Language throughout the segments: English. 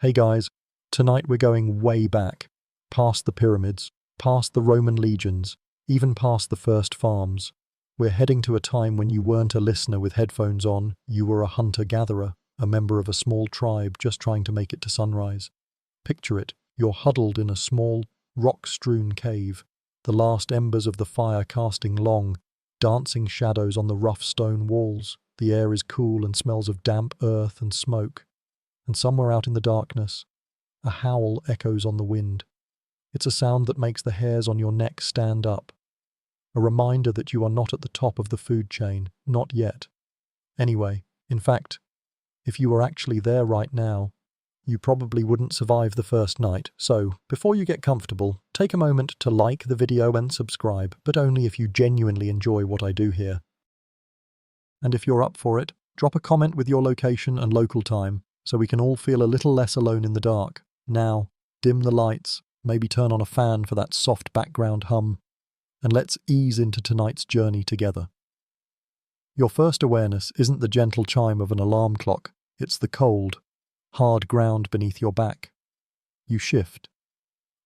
Hey guys, tonight we're going way back, past the pyramids, past the Roman legions, even past the first farms. We're heading to a time when you weren't a listener with headphones on, you were a hunter-gatherer, a member of a small tribe just trying to make it to sunrise. Picture it, you're huddled in a small, rock-strewn cave, the last embers of the fire casting long, dancing shadows on the rough stone walls. The air is cool and smells of damp earth and smoke. And somewhere out in the darkness, a howl echoes on the wind. It's a sound that makes the hairs on your neck stand up. A reminder that you are not at the top of the food chain, not yet. Anyway, in fact, if you were actually there right now, you probably wouldn't survive the first night. So, before you get comfortable, take a moment to like the video and subscribe, but only if you genuinely enjoy what I do here. And if you're up for it, drop a comment with your location and local time, so we can all feel a little less alone in the dark. Now, dim the lights, maybe turn on a fan for that soft background hum, and let's ease into tonight's journey together. Your first awareness isn't the gentle chime of an alarm clock, it's the cold, hard ground beneath your back. You shift,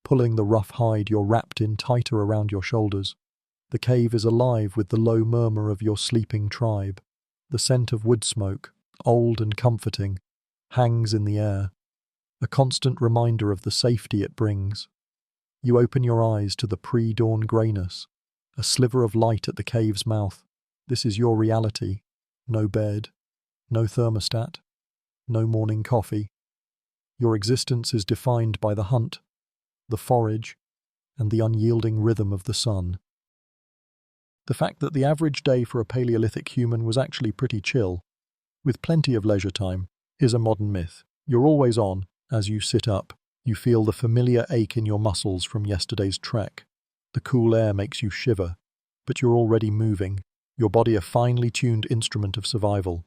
pulling the rough hide you're wrapped in tighter around your shoulders. The cave is alive with the low murmur of your sleeping tribe. The scent of wood smoke, old and comforting, hangs in the air, a constant reminder of the safety it brings. You open your eyes to the pre-dawn greyness, a sliver of light at the cave's mouth. This is your reality. No bed, no thermostat, no morning coffee. Your existence is defined by the hunt, the forage, and the unyielding rhythm of the sun. The fact that the average day for a Paleolithic human was actually pretty chill, with plenty of leisure time, is a modern myth. You're always on. As you sit up, you feel the familiar ache in your muscles from yesterday's trek. The cool air makes you shiver, but you're already moving, your body a finely tuned instrument of survival.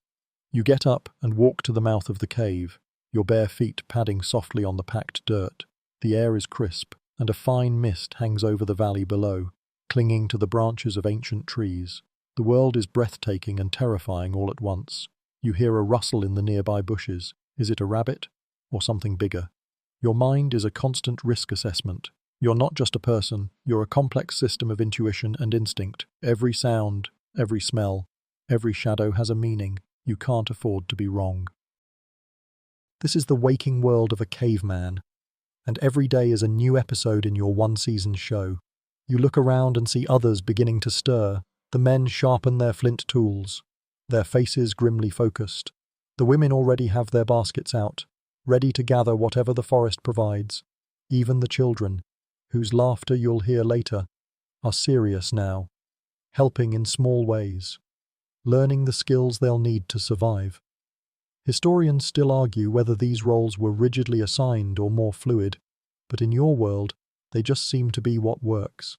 You get up and walk to the mouth of the cave, your bare feet padding softly on the packed dirt. The air is crisp, and a fine mist hangs over the valley below, clinging to the branches of ancient trees. The world is breathtaking and terrifying all at once. You hear a rustle in the nearby bushes. Is it a rabbit or something bigger? Your mind is a constant risk assessment. You're not just a person, you're a complex system of intuition and instinct. Every sound, every smell, every shadow has a meaning. You can't afford to be wrong. This is the waking world of a caveman, and every day is a new episode in your one-season show. You look around and see others beginning to stir. The men sharpen their flint tools, their faces grimly focused. The women already have their baskets out, ready to gather whatever the forest provides. Even the children, whose laughter you'll hear later, are serious now, helping in small ways, learning the skills they'll need to survive. Historians still argue whether these roles were rigidly assigned or more fluid, but in your world, they just seem to be what works.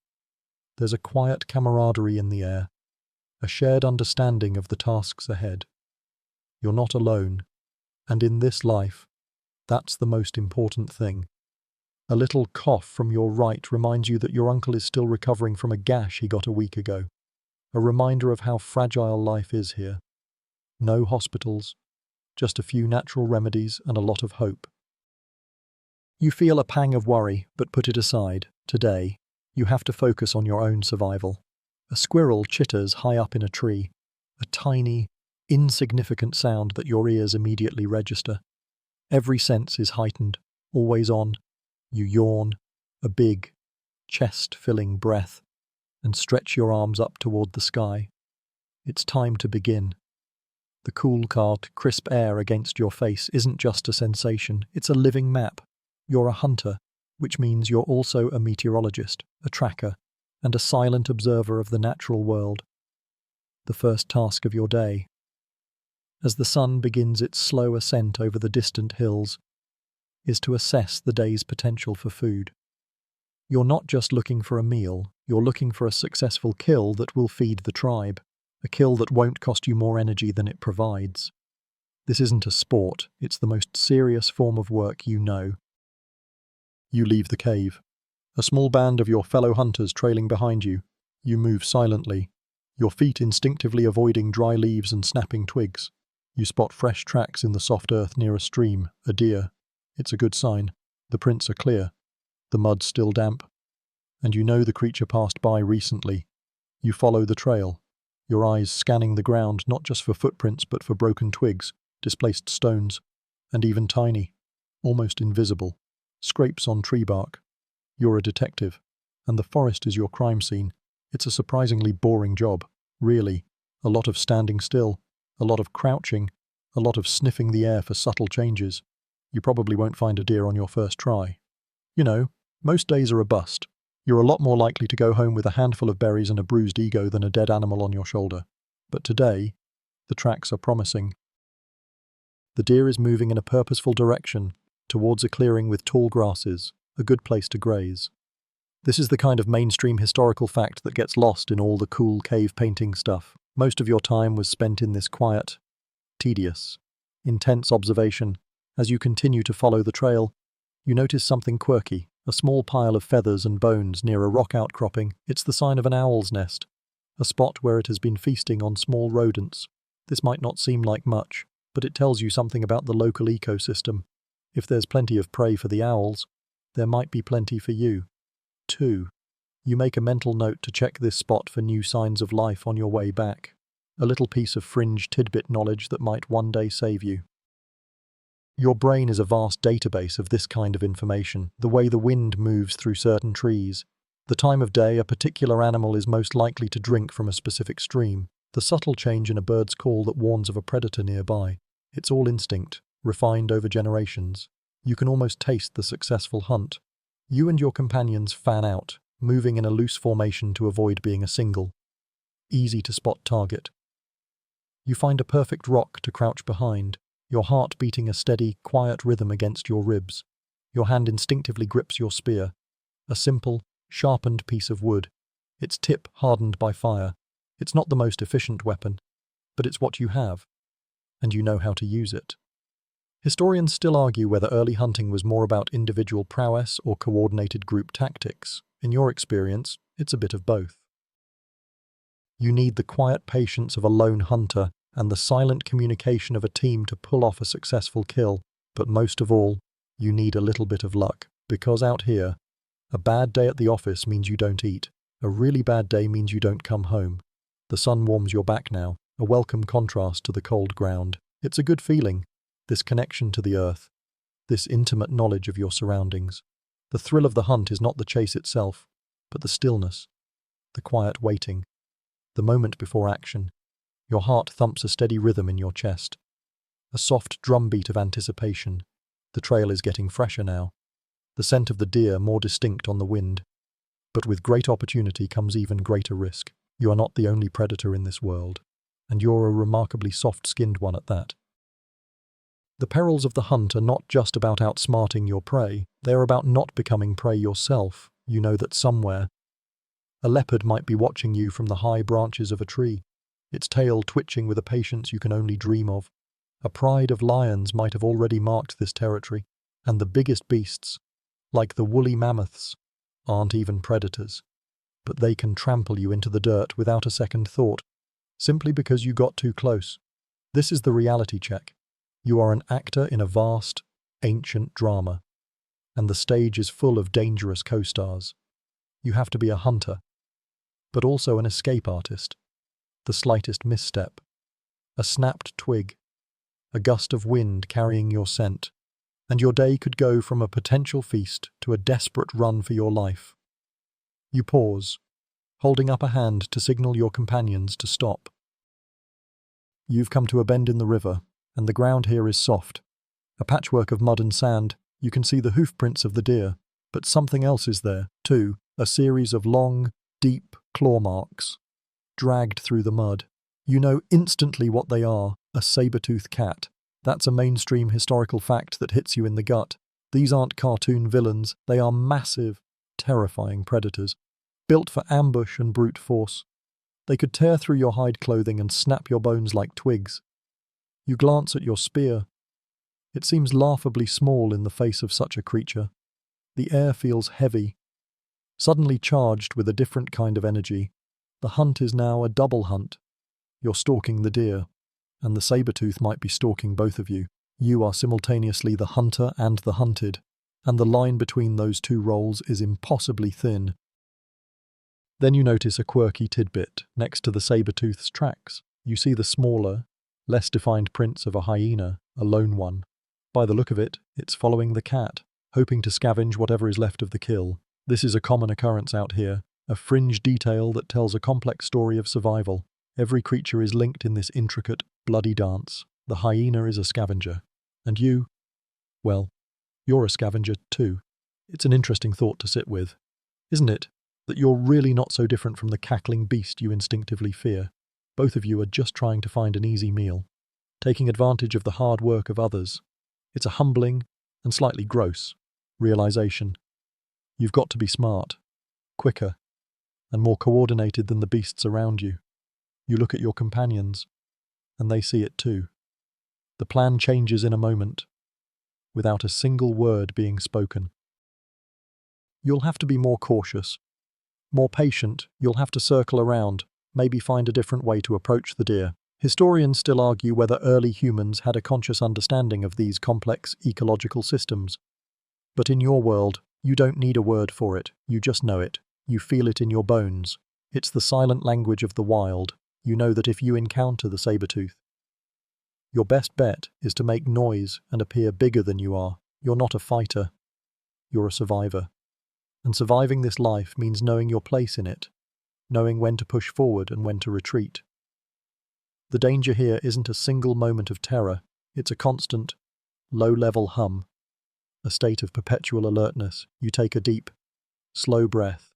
There's a quiet camaraderie in the air, a shared understanding of the tasks ahead. You're not alone, and in this life, that's the most important thing. A little cough from your right reminds you that your uncle is still recovering from a gash he got a week ago. A reminder of how fragile life is here. No hospitals, just a few natural remedies and a lot of hope. You feel a pang of worry, but put it aside. Today, you have to focus on your own survival. A squirrel chitters high up in a tree, a tiny, insignificant sound that your ears immediately register. Every sense is heightened, always on. You yawn, a big, chest-filling breath, and stretch your arms up toward the sky. It's time to begin. The cool, crisp air against your face isn't just a sensation, it's a living map. You're a hunter, which means you're also a meteorologist, a tracker, and a silent observer of the natural world. The first task of your day. As the sun begins its slow ascent over the distant hills, is to assess the day's potential for food. You're not just looking for a meal, you're looking for a successful kill that will feed the tribe, a kill that won't cost you more energy than it provides. This isn't a sport, it's the most serious form of work you know. You leave the cave, a small band of your fellow hunters trailing behind you. You move silently, your feet instinctively avoiding dry leaves and snapping twigs. You spot fresh tracks in the soft earth near a stream, a deer, It's a good sign. The prints are clear. The mud's still damp. And you know the creature passed by recently. You follow the trail, your eyes scanning the ground not just for footprints but for broken twigs, displaced stones, and even tiny, almost invisible, scrapes on tree bark. You're a detective, and the forest is your crime scene. It's a surprisingly boring job, really. A lot of standing still, a lot of crouching, a lot of sniffing the air for subtle changes. You probably won't find a deer on your first try. You know, most days are a bust. You're a lot more likely to go home with a handful of berries and a bruised ego than a dead animal on your shoulder. But today, the tracks are promising. The deer is moving in a purposeful direction, towards a clearing with tall grasses, a good place to graze. This is the kind of mainstream historical fact that gets lost in all the cool cave painting stuff. Most of your time was spent in this quiet, tedious, intense observation. As you continue to follow the trail, you notice something quirky, a small pile of feathers and bones near a rock outcropping. It's the sign of an owl's nest, a spot where it has been feasting on small rodents. This might not seem like much, but it tells you something about the local ecosystem. If there's plenty of prey for the owls, there might be plenty for you. 2. You make a mental note to check this spot for new signs of life on your way back. A little piece of fringe tidbit knowledge that might one day save you. Your brain is a vast database of this kind of information, the way the wind moves through certain trees, the time of day a particular animal is most likely to drink from a specific stream, the subtle change in a bird's call that warns of a predator nearby. It's all instinct, refined over generations. You can almost taste the successful hunt. You and your companions fan out, moving in a loose formation to avoid being a single, easy-to-spot target. You find a perfect rock to crouch behind, your heart beating a steady, quiet rhythm against your ribs. Your hand instinctively grips your spear, a simple, sharpened piece of wood, its tip hardened by fire. It's not the most efficient weapon, but it's what you have, and you know how to use it. Historians still argue whether early hunting was more about individual prowess or coordinated group tactics. In your experience, it's a bit of both. You need the quiet patience of a lone hunter and the silent communication of a team to pull off a successful kill, but most of all, you need a little bit of luck, because out here, a bad day at the office means you don't eat. A really bad day means you don't come home. The sun warms your back now, a welcome contrast to the cold ground. It's a good feeling, this connection to the earth, this intimate knowledge of your surroundings. The thrill of the hunt is not the chase itself, but the stillness, the quiet waiting, the moment before action. Your heart thumps a steady rhythm in your chest, a soft drumbeat of anticipation. The trail is getting fresher now, the scent of the deer more distinct on the wind. But with great opportunity comes even greater risk. You are not the only predator in this world, and you're a remarkably soft-skinned one at that. The perils of the hunt are not just about outsmarting your prey, they are about not becoming prey yourself. You know that somewhere, a leopard might be watching you from the high branches of a tree, its tail twitching with a patience you can only dream of. A pride of lions might have already marked this territory, and the biggest beasts, like the woolly mammoths, aren't even predators. But they can trample you into the dirt without a second thought, simply because you got too close. This is the reality check. You are an actor in a vast, ancient drama, and the stage is full of dangerous co-stars. You have to be a hunter, but also an escape artist. The slightest misstep, a snapped twig, a gust of wind carrying your scent, and your day could go from a potential feast to a desperate run for your life. You pause, holding up a hand to signal your companions to stop. You've come to a bend in the river, and the ground here is soft. A patchwork of mud and sand, you can see the hoof prints of the deer, but something else is there, too, a series of long, deep claw marks, dragged through the mud. You know instantly what they are, a saber-toothed cat. That's a mainstream historical fact that hits you in the gut. These aren't cartoon villains, they are massive, terrifying predators, built for ambush and brute force. They could tear through your hide clothing and snap your bones like twigs. You glance at your spear. It seems laughably small in the face of such a creature. The air feels heavy, suddenly charged with a different kind of energy. The hunt is now a double hunt. You're stalking the deer, and the saber-tooth might be stalking both of you. You are simultaneously the hunter and the hunted, and the line between those two roles is impossibly thin. Then you notice a quirky tidbit next to the saber-tooth's tracks. You see the smaller, less defined prints of a hyena, a lone one. By the look of it, it's following the cat, hoping to scavenge whatever is left of the kill. This is a common occurrence out here, a fringe detail that tells a complex story of survival. Every creature is linked in this intricate, bloody dance. The hyena is a scavenger. And you, well, you're a scavenger too. It's an interesting thought to sit with, isn't it? That you're really not so different from the cackling beast you instinctively fear. Both of you are just trying to find an easy meal, taking advantage of the hard work of others. It's a humbling and slightly gross realization. You've got to be smart, quicker, and more coordinated than the beasts around you. You look at your companions, and they see it too. The plan changes in a moment, without a single word being spoken. You'll have to be more cautious, more patient. You'll have to circle around, maybe find a different way to approach the deer. Historians still argue whether early humans had a conscious understanding of these complex ecological systems. But in your world, you don't need a word for it. You just know it. You feel it in your bones. It's the silent language of the wild. You know that if you encounter the saber-tooth, your best bet is to make noise and appear bigger than you are. You're not a fighter. You're a survivor. And surviving this life means knowing your place in it, knowing when to push forward and when to retreat. The danger here isn't a single moment of terror. It's a constant, low-level hum, a state of perpetual alertness. You take a deep, slow breath,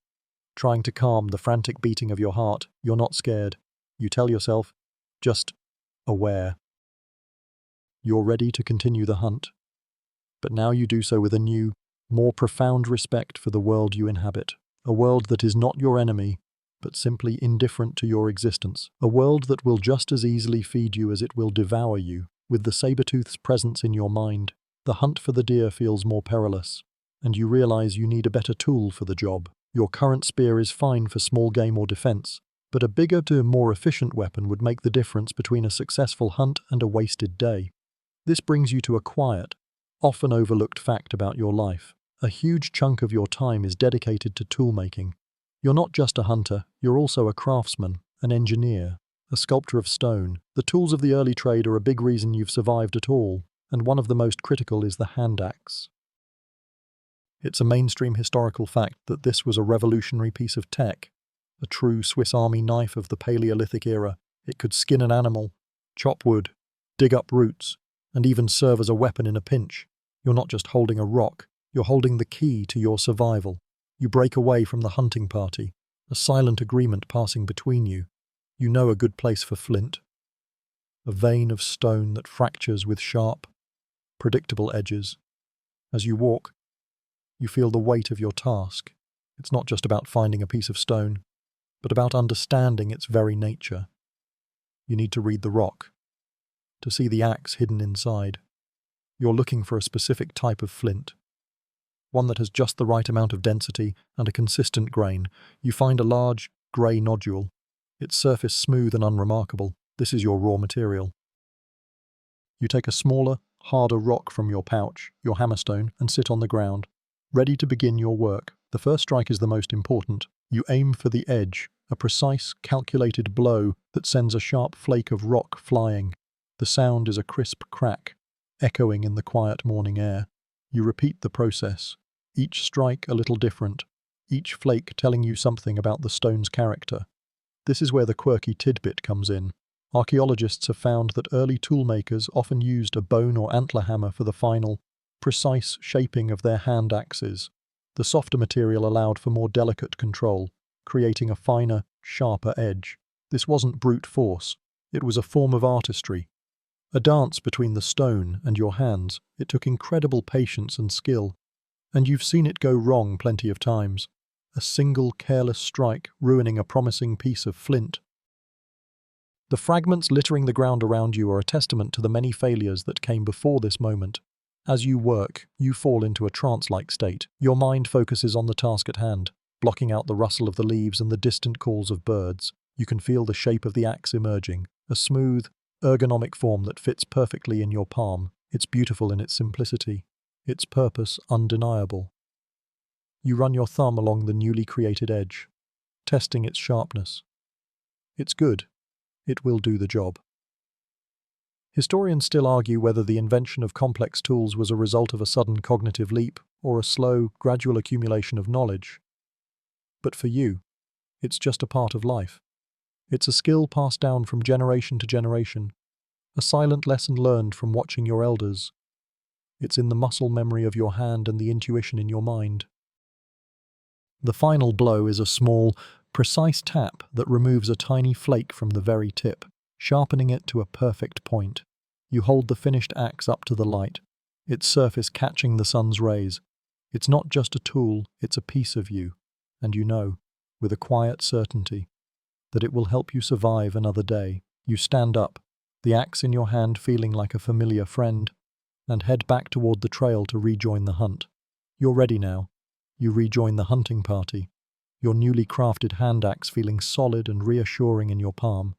trying to calm the frantic beating of your heart. You're not scared. You tell yourself, just aware. You're ready to continue the hunt. But now you do so with a new, more profound respect for the world you inhabit. A world that is not your enemy, but simply indifferent to your existence. A world that will just as easily feed you as it will devour you. With the saber-tooth's presence in your mind, the hunt for the deer feels more perilous, and you realize you need a better tool for the job. Your current spear is fine for small game or defense, but a bigger, more efficient weapon would make the difference between a successful hunt and a wasted day. This brings you to a quiet, often overlooked fact about your life. A huge chunk of your time is dedicated to tool-making. You're not just a hunter, you're also a craftsman, an engineer, a sculptor of stone. The tools of the early trade are a big reason you've survived at all, and one of the most critical is the hand axe. It's a mainstream historical fact that this was a revolutionary piece of tech, a true Swiss Army knife of the Paleolithic era. It could skin an animal, chop wood, dig up roots, and even serve as a weapon in a pinch. You're not just holding a rock, you're holding the key to your survival. You break away from the hunting party, a silent agreement passing between you. You know a good place for flint, a vein of stone that fractures with sharp, predictable edges. As you walk, you feel the weight of your task. It's not just about finding a piece of stone, but about understanding its very nature. You need to read the rock, to see the axe hidden inside. You're looking for a specific type of flint, one that has just the right amount of density and a consistent grain. You find a large, grey nodule, its surface smooth and unremarkable. This is your raw material. You take a smaller, harder rock from your pouch, your hammerstone, and sit on the ground, ready to begin your work. The first strike is the most important. You aim for the edge, a precise, calculated blow that sends a sharp flake of rock flying. The sound is a crisp crack, echoing in the quiet morning air. You repeat the process, each strike a little different, each flake telling you something about the stone's character. This is where the quirky tidbit comes in. Archaeologists have found that early toolmakers often used a bone or antler hammer for the final, precise shaping of their hand axes. The softer material allowed for more delicate control, creating a finer, sharper edge. This wasn't brute force. It was a form of artistry, a dance between the stone and your hands. It took incredible patience and skill, and you've seen it go wrong plenty of times. A single careless strike ruining a promising piece of flint. The fragments littering the ground around you are a testament to the many failures that came before this moment. As you work, you fall into a trance-like state. Your mind focuses on the task at hand, blocking out the rustle of the leaves and the distant calls of birds. You can feel the shape of the axe emerging, a smooth, ergonomic form that fits perfectly in your palm. It's beautiful in its simplicity, its purpose undeniable. You run your thumb along the newly created edge, testing its sharpness. It's good. It will do the job. Historians still argue whether the invention of complex tools was a result of a sudden cognitive leap or a slow, gradual accumulation of knowledge. But for you, it's just a part of life. It's a skill passed down from generation to generation, a silent lesson learned from watching your elders. It's in the muscle memory of your hand and the intuition in your mind. The final blow is a small, precise tap that removes a tiny flake from the very tip, sharpening it to a perfect point. You hold the finished axe up to the light, its surface catching the sun's rays. It's not just a tool, it's a piece of you, and you know, with a quiet certainty, that it will help you survive another day. You stand up, the axe in your hand feeling like a familiar friend, and head back toward the trail to rejoin the hunt. You're ready now. You rejoin the hunting party, your newly crafted hand axe feeling solid and reassuring in your palm.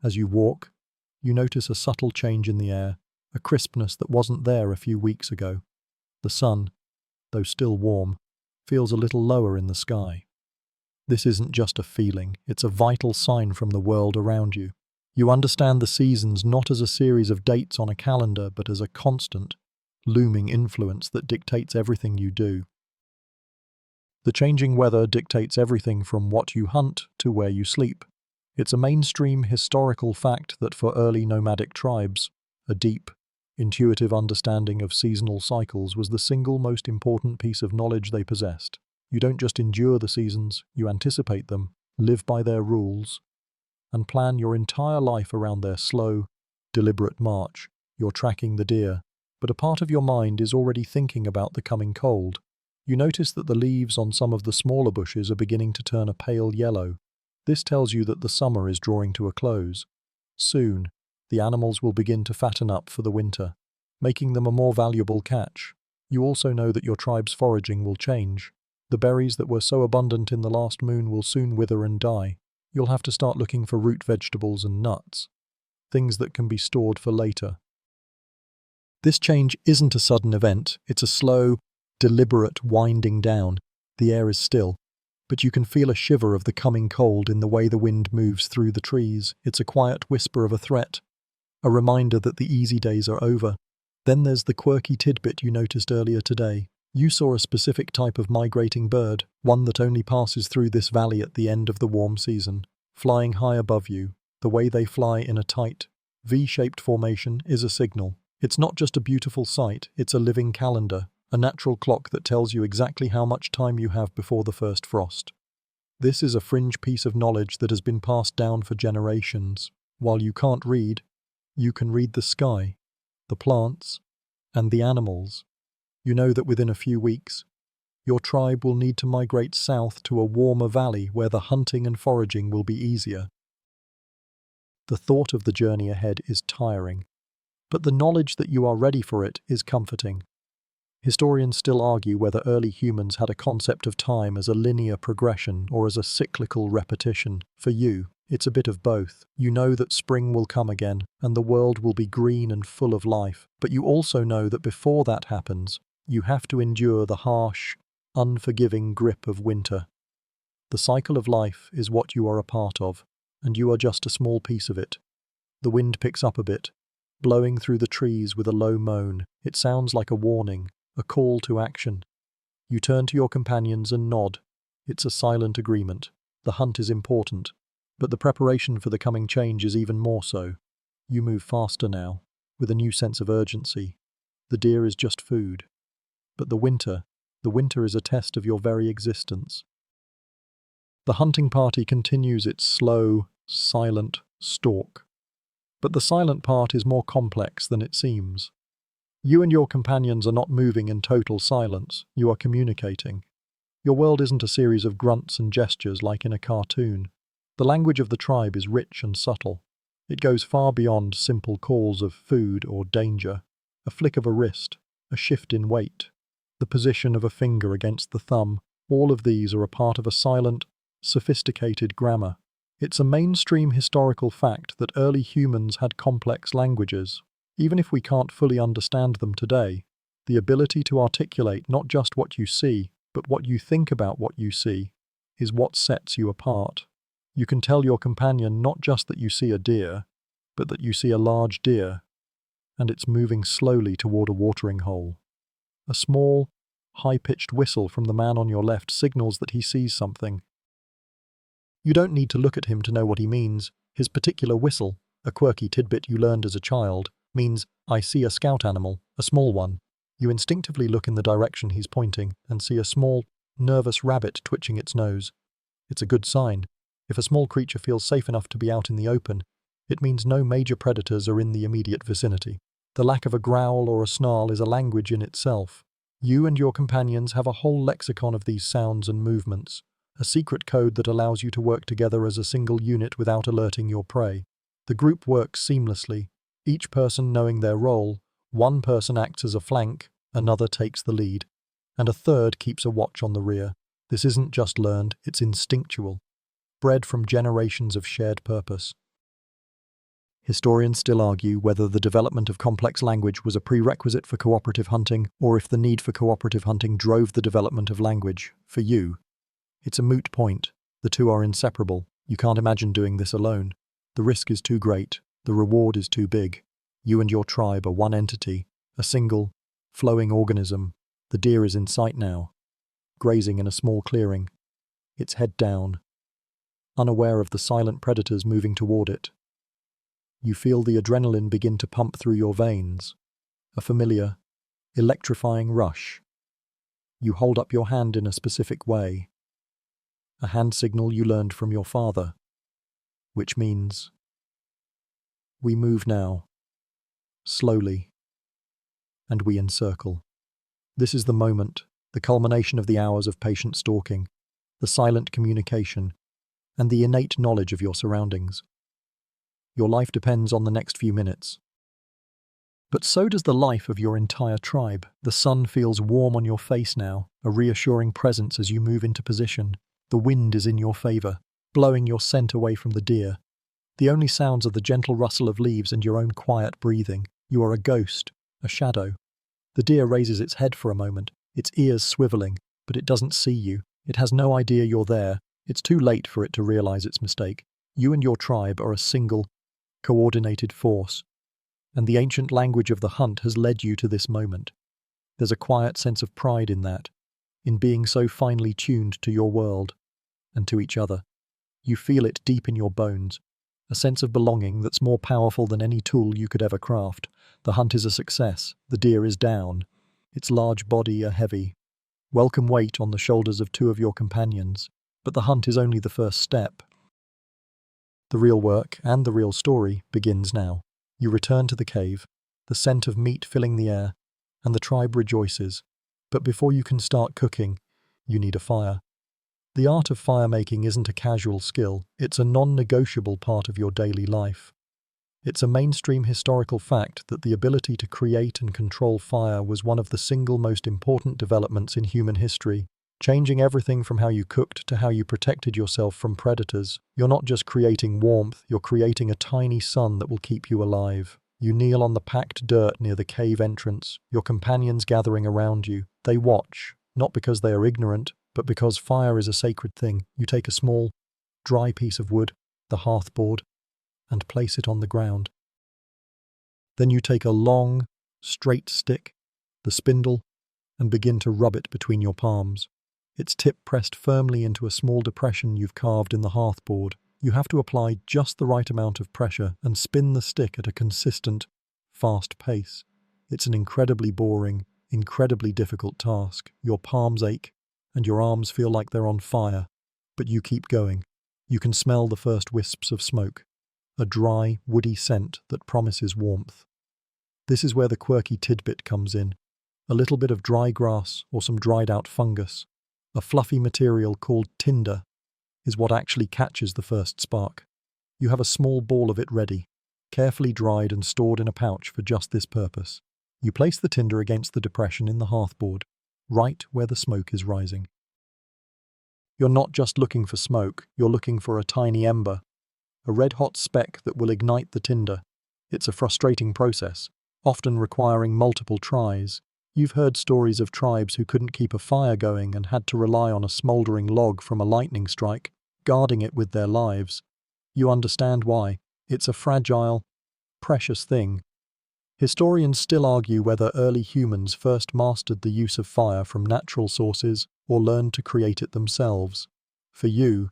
As you walk, you notice a subtle change in the air, a crispness that wasn't there a few weeks ago. The sun, though still warm, feels a little lower in the sky. This isn't just a feeling, it's a vital sign from the world around you. You understand the seasons not as a series of dates on a calendar, but as a constant, looming influence that dictates everything you do. The changing weather dictates everything from what you hunt to where you sleep. It's a mainstream historical fact that for early nomadic tribes, a deep, intuitive understanding of seasonal cycles was the single most important piece of knowledge they possessed. You don't just endure the seasons, you anticipate them, live by their rules, and plan your entire life around their slow, deliberate march. You're tracking the deer, but a part of your mind is already thinking about the coming cold. You notice that the leaves on some of the smaller bushes are beginning to turn a pale yellow. This tells you that the summer is drawing to a close. Soon, the animals will begin to fatten up for the winter, making them a more valuable catch. You also know that your tribe's foraging will change. The berries that were so abundant in the last moon will soon wither and die. You'll have to start looking for root vegetables and nuts, things that can be stored for later. This change isn't a sudden event, it's a slow, deliberate winding down. The air is still, but you can feel a shiver of the coming cold in the way the wind moves through the trees. It's a quiet whisper of a threat, a reminder that the easy days are over. Then there's the quirky tidbit you noticed earlier today. You saw a specific type of migrating bird, one that only passes through this valley at the end of the warm season, flying high above you. The way they fly in a tight, V-shaped formation is a signal. It's not just a beautiful sight, it's a living calendar, a natural clock that tells you exactly how much time you have before the first frost. This is a fringe piece of knowledge that has been passed down for generations. While you can't read, you can read the sky, the plants, and the animals. You know that within a few weeks, your tribe will need to migrate south to a warmer valley where the hunting and foraging will be easier. The thought of the journey ahead is tiring, but the knowledge that you are ready for it is comforting. Historians still argue whether early humans had a concept of time as a linear progression or as a cyclical repetition. For you, it's a bit of both. You know that spring will come again, and the world will be green and full of life, but you also know that before that happens, you have to endure the harsh, unforgiving grip of winter. The cycle of life is what you are a part of, and you are just a small piece of it. The wind picks up a bit, blowing through the trees with a low moan. It sounds like a warning, a call to action. You turn to your companions and nod. It's a silent agreement. The hunt is important, but the preparation for the coming change is even more so. You move faster now, with a new sense of urgency. The deer is just food. But the winter is a test of your very existence. The hunting party continues its slow, silent stalk. But the silent part is more complex than it seems. You and your companions are not moving in total silence, you are communicating. Your world isn't a series of grunts and gestures like in a cartoon. The language of the tribe is rich and subtle. It goes far beyond simple calls of food or danger. A flick of a wrist, a shift in weight, the position of a finger against the thumb, all of these are a part of a silent, sophisticated grammar. It's a mainstream historical fact that early humans had complex languages. Even if we can't fully understand them today, the ability to articulate not just what you see, but what you think about what you see, is what sets you apart. You can tell your companion not just that you see a deer, but that you see a large deer, and it's moving slowly toward a watering hole. A small, high-pitched whistle from the man on your left signals that he sees something. You don't need to look at him to know what he means. His particular whistle, a quirky tidbit you learned as a child, means, "I see a scout animal, a small one." You instinctively look in the direction he's pointing and see a small, nervous rabbit twitching its nose. It's a good sign. If a small creature feels safe enough to be out in the open, it means no major predators are in the immediate vicinity. The lack of a growl or a snarl is a language in itself. You and your companions have a whole lexicon of these sounds and movements, a secret code that allows you to work together as a single unit without alerting your prey. The group works seamlessly, each person knowing their role. One person acts as a flank, another takes the lead, and a third keeps a watch on the rear. This isn't just learned, it's instinctual, bred from generations of shared purpose. Historians still argue whether the development of complex language was a prerequisite for cooperative hunting, or if the need for cooperative hunting drove the development of language. For you, it's a moot point. The two are inseparable. You can't imagine doing this alone. The risk is too great. The reward is too big. You and your tribe are one entity, a single, flowing organism. The deer is in sight now, grazing in a small clearing, its head down, unaware of the silent predators moving toward it. You feel the adrenaline begin to pump through your veins, a familiar, electrifying rush. You hold up your hand in a specific way, a hand signal you learned from your father, which means, we move now, slowly, and we encircle. This is the moment, the culmination of the hours of patient stalking, the silent communication, and the innate knowledge of your surroundings. Your life depends on the next few minutes. But so does the life of your entire tribe. The sun feels warm on your face now, a reassuring presence as you move into position. The wind is in your favor, blowing your scent away from the deer. The only sounds are the gentle rustle of leaves and your own quiet breathing. You are a ghost, a shadow. The deer raises its head for a moment, its ears swiveling, but it doesn't see you. It has no idea you're there. It's too late for it to realize its mistake. You and your tribe are a single, coordinated force, and the ancient language of the hunt has led you to this moment. There's a quiet sense of pride in that, in being so finely tuned to your world and to each other. You feel it deep in your bones, a sense of belonging that's more powerful than any tool you could ever craft. The hunt is a success. The deer is down, its large body a heavy, welcome weight on the shoulders of two of your companions. But the hunt is only the first step. The real work and the real story begins now. You return to the cave, the scent of meat filling the air, and the tribe rejoices. But before you can start cooking, you need a fire. The art of fire making isn't a casual skill, it's a non-negotiable part of your daily life. It's a mainstream historical fact that the ability to create and control fire was one of the single most important developments in human history, changing everything from how you cooked to how you protected yourself from predators. You're not just creating warmth, you're creating a tiny sun that will keep you alive. You kneel on the packed dirt near the cave entrance, your companions gathering around you. They watch, not because they are ignorant, but because fire is a sacred thing. You take a small, dry piece of wood, the hearthboard, and place it on the ground. Then you take a long, straight stick, the spindle, and begin to rub it between your palms. Its tip pressed firmly into a small depression you've carved in the hearthboard. You have to apply just the right amount of pressure and spin the stick at a consistent, fast pace. It's an incredibly boring, incredibly difficult task. Your palms ache, and your arms feel like they're on fire. But you keep going. You can smell the first wisps of smoke, a dry, woody scent that promises warmth. This is where the quirky tidbit comes in. A little bit of dry grass or some dried-out fungus, a fluffy material called tinder, is what actually catches the first spark. You have a small ball of it ready, carefully dried and stored in a pouch for just this purpose. You place the tinder against the depression in the hearthboard, right where the smoke is rising. You're not just looking for smoke, you're looking for a tiny ember, a red-hot speck that will ignite the tinder. It's a frustrating process. often requiring multiple tries. You've heard stories of tribes who couldn't keep a fire going and had to rely on a smoldering log from a lightning strike, guarding it with their lives. You understand why. It's a fragile, precious thing. Historians still argue whether early humans first mastered the use of fire from natural sources or learned to create it themselves. For you,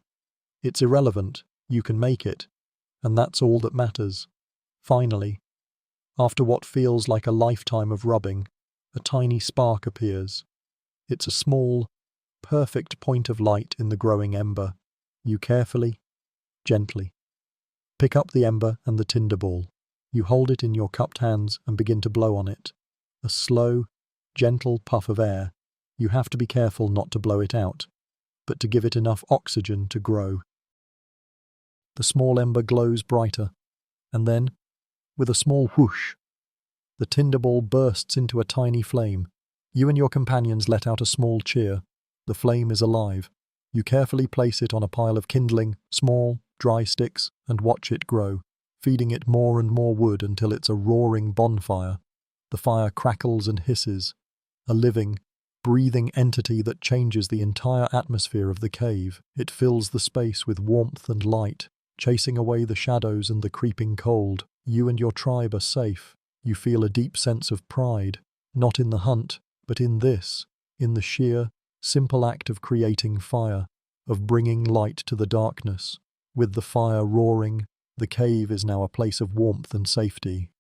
it's irrelevant. You can make it. And that's all that matters. Finally, after what feels like a lifetime of rubbing, a tiny spark appears. It's a small, perfect point of light in the growing ember. You carefully, gently, pick up the ember and the tinder ball. You hold it in your cupped hands and begin to blow on it. A slow, gentle puff of air. You have to be careful not to blow it out, but to give it enough oxygen to grow. The small ember glows brighter, and then, with a small whoosh, the tinder ball bursts into a tiny flame. You and your companions let out a small cheer. The flame is alive. You carefully place it on a pile of kindling, small, dry sticks, and watch it grow, feeding it more and more wood until it's a roaring bonfire. The fire crackles and hisses, a living, breathing entity that changes the entire atmosphere of the cave. It fills the space with warmth and light, chasing away the shadows and the creeping cold. You and your tribe are safe. You feel a deep sense of pride, not in the hunt, but in this, in the sheer, simple act of creating fire, of bringing light to the darkness. With the fire roaring, the cave is now a place of warmth and safety.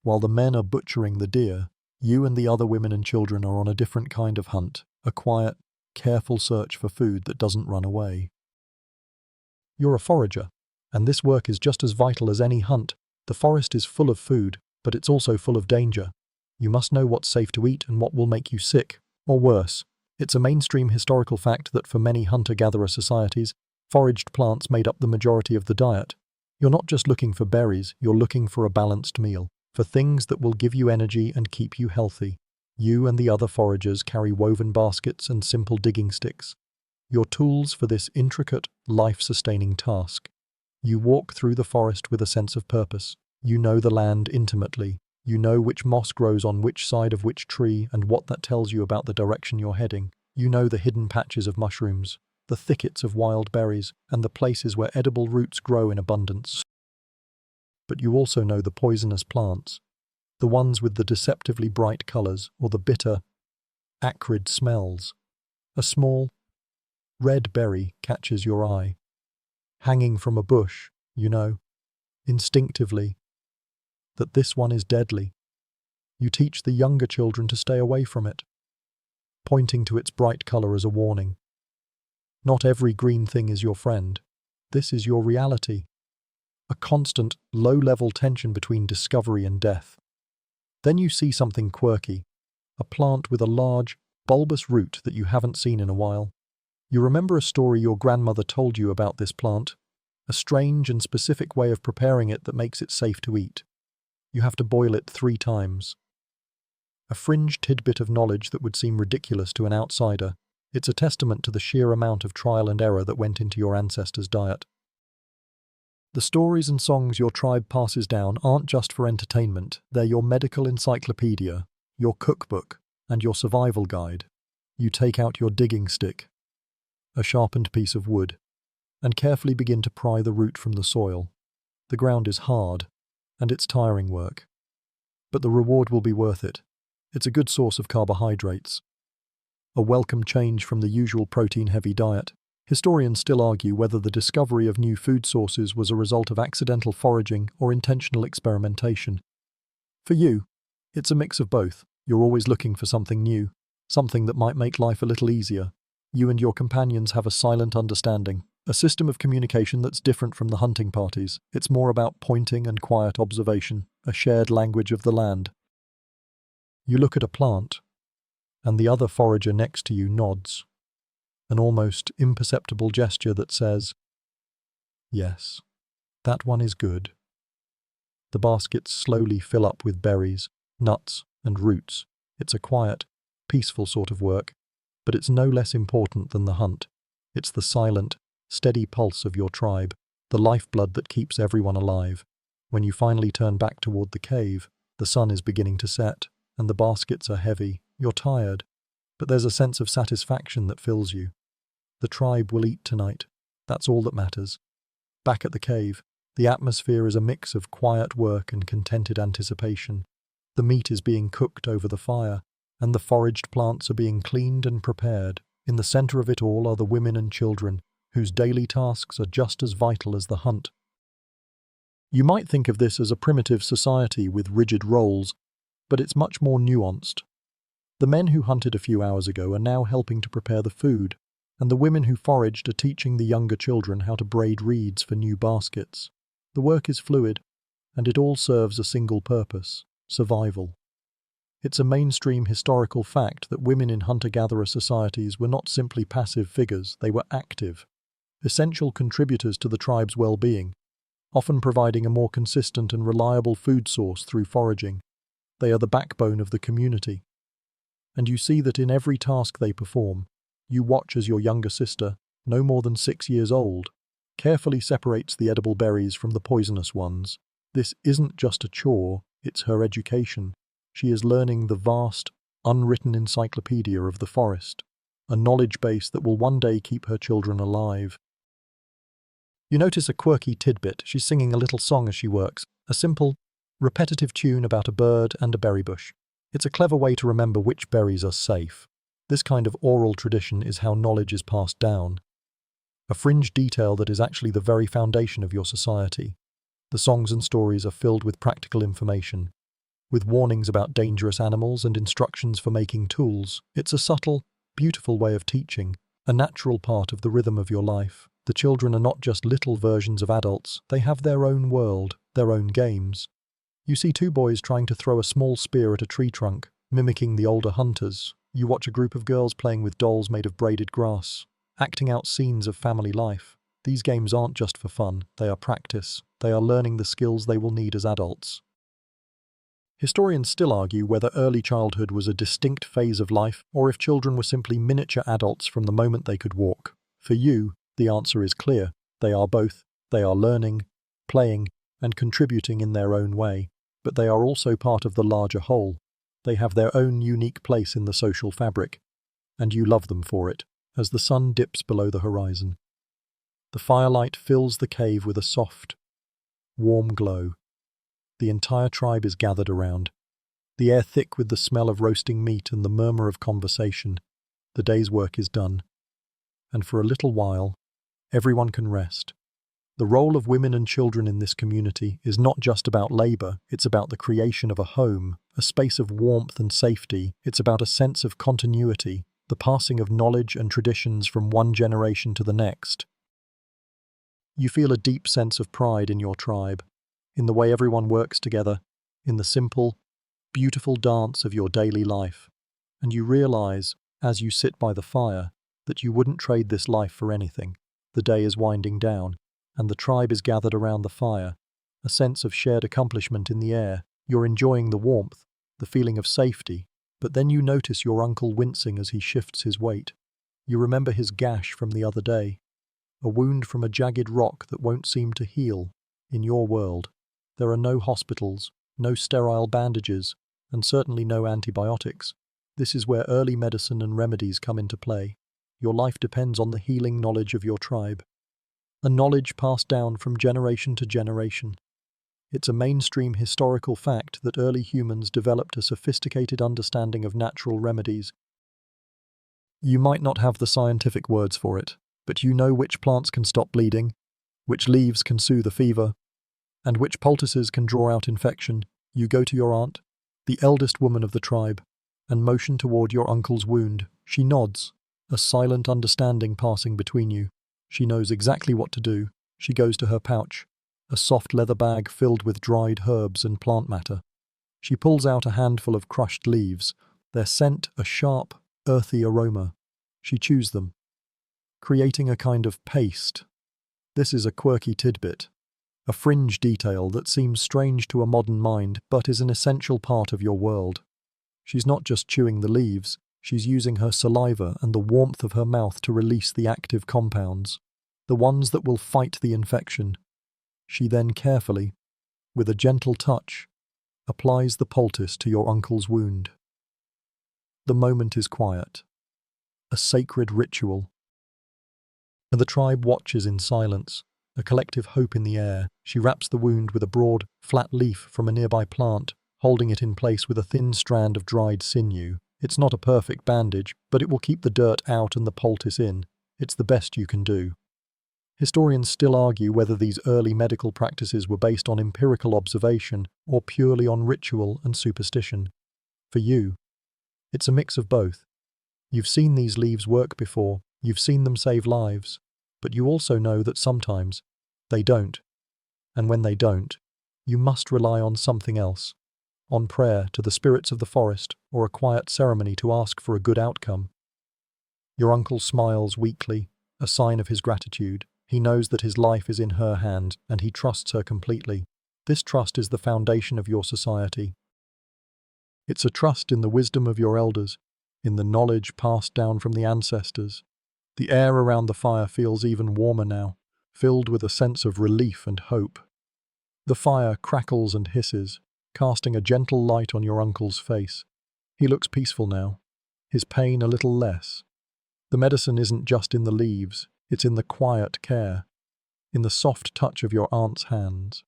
While the men are butchering the deer, you and the other women and children are on a different kind of hunt, a quiet, careful search for food that doesn't run away. You're a forager, and this work is just as vital as any hunt. The forest is full of food, but it's also full of danger. You must know what's safe to eat and what will make you sick, or worse. It's a mainstream historical fact that for many hunter-gatherer societies, foraged plants made up the majority of the diet. You're not just looking for berries, you're looking for a balanced meal, for things that will give you energy and keep you healthy. You and the other foragers carry woven baskets and simple digging sticks, your tools for this intricate, life-sustaining task. You walk through the forest with a sense of purpose. You know the land intimately. You know which moss grows on which side of which tree and what that tells you about the direction you're heading. You know the hidden patches of mushrooms, the thickets of wild berries, and the places where edible roots grow in abundance. But you also know the poisonous plants, the ones with the deceptively bright colors or the bitter, acrid smells. A small, red berry catches your eye. Hanging from a bush, you know, instinctively, that this one is deadly. You teach the younger children to stay away from it, pointing to its bright color as a warning. Not every green thing is your friend. This is your reality. A constant, low-level tension between discovery and death. Then you see something quirky, a plant with a large, bulbous root that you haven't seen in a while. You remember a story your grandmother told you about this plant, a strange and specific way of preparing it that makes it safe to eat. You have to boil it 3 times. A fringe tidbit of knowledge that would seem ridiculous to an outsider. It's a testament to the sheer amount of trial and error that went into your ancestors' diet. The stories and songs your tribe passes down aren't just for entertainment, they're your medical encyclopedia, your cookbook, and your survival guide. You take out your digging stick, a sharpened piece of wood, and carefully begin to pry the root from the soil. The ground is hard, and it's tiring work. But the reward will be worth it. It's a good source of carbohydrates, a welcome change from the usual protein-heavy diet. Historians still argue whether the discovery of new food sources was a result of accidental foraging or intentional experimentation. For you, it's a mix of both. You're always looking for something new, something that might make life a little easier. You and your companions have a silent understanding, a system of communication that's different from the hunting parties. It's more about pointing and quiet observation, a shared language of the land. You look at a plant, and the other forager next to you nods, an almost imperceptible gesture that says, "Yes, that one is good." The baskets slowly fill up with berries, nuts, and roots. It's a quiet, peaceful sort of work, but it's no less important than the hunt. It's the silent, steady pulse of your tribe, the lifeblood that keeps everyone alive. When you finally turn back toward the cave, The sun is beginning to set, and the baskets are heavy. You're tired, but there's a sense of satisfaction that fills you. The tribe will eat tonight. That's all that matters. Back at the cave, the atmosphere is a mix of quiet work and contented anticipation. The meat is being cooked over the fire, and the foraged plants are being cleaned and prepared. In the center of it all are the women and children, whose daily tasks are just as vital as the hunt. You might think of this as a primitive society with rigid roles, but it's much more nuanced. The men who hunted a few hours ago are now helping to prepare the food, and the women who foraged are teaching the younger children how to braid reeds for new baskets. The work is fluid, and it all serves a single purpose: survival. It's a mainstream historical fact that women in hunter-gatherer societies were not simply passive figures, they were active, essential contributors to the tribe's well-being, often providing a more consistent and reliable food source through foraging. They are the backbone of the community. And you see that in every task they perform. You watch as your younger sister, no more than 6 years old, carefully separates the edible berries from the poisonous ones. This isn't just a chore, it's her education. She is learning the vast, unwritten encyclopedia of the forest, a knowledge base that will one day keep her children alive. You notice a quirky tidbit. She's singing a little song as she works, a simple, repetitive tune about a bird and a berry bush. It's a clever way to remember which berries are safe. This kind of oral tradition is how knowledge is passed down, a fringe detail that is actually the very foundation of your society. The songs and stories are filled with practical information, with warnings about dangerous animals and instructions for making tools. It's a subtle, beautiful way of teaching, a natural part of the rhythm of your life. The children are not just little versions of adults, they have their own world, their own games. You see 2 boys trying to throw a small spear at a tree trunk, mimicking the older hunters. You watch a group of girls playing with dolls made of braided grass, acting out scenes of family life. These games aren't just for fun, they are practice. They are learning the skills they will need as adults. Historians still argue whether early childhood was a distinct phase of life or if children were simply miniature adults from the moment they could walk. For you, the answer is clear. They are both. They are learning, playing, and contributing in their own way, but they are also part of the larger whole. They have their own unique place in the social fabric, and you love them for it, as the sun dips below the horizon. The firelight fills the cave with a soft, warm glow. The entire tribe is gathered around, the air thick with the smell of roasting meat and the murmur of conversation. The day's work is done, and for a little while, everyone can rest. The role of women and children in this community is not just about labor, it's about the creation of a home, a space of warmth and safety. It's about a sense of continuity, the passing of knowledge and traditions from one generation to the next. You feel a deep sense of pride in your tribe, in the way everyone works together, in the simple, beautiful dance of your daily life. And you realize, as you sit by the fire, that you wouldn't trade this life for anything. The day is winding down, and the tribe is gathered around the fire, a sense of shared accomplishment in the air. You're enjoying the warmth, the feeling of safety, but then you notice your uncle wincing as he shifts his weight. You remember his gash from the other day, a wound from a jagged rock that won't seem to heal. In your world, there are no hospitals, no sterile bandages, and certainly no antibiotics. This is where early medicine and remedies come into play. Your life depends on the healing knowledge of your tribe, a knowledge passed down from generation to generation. It's a mainstream historical fact that early humans developed a sophisticated understanding of natural remedies. You might not have the scientific words for it, but you know which plants can stop bleeding, which leaves can soothe a fever, and which poultices can draw out infection. You go to your aunt, the eldest woman of the tribe, and motion toward your uncle's wound. She nods, a silent understanding passing between you. She knows exactly what to do. She goes to her pouch, a soft leather bag filled with dried herbs and plant matter. She pulls out a handful of crushed leaves, their scent a sharp, earthy aroma. She chews them, creating a kind of paste. This is a quirky tidbit, a fringe detail that seems strange to a modern mind but is an essential part of your world. She's not just chewing the leaves, she's using her saliva and the warmth of her mouth to release the active compounds, the ones that will fight the infection. She then carefully, with a gentle touch, applies the poultice to your uncle's wound. The moment is quiet, a sacred ritual. And the tribe watches in silence, a collective hope in the air. She wraps the wound with a broad, flat leaf from a nearby plant, holding it in place with a thin strand of dried sinew. It's not a perfect bandage, but it will keep the dirt out and the poultice in. It's the best you can do. Historians still argue whether these early medical practices were based on empirical observation or purely on ritual and superstition. For you, it's a mix of both. You've seen these leaves work before, you've seen them save lives, but you also know that sometimes they don't. And when they don't, you must rely on something else, on prayer to the spirits of the forest or a quiet ceremony to ask for a good outcome. Your uncle smiles weakly, a sign of his gratitude. He knows that his life is in her hand and he trusts her completely. This trust is the foundation of your society. It's a trust in the wisdom of your elders, in the knowledge passed down from the ancestors. The air around the fire feels even warmer now, filled with a sense of relief and hope. The fire crackles and hisses, casting a gentle light on your uncle's face. He looks peaceful now, his pain a little less. The medicine isn't just in the leaves, it's in the quiet care, in the soft touch of your aunt's hands,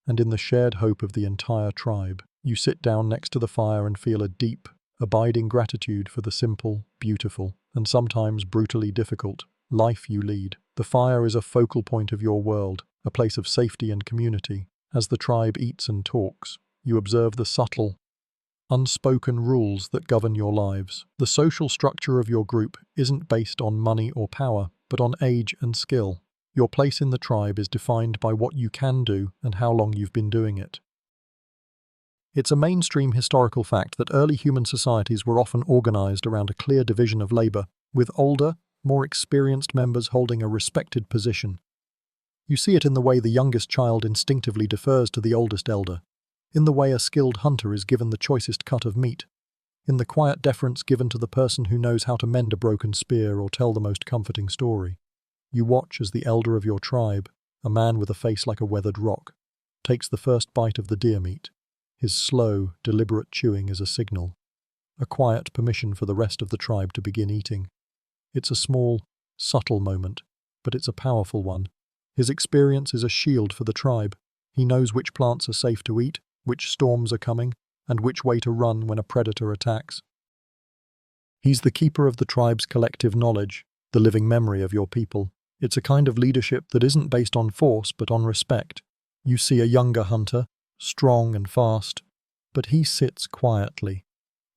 and in the shared hope of the entire tribe. You sit down next to the fire and feel a deep, abiding gratitude for the simple, beautiful, and sometimes brutally difficult life you lead. The fire is a focal point of your world, a place of safety and community. As the tribe eats and talks, you observe the subtle, unspoken rules that govern your lives. The social structure of your group isn't based on money or power, but on age and skill. Your place in the tribe is defined by what you can do and how long you've been doing it. It's a mainstream historical fact that early human societies were often organized around a clear division of labor, with older, more experienced members holding a respected position. You see it in the way the youngest child instinctively defers to the oldest elder, in the way a skilled hunter is given the choicest cut of meat, in the quiet deference given to the person who knows how to mend a broken spear or tell the most comforting story. You watch as the elder of your tribe, a man with a face like a weathered rock, takes the first bite of the deer meat. His slow, deliberate chewing is a signal, a quiet permission for the rest of the tribe to begin eating. It's a small, subtle moment, but it's a powerful one. His experience is a shield for the tribe. He knows which plants are safe to eat, which storms are coming, and which way to run when a predator attacks. He's the keeper of the tribe's collective knowledge, the living memory of your people. It's a kind of leadership that isn't based on force but on respect. You see a younger hunter, strong and fast, but he sits quietly,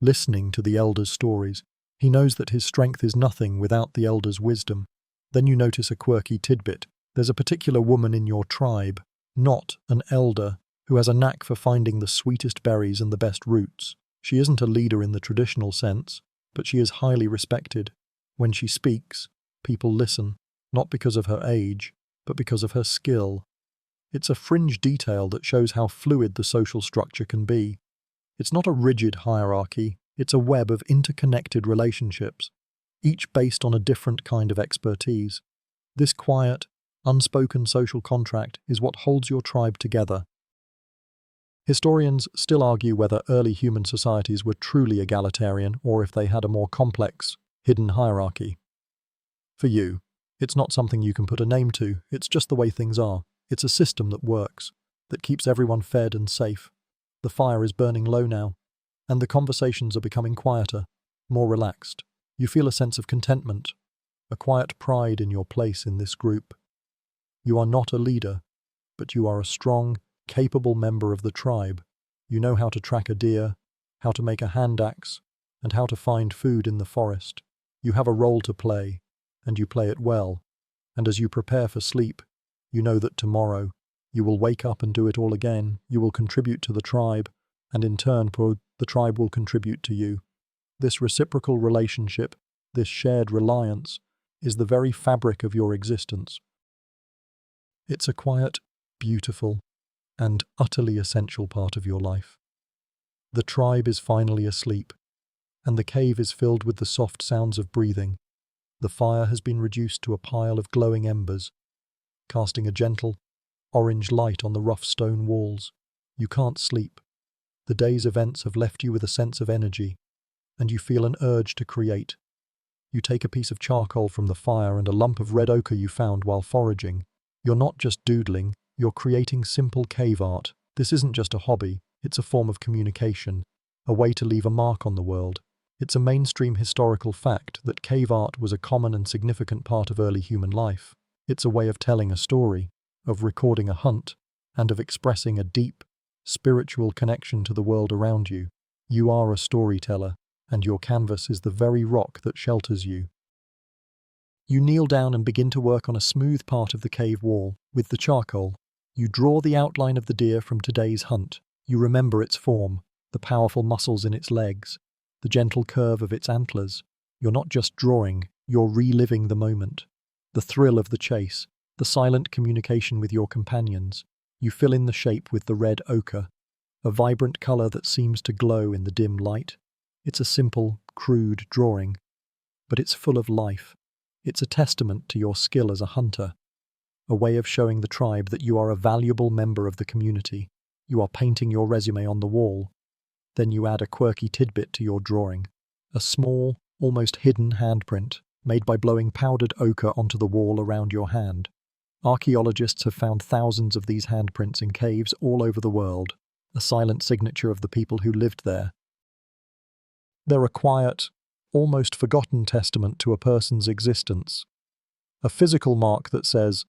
listening to the elders' stories. He knows that his strength is nothing without the elders' wisdom. Then you notice a quirky tidbit. There's a particular woman in your tribe, not an elder, who has a knack for finding the sweetest berries and the best roots. She isn't a leader in the traditional sense, but she is highly respected. When she speaks, people listen, not because of her age, but because of her skill. It's a fringe detail that shows how fluid the social structure can be. It's not a rigid hierarchy, it's a web of interconnected relationships, each based on a different kind of expertise. This quiet, unspoken social contract is what holds your tribe together. Historians still argue whether early human societies were truly egalitarian or if they had a more complex, hidden hierarchy. For you, it's not something you can put a name to, it's just the way things are. It's a system that works, that keeps everyone fed and safe. The fire is burning low now, and the conversations are becoming quieter, more relaxed. You feel a sense of contentment, a quiet pride in your place in this group. You are not a leader, but you are a strong, capable member of the tribe. You know how to track a deer, how to make a hand axe, and how to find food in the forest. You have a role to play, and you play it well. And as you prepare for sleep, you know that tomorrow you will wake up and do it all again. You will contribute to the tribe, and in turn, the tribe will contribute to you. This reciprocal relationship, this shared reliance, is the very fabric of your existence. It's a quiet, beautiful, and utterly essential part of your life. The tribe is finally asleep, and the cave is filled with the soft sounds of breathing. The fire has been reduced to a pile of glowing embers, casting a gentle, orange light on the rough stone walls. You can't sleep. The day's events have left you with a sense of energy, and you feel an urge to create. You take a piece of charcoal from the fire and a lump of red ochre you found while foraging. You're not just doodling, you're creating simple cave art. This isn't just a hobby, it's a form of communication, a way to leave a mark on the world. It's a mainstream historical fact that cave art was a common and significant part of early human life. It's a way of telling a story, of recording a hunt, and of expressing a deep, spiritual connection to the world around you. You are a storyteller, and your canvas is the very rock that shelters you. You kneel down and begin to work on a smooth part of the cave wall. With the charcoal, you draw the outline of the deer from today's hunt. You remember its form, the powerful muscles in its legs, the gentle curve of its antlers. You're not just drawing, you're reliving the moment. The thrill of the chase, the silent communication with your companions. You fill in the shape with the red ochre, a vibrant color that seems to glow in the dim light. It's a simple, crude drawing, but it's full of life. It's a testament to your skill as a hunter, a way of showing the tribe that you are a valuable member of the community. You are painting your resume on the wall. Then you add a quirky tidbit to your drawing, a small, almost hidden handprint made by blowing powdered ochre onto the wall around your hand. Archaeologists have found thousands of these handprints in caves all over the world, a silent signature of the people who lived there. They're a quiet, almost forgotten testament to a person's existence, a physical mark that says,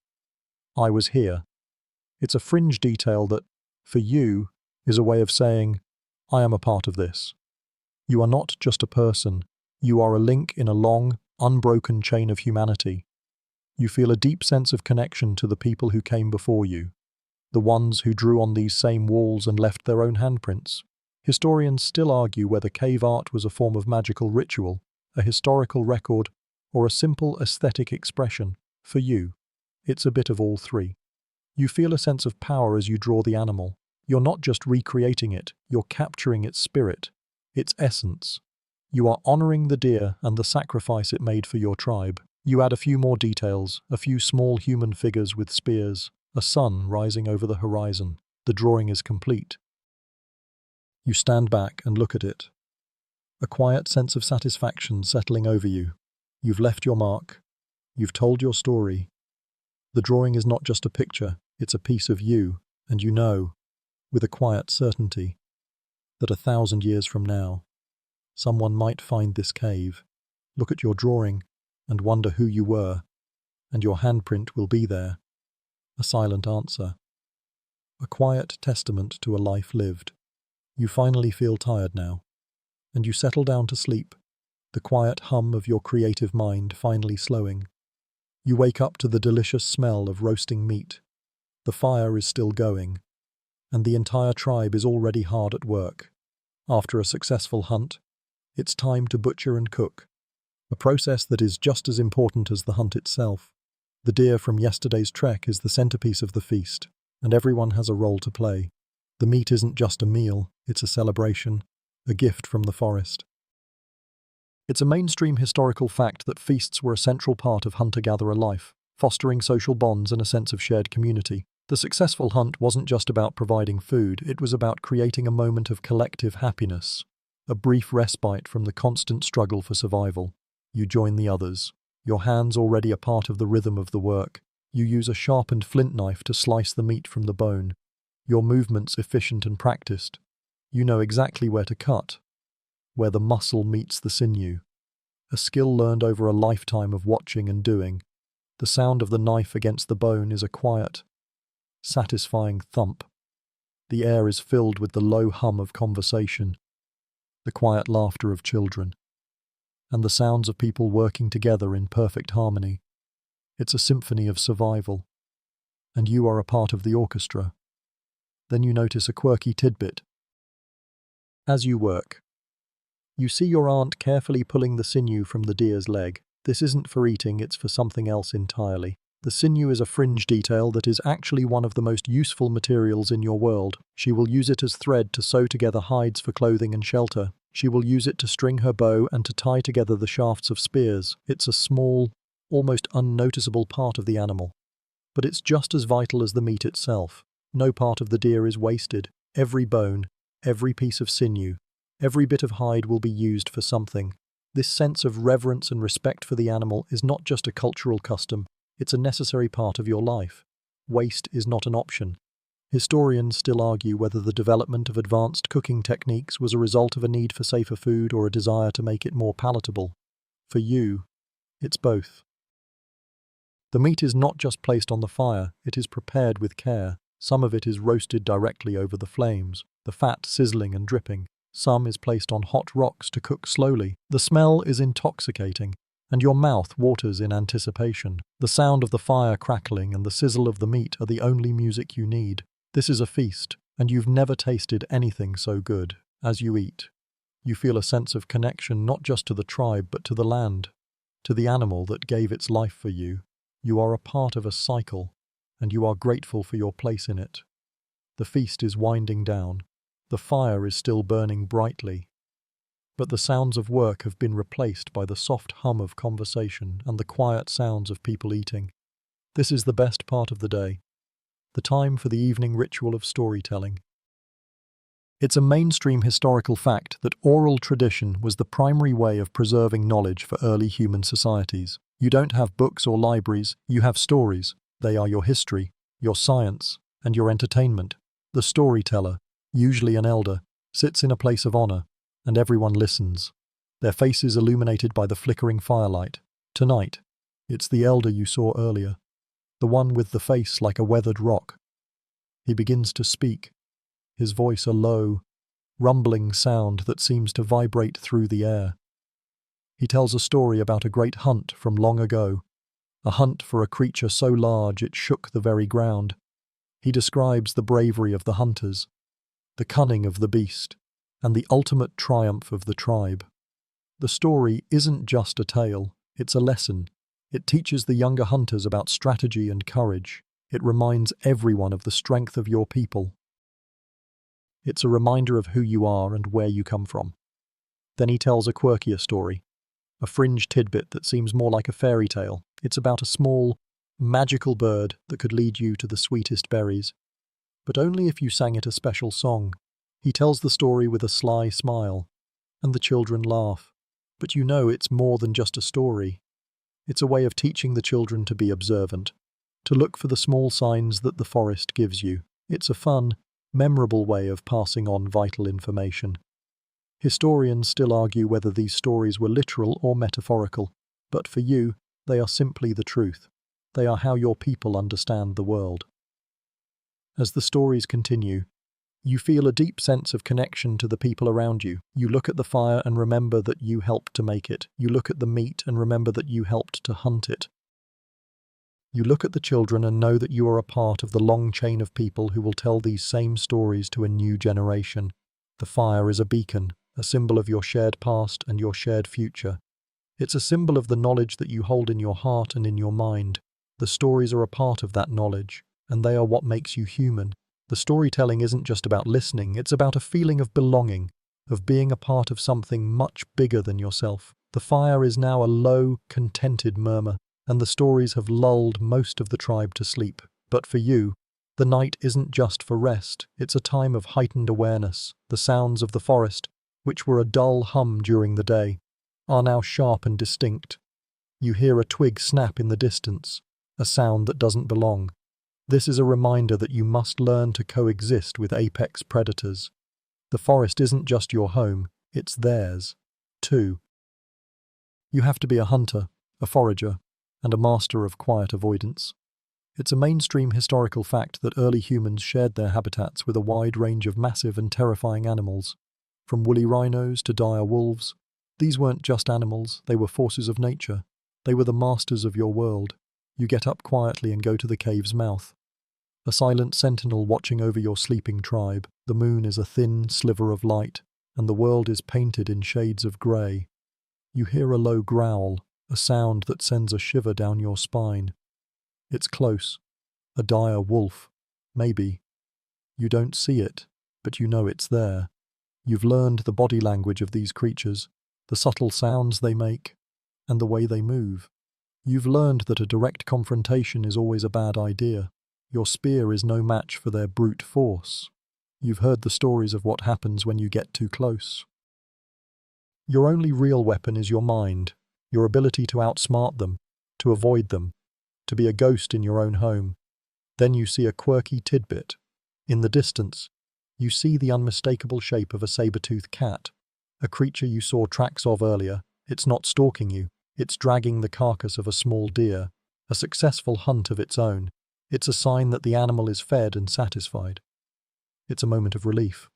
"I was here." It's a fringe detail that, for you, is a way of saying, "I am a part of this." You are not just a person, you are a link in a long, unbroken chain of humanity. You feel a deep sense of connection to the people who came before you, the ones who drew on these same walls and left their own handprints. Historians still argue whether cave art was a form of magical ritual, a historical record, or a simple aesthetic expression. For you, it's a bit of all three. You feel a sense of power as you draw the animal. You're not just recreating it, you're capturing its spirit, its essence. You are honoring the deer and the sacrifice it made for your tribe. You add a few more details, a few small human figures with spears, a sun rising over the horizon. The drawing is complete. You stand back and look at it. A quiet sense of satisfaction settling over you. You've left your mark. You've told your story. The drawing is not just a picture, it's a piece of you, and you know, with a quiet certainty, that 1,000 years from now, someone might find this cave, look at your drawing, and wonder who you were, and your handprint will be there, a silent answer, a quiet testament to a life lived. You finally feel tired now, and you settle down to sleep, the quiet hum of your creative mind finally slowing. You wake up to the delicious smell of roasting meat. The fire is still going, and the entire tribe is already hard at work. After a successful hunt, it's time to butcher and cook, a process that is just as important as the hunt itself. The deer from yesterday's trek is the centerpiece of the feast, and everyone has a role to play. The meat isn't just a meal, it's a celebration, a gift from the forest. It's a mainstream historical fact that feasts were a central part of hunter-gatherer life, fostering social bonds and a sense of shared community. The successful hunt wasn't just about providing food, it was about creating a moment of collective happiness, a brief respite from the constant struggle for survival. You join the others, your hands already a part of the rhythm of the work. You use a sharpened flint knife to slice the meat from the bone, your movements efficient and practiced. You know exactly where to cut, where the muscle meets the sinew, a skill learned over a lifetime of watching and doing. The sound of the knife against the bone is a quiet, satisfying thump. The air is filled with the low hum of conversation, the quiet laughter of children, and the sounds of people working together in perfect harmony. It's a symphony of survival, and you are a part of the orchestra. Then you notice a quirky tidbit. As you work, you see your aunt carefully pulling the sinew from the deer's leg. This isn't for eating, it's for something else entirely. The sinew is a fringe detail that is actually one of the most useful materials in your world. She will use it as thread to sew together hides for clothing and shelter. She will use it to string her bow and to tie together the shafts of spears. It's a small, almost unnoticeable part of the animal, but it's just as vital as the meat itself. No part of the deer is wasted. Every bone, every piece of sinew, every bit of hide will be used for something. This sense of reverence and respect for the animal is not just a cultural custom, it's a necessary part of your life. Waste is not an option. Historians still argue whether the development of advanced cooking techniques was a result of a need for safer food or a desire to make it more palatable. For you, it's both. The meat is not just placed on the fire, it is prepared with care. Some of it is roasted directly over the flames, the fat sizzling and dripping. Some is placed on hot rocks to cook slowly. The smell is intoxicating, and your mouth waters in anticipation. The sound of the fire crackling and the sizzle of the meat are the only music you need. This is a feast, and you've never tasted anything so good. As you eat, you feel a sense of connection not just to the tribe but to the land, to the animal that gave its life for you. You are a part of a cycle, and you are grateful for your place in it. The feast is winding down. The fire is still burning brightly, but the sounds of work have been replaced by the soft hum of conversation and the quiet sounds of people eating. This is the best part of the day, the time for the evening ritual of storytelling. It's a mainstream historical fact that oral tradition was the primary way of preserving knowledge for early human societies. You don't have books or libraries, you have stories. They are your history, your science, and your entertainment. The storyteller, usually an elder, sits in a place of honor, and everyone listens, their faces illuminated by the flickering firelight. Tonight, it's the elder you saw earlier, the one with the face like a weathered rock. He begins to speak, his voice a low, rumbling sound that seems to vibrate through the air. He tells a story about a great hunt from long ago, a hunt for a creature so large it shook the very ground. He describes the bravery of the hunters, the cunning of the beast, and the ultimate triumph of the tribe. The story isn't just a tale, it's a lesson. It teaches the younger hunters about strategy and courage. It reminds everyone of the strength of your people. It's a reminder of who you are and where you come from. Then he tells a quirkier story, a fringe tidbit that seems more like a fairy tale. It's about a small, magical bird that could lead you to the sweetest berries, but only if you sang it a special song. He tells the story with a sly smile, and the children laugh. But you know it's more than just a story. It's a way of teaching the children to be observant, to look for the small signs that the forest gives you. It's a fun, memorable way of passing on vital information. Historians still argue whether these stories were literal or metaphorical, but for you, they are simply the truth. They are how your people understand the world. As the stories continue, you feel a deep sense of connection to the people around you. You look at the fire and remember that you helped to make it. You look at the meat and remember that you helped to hunt it. You look at the children and know that you are a part of the long chain of people who will tell these same stories to a new generation. The fire is a beacon, a symbol of your shared past and your shared future. It's a symbol of the knowledge that you hold in your heart and in your mind. The stories are a part of that knowledge, and they are what makes you human. The storytelling isn't just about listening, it's about a feeling of belonging, of being a part of something much bigger than yourself. The fire is now a low, contented murmur, and the stories have lulled most of the tribe to sleep. But for you, the night isn't just for rest, it's a time of heightened awareness. The sounds of the forest, which were a dull hum during the day, are now sharp and distinct. You hear a twig snap in the distance, a sound that doesn't belong. This is a reminder that you must learn to coexist with apex predators. The forest isn't just your home, it's theirs, too. You have to be a hunter, a forager, and a master of quiet avoidance. It's a mainstream historical fact that early humans shared their habitats with a wide range of massive and terrifying animals. From woolly rhinos to dire wolves, these weren't just animals, they were forces of nature. They were the masters of your world. You get up quietly and go to the cave's mouth. A silent sentinel watching over your sleeping tribe. The moon is a thin sliver of light, and the world is painted in shades of grey. You hear a low growl, a sound that sends a shiver down your spine. It's close. A dire wolf. Maybe. You don't see it, but you know it's there. You've learned the body language of these creatures, the subtle sounds they make, and the way they move. You've learned that a direct confrontation is always a bad idea. Your spear is no match for their brute force. You've heard the stories of what happens when you get too close. Your only real weapon is your mind, your ability to outsmart them, to avoid them, to be a ghost in your own home. Then you see a quirky tidbit. In the distance, you see the unmistakable shape of a saber-toothed cat, a creature you saw tracks of earlier. It's not stalking you, it's dragging the carcass of a small deer, a successful hunt of its own. It's a sign that the animal is fed and satisfied. It's a moment of relief.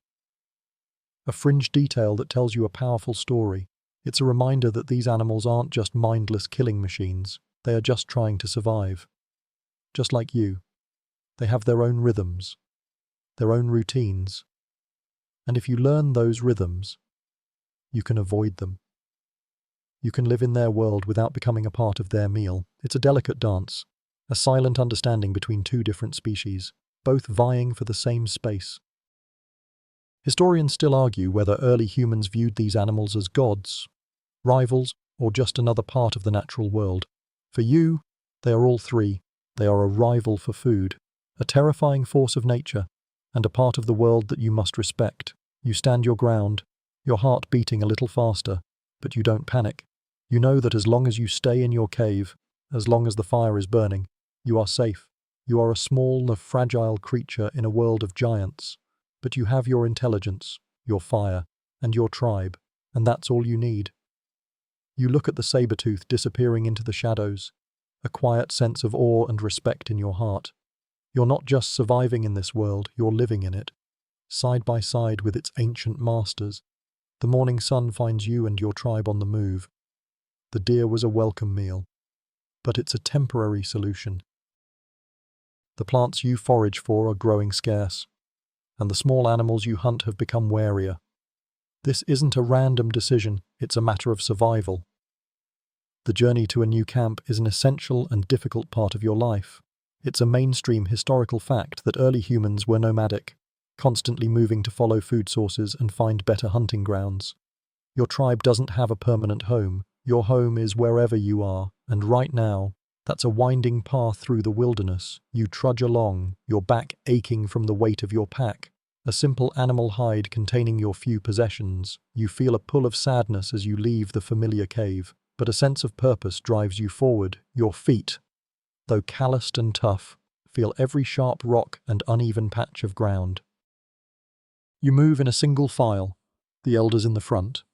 A fringe detail that tells you a powerful story. It's a reminder that these animals aren't just mindless killing machines, they are just trying to survive. Just like you. They have their own rhythms, their own routines. And if you learn those rhythms, you can avoid them. You can live in their world without becoming a part of their meal. It's a delicate dance, a silent understanding between two different species, both vying for the same space. Historians still argue whether early humans viewed these animals as gods, rivals, or just another part of the natural world. For you, they are all three. They are a rival for food, a terrifying force of nature, and a part of the world that you must respect. You stand your ground, your heart beating a little faster, but you don't panic. You know that as long as you stay in your cave, as long as the fire is burning, you are safe. You are a small, fragile creature in a world of giants, but you have your intelligence, your fire, and your tribe, and that's all you need. You look at the saber-tooth disappearing into the shadows, a quiet sense of awe and respect in your heart. You're not just surviving in this world, you're living in it, side by side with its ancient masters. The morning sun finds you and your tribe on the move. The deer was a welcome meal, but it's a temporary solution. The plants you forage for are growing scarce, and the small animals you hunt have become warier. This isn't a random decision, it's a matter of survival. The journey to a new camp is an essential and difficult part of your life. It's a mainstream historical fact that early humans were nomadic, constantly moving to follow food sources and find better hunting grounds. Your tribe doesn't have a permanent home. Your home is wherever you are, and right now, that's a winding path through the wilderness. You trudge along, your back aching from the weight of your pack. A simple animal hide containing your few possessions. You feel a pull of sadness as you leave the familiar cave, but a sense of purpose drives you forward. Your feet, though calloused and tough, feel every sharp rock and uneven patch of ground. You move in a single file, the elders in the front,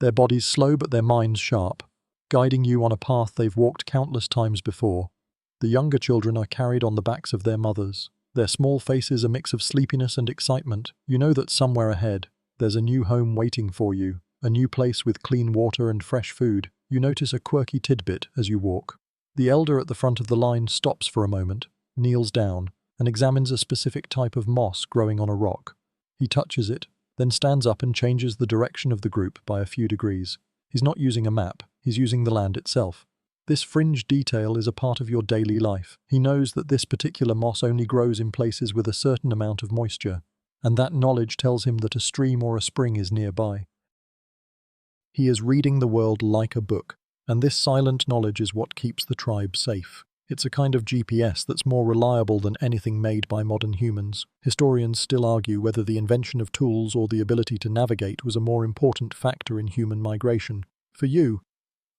their bodies slow but their minds sharp, guiding you on a path they've walked countless times before. The younger children are carried on the backs of their mothers, their small faces a mix of sleepiness and excitement. You know that somewhere ahead, there's a new home waiting for you, a new place with clean water and fresh food. You notice a quirky tidbit as you walk. The elder at the front of the line stops for a moment, kneels down, and examines a specific type of moss growing on a rock. He touches it, then stands up and changes the direction of the group by a few degrees. He's not using a map, he's using the land itself. This fringe detail is a part of your daily life. He knows that this particular moss only grows in places with a certain amount of moisture, and that knowledge tells him that a stream or a spring is nearby. He is reading the world like a book, and this silent knowledge is what keeps the tribe safe. It's a kind of GPS that's more reliable than anything made by modern humans. Historians still argue whether the invention of tools or the ability to navigate was a more important factor in human migration. For you,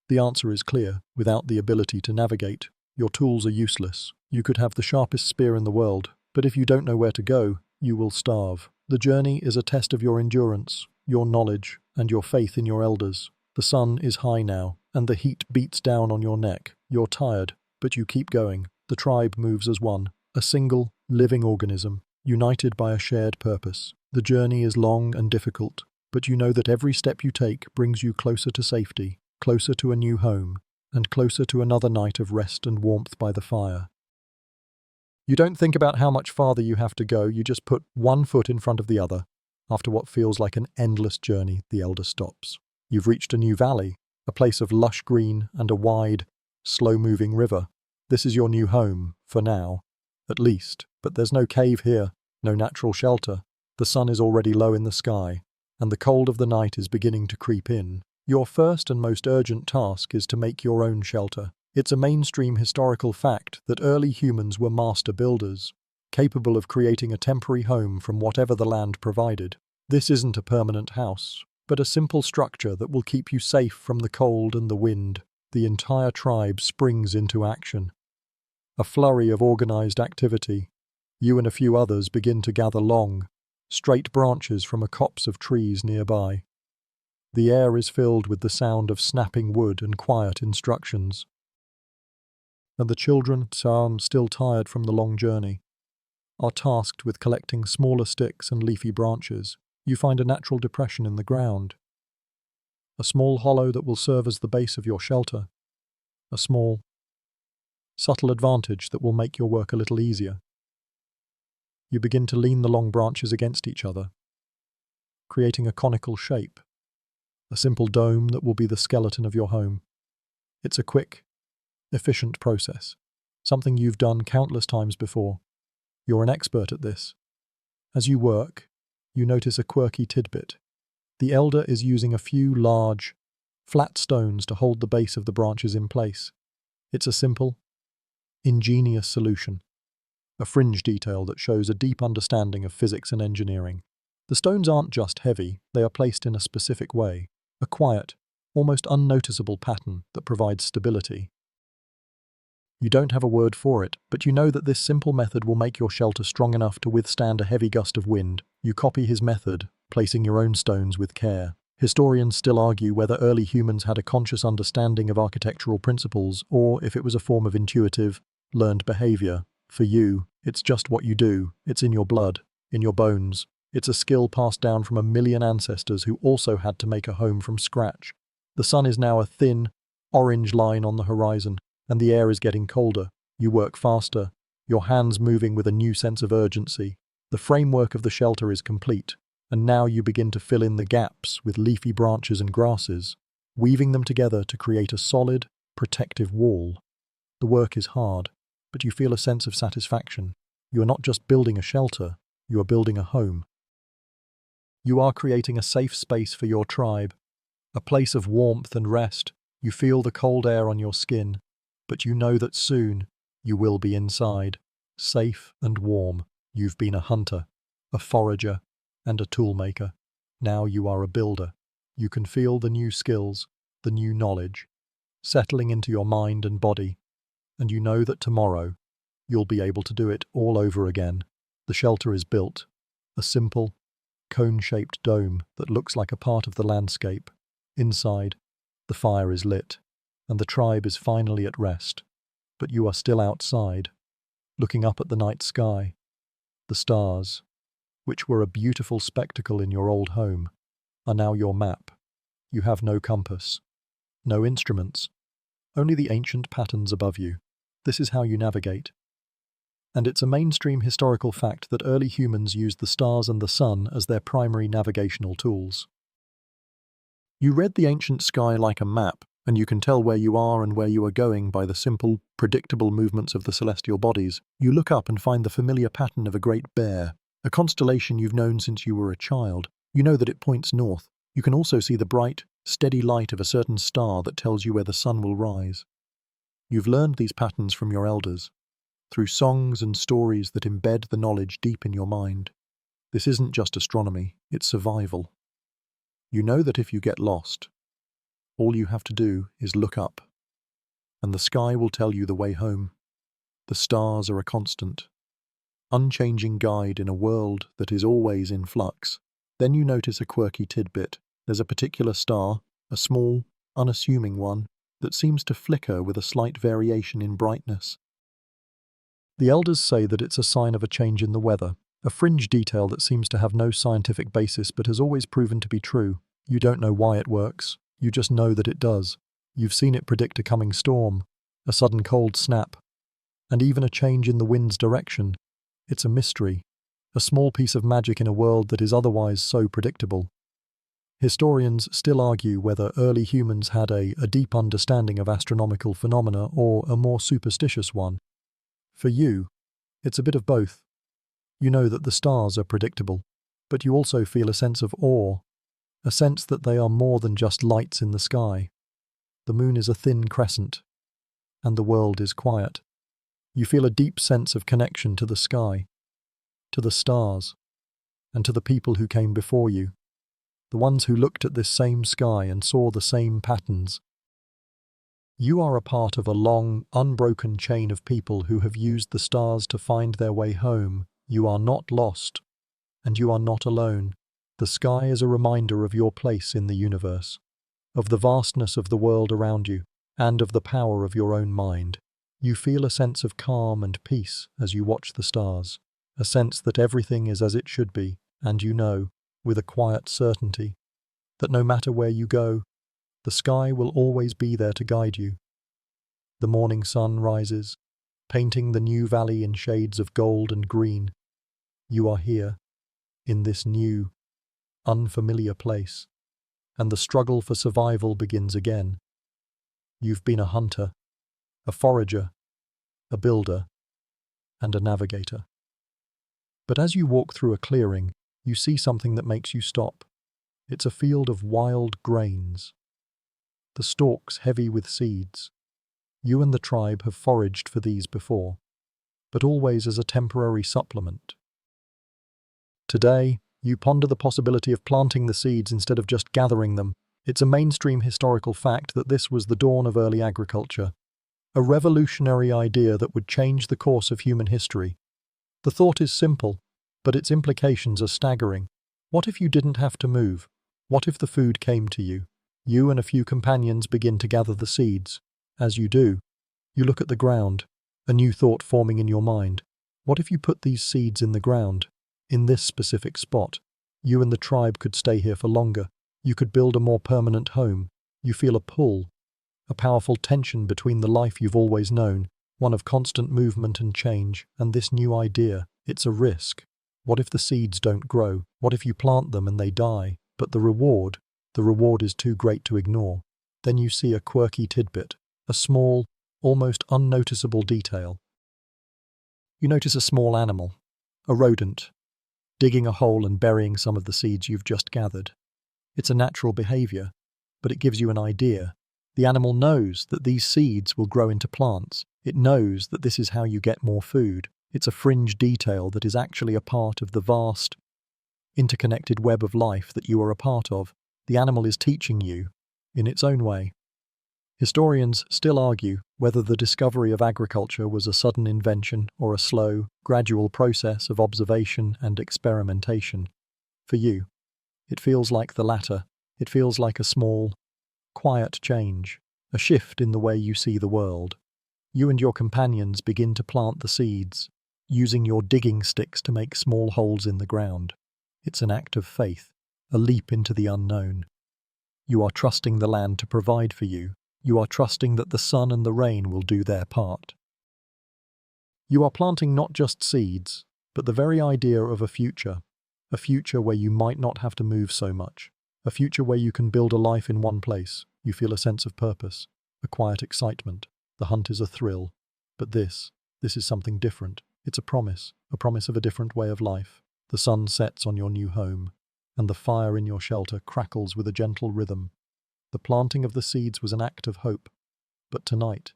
the answer is clear. Without the ability to navigate, your tools are useless. You could have the sharpest spear in the world, but if you don't know where to go, you will starve. The journey is a test of your endurance, your knowledge, and your faith in your elders. The sun is high now, and the heat beats down on your neck. You're tired, but you keep going. The tribe moves as one, a single, living organism, united by a shared purpose. The journey is long and difficult, but you know that every step you take brings you closer to safety, closer to a new home, and closer to another night of rest and warmth by the fire. You don't think about how much farther you have to go, you just put one foot in front of the other. After what feels like an endless journey, the elder stops. You've reached a new valley, a place of lush green and a wide, slow-moving river. This is your new home, for now, at least, but there's no cave here, no natural shelter. The sun is already low in the sky, and the cold of the night is beginning to creep in. Your first and most urgent task is to make your own shelter. It's a mainstream historical fact that early humans were master builders. capable of creating a temporary home from whatever the land provided. This isn't a permanent house, but a simple structure that will keep you safe from the cold and the wind. The entire tribe springs into action. A flurry of organized activity. You and a few others begin to gather long, straight branches from a copse of trees nearby. The air is filled with the sound of snapping wood and quiet instructions. And the children, still tired from the long journey, are tasked with collecting smaller sticks and leafy branches. You find a natural depression in the ground, a small hollow that will serve as the base of your shelter, a small, subtle advantage that will make your work a little easier. You begin to lean the long branches against each other, creating a conical shape, a simple dome that will be the skeleton of your home. It's a quick, efficient process, something you've done countless times before. You're an expert at this. As you work, you notice a quirky tidbit. The elder is using a few large, flat stones to hold the base of the branches in place. It's a simple, ingenious solution, a fringe detail that shows a deep understanding of physics and engineering. The stones aren't just heavy, they are placed in a specific way, a quiet, almost unnoticeable pattern that provides stability. You don't have a word for it, but you know that this simple method will make your shelter strong enough to withstand a heavy gust of wind. You copy his method, placing your own stones with care. Historians still argue whether early humans had a conscious understanding of architectural principles or if it was a form of intuitive, learned behavior. For you, it's just what you do. It's in your blood, in your bones. It's a skill passed down from a million ancestors who also had to make a home from scratch. The sun is now a thin, orange line on the horizon, and the air is getting colder. You work faster, your hands moving with a new sense of urgency. The framework of the shelter is complete, and now you begin to fill in the gaps with leafy branches and grasses, weaving them together to create a solid, protective wall. The work is hard, but you feel a sense of satisfaction. You are not just building a shelter, you are building a home. You are creating a safe space for your tribe, a place of warmth and rest. You feel the cold air on your skin, but you know that soon you will be inside, safe and warm. You've been a hunter, a forager, and a toolmaker. Now you are a builder. You can feel the new skills, the new knowledge, settling into your mind and body, and you know that tomorrow you'll be able to do it all over again. The shelter is built, a simple, cone-shaped dome that looks like a part of the landscape. Inside, the fire is lit, and the tribe is finally at rest. But you are still outside, looking up at the night sky. The stars, which were a beautiful spectacle in your old home, are now your map. You have no compass, no instruments, only the ancient patterns above you. This is how you navigate. And it's a mainstream historical fact that early humans used the stars and the sun as their primary navigational tools. You read the ancient sky like a map, and you can tell where you are and where you are going by the simple, predictable movements of the celestial bodies. You look up and find the familiar pattern of a great bear, a constellation you've known since you were a child. You know that it points north. You can also see the bright, steady light of a certain star that tells you where the sun will rise. You've learned these patterns from your elders, through songs and stories that embed the knowledge deep in your mind. This isn't just astronomy, it's survival. You know that if you get lost, all you have to do is look up, and the sky will tell you the way home. The stars are a constant, unchanging guide in a world that is always in flux. Then you notice a quirky tidbit. There's a particular star, a small, unassuming one, that seems to flicker with a slight variation in brightness. The elders say that it's a sign of a change in the weather, a fringe detail that seems to have no scientific basis but has always proven to be true. You don't know why it works, you just know that it does. You've seen it predict a coming storm, a sudden cold snap, and even a change in the wind's direction. It's a mystery, a small piece of magic in a world that is otherwise so predictable. Historians still argue whether early humans had a deep understanding of astronomical phenomena or a more superstitious one. For you, it's a bit of both. You know that the stars are predictable, but you also feel a sense of awe, a sense that they are more than just lights in the sky. The moon is a thin crescent, and the world is quiet. You feel a deep sense of connection to the sky, to the stars, and to the people who came before you, the ones who looked at this same sky and saw the same patterns. You are a part of a long, unbroken chain of people who have used the stars to find their way home. You are not lost, and you are not alone. The sky is a reminder of your place in the universe, of the vastness of the world around you, and of the power of your own mind. You feel a sense of calm and peace as you watch the stars, a sense that everything is as it should be, and you know, with a quiet certainty, that no matter where you go, the sky will always be there to guide you. The morning sun rises, painting the new valley in shades of gold and green. You are here, in this new, unfamiliar place, and the struggle for survival begins again. You've been a hunter, a forager, a builder, and a navigator. But as you walk through a clearing, you see something that makes you stop. It's a field of wild grains, the stalks heavy with seeds. You and the tribe have foraged for these before, but always as a temporary supplement. Today, you ponder the possibility of planting the seeds instead of just gathering them. It's a mainstream historical fact that this was the dawn of early agriculture, a revolutionary idea that would change the course of human history. The thought is simple, but its implications are staggering. What if you didn't have to move? What if the food came to you? You and a few companions begin to gather the seeds. As you do, you look at the ground, a new thought forming in your mind. What if you put these seeds in the ground, in this specific spot? You and the tribe could stay here for longer. You could build a more permanent home. You feel a pull, a powerful tension between the life you've always known, one of constant movement and change, and this new idea. It's a risk. What if the seeds don't grow? What if you plant them and they die? But the reward is too great to ignore. Then you see a quirky tidbit, a small, almost unnoticeable detail. You notice a small animal, a rodent, digging a hole and burying some of the seeds you've just gathered. It's a natural behavior, but it gives you an idea. The animal knows that these seeds will grow into plants. It knows that this is how you get more food. It's a fringe detail that is actually a part of the vast, interconnected web of life that you are a part of. The animal is teaching you, in its own way. Historians still argue whether the discovery of agriculture was a sudden invention or a slow, gradual process of observation and experimentation. For you, it feels like the latter. It feels like a small, quiet change, a shift in the way you see the world. You and your companions begin to plant the seeds, using your digging sticks to make small holes in the ground. It's an act of faith, a leap into the unknown. You are trusting the land to provide for you. You are trusting that the sun and the rain will do their part. You are planting not just seeds, but the very idea of a future where you might not have to move so much, a future where you can build a life in one place. You feel a sense of purpose, a quiet excitement. The hunt is a thrill, but this is something different. It's a promise of a different way of life. The sun sets on your new home, and the fire in your shelter crackles with a gentle rhythm. The planting of the seeds was an act of hope, but tonight,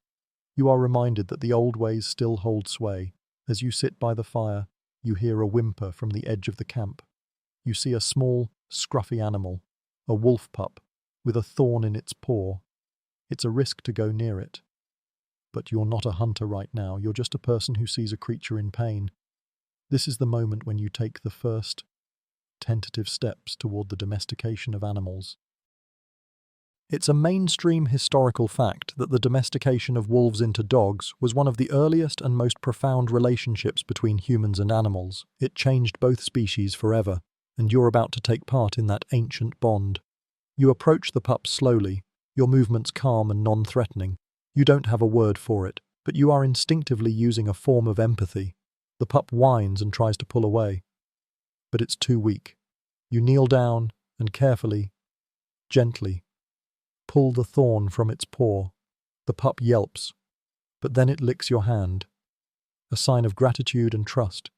you are reminded that the old ways still hold sway. As you sit by the fire, you hear a whimper from the edge of the camp. You see a small, scruffy animal, a wolf pup, with a thorn in its paw. It's a risk to go near it. But you're not a hunter right now, you're just a person who sees a creature in pain. This is the moment when you take the first tentative steps toward the domestication of animals. It's a mainstream historical fact that the domestication of wolves into dogs was one of the earliest and most profound relationships between humans and animals. It changed both species forever, and you're about to take part in that ancient bond. You approach the pup slowly, your movements calm and non-threatening. You don't have a word for it, but you are instinctively using a form of empathy. The pup whines and tries to pull away, but it's too weak. You kneel down and carefully, gently, pull the thorn from its paw. The pup yelps, but then it licks your hand, a sign of gratitude and trust.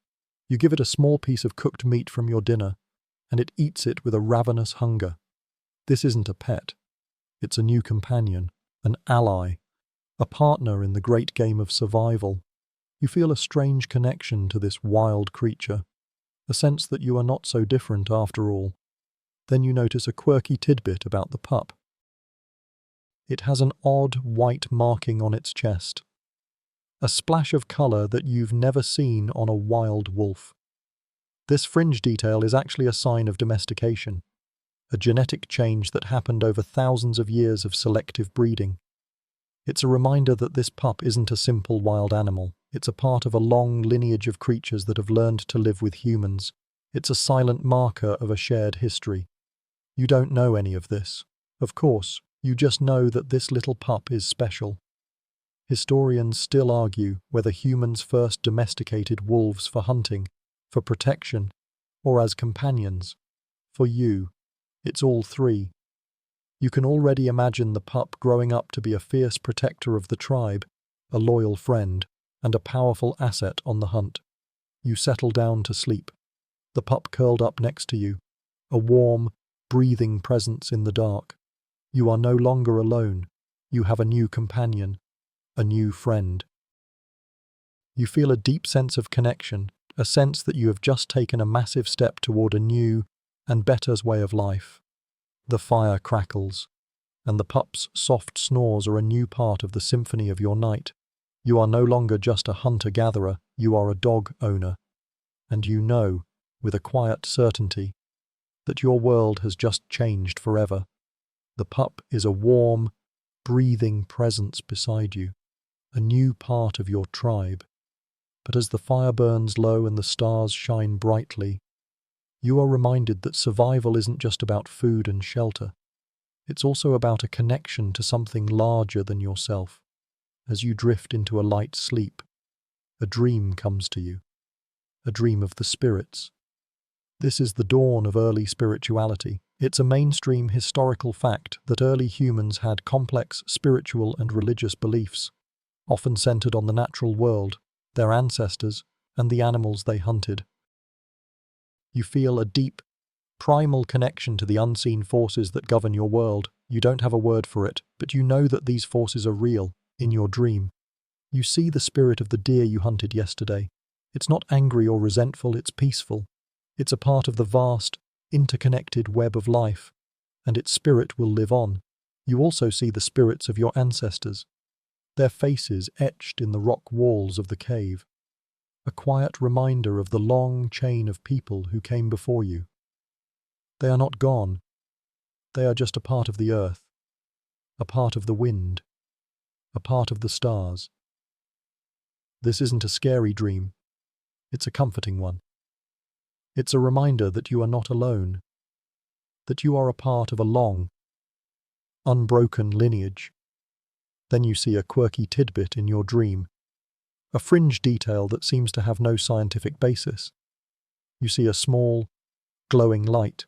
You give it a small piece of cooked meat from your dinner, and it eats it with a ravenous hunger. This isn't a pet. It's a new companion, an ally, a partner in the great game of survival. You feel a strange connection to this wild creature. a sense that you are not so different after all. Then you notice a quirky tidbit about the pup. It has an odd white marking on its chest, a splash of colour that you've never seen on a wild wolf. This fringe detail is actually a sign of domestication, a genetic change that happened over thousands of years of selective breeding. It's a reminder that this pup isn't a simple wild animal. It's a part of a long lineage of creatures that have learned to live with humans. It's a silent marker of a shared history. You don't know any of this. Of course, you just know that this little pup is special. Historians still argue whether humans first domesticated wolves for hunting, for protection, or as companions. For you, it's all three. You can already imagine the pup growing up to be a fierce protector of the tribe, a loyal friend, and a powerful asset on the hunt. You settle down to sleep, the pup curled up next to you, a warm, breathing presence in the dark. You are no longer alone. You have a new companion, a new friend. You feel a deep sense of connection, a sense that you have just taken a massive step toward a new and better way of life. The fire crackles, and the pup's soft snores are a new part of the symphony of your night. You are no longer just a hunter-gatherer, you are a dog owner. And you know, with a quiet certainty, that your world has just changed forever. The pup is a warm, breathing presence beside you, a new part of your tribe. But as the fire burns low and the stars shine brightly, you are reminded that survival isn't just about food and shelter. It's also about a connection to something larger than yourself. As you drift into a light sleep, a dream comes to you, a dream of the spirits. This is the dawn of early spirituality. It's a mainstream historical fact that early humans had complex spiritual and religious beliefs, often centered on the natural world, their ancestors, and the animals they hunted. You feel a deep, primal connection to the unseen forces that govern your world. You don't have a word for it, but you know that these forces are real, in your dream. You see the spirit of the deer you hunted yesterday. It's not angry or resentful, it's peaceful. It's a part of the vast, interconnected web of life, and its spirit will live on. You also see the spirits of your ancestors, their faces etched in the rock walls of the cave, a quiet reminder of the long chain of people who came before you. They are not gone. They are just a part of the earth, a part of the wind, a part of the stars. This isn't a scary dream. It's a comforting one. It's a reminder that you are not alone, that you are a part of a long, unbroken lineage. Then you see a quirky tidbit in your dream, a fringe detail that seems to have no scientific basis. You see a small, glowing light,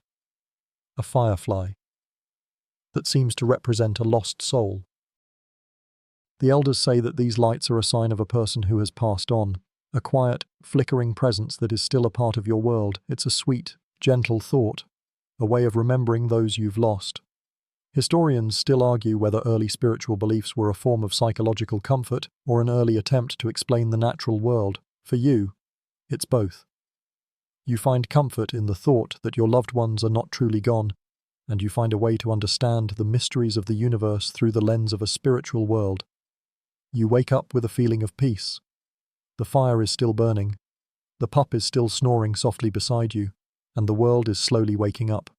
a firefly, that seems to represent a lost soul. The elders say that these lights are a sign of a person who has passed on, a quiet, flickering presence that is still a part of your world. It's a sweet, gentle thought, a way of remembering those you've lost. Historians still argue whether early spiritual beliefs were a form of psychological comfort or an early attempt to explain the natural world. For you, it's both. You find comfort in the thought that your loved ones are not truly gone, and you find a way to understand the mysteries of the universe through the lens of a spiritual world. You wake up with a feeling of peace. The fire is still burning, the pup is still snoring softly beside you, and the world is slowly waking up.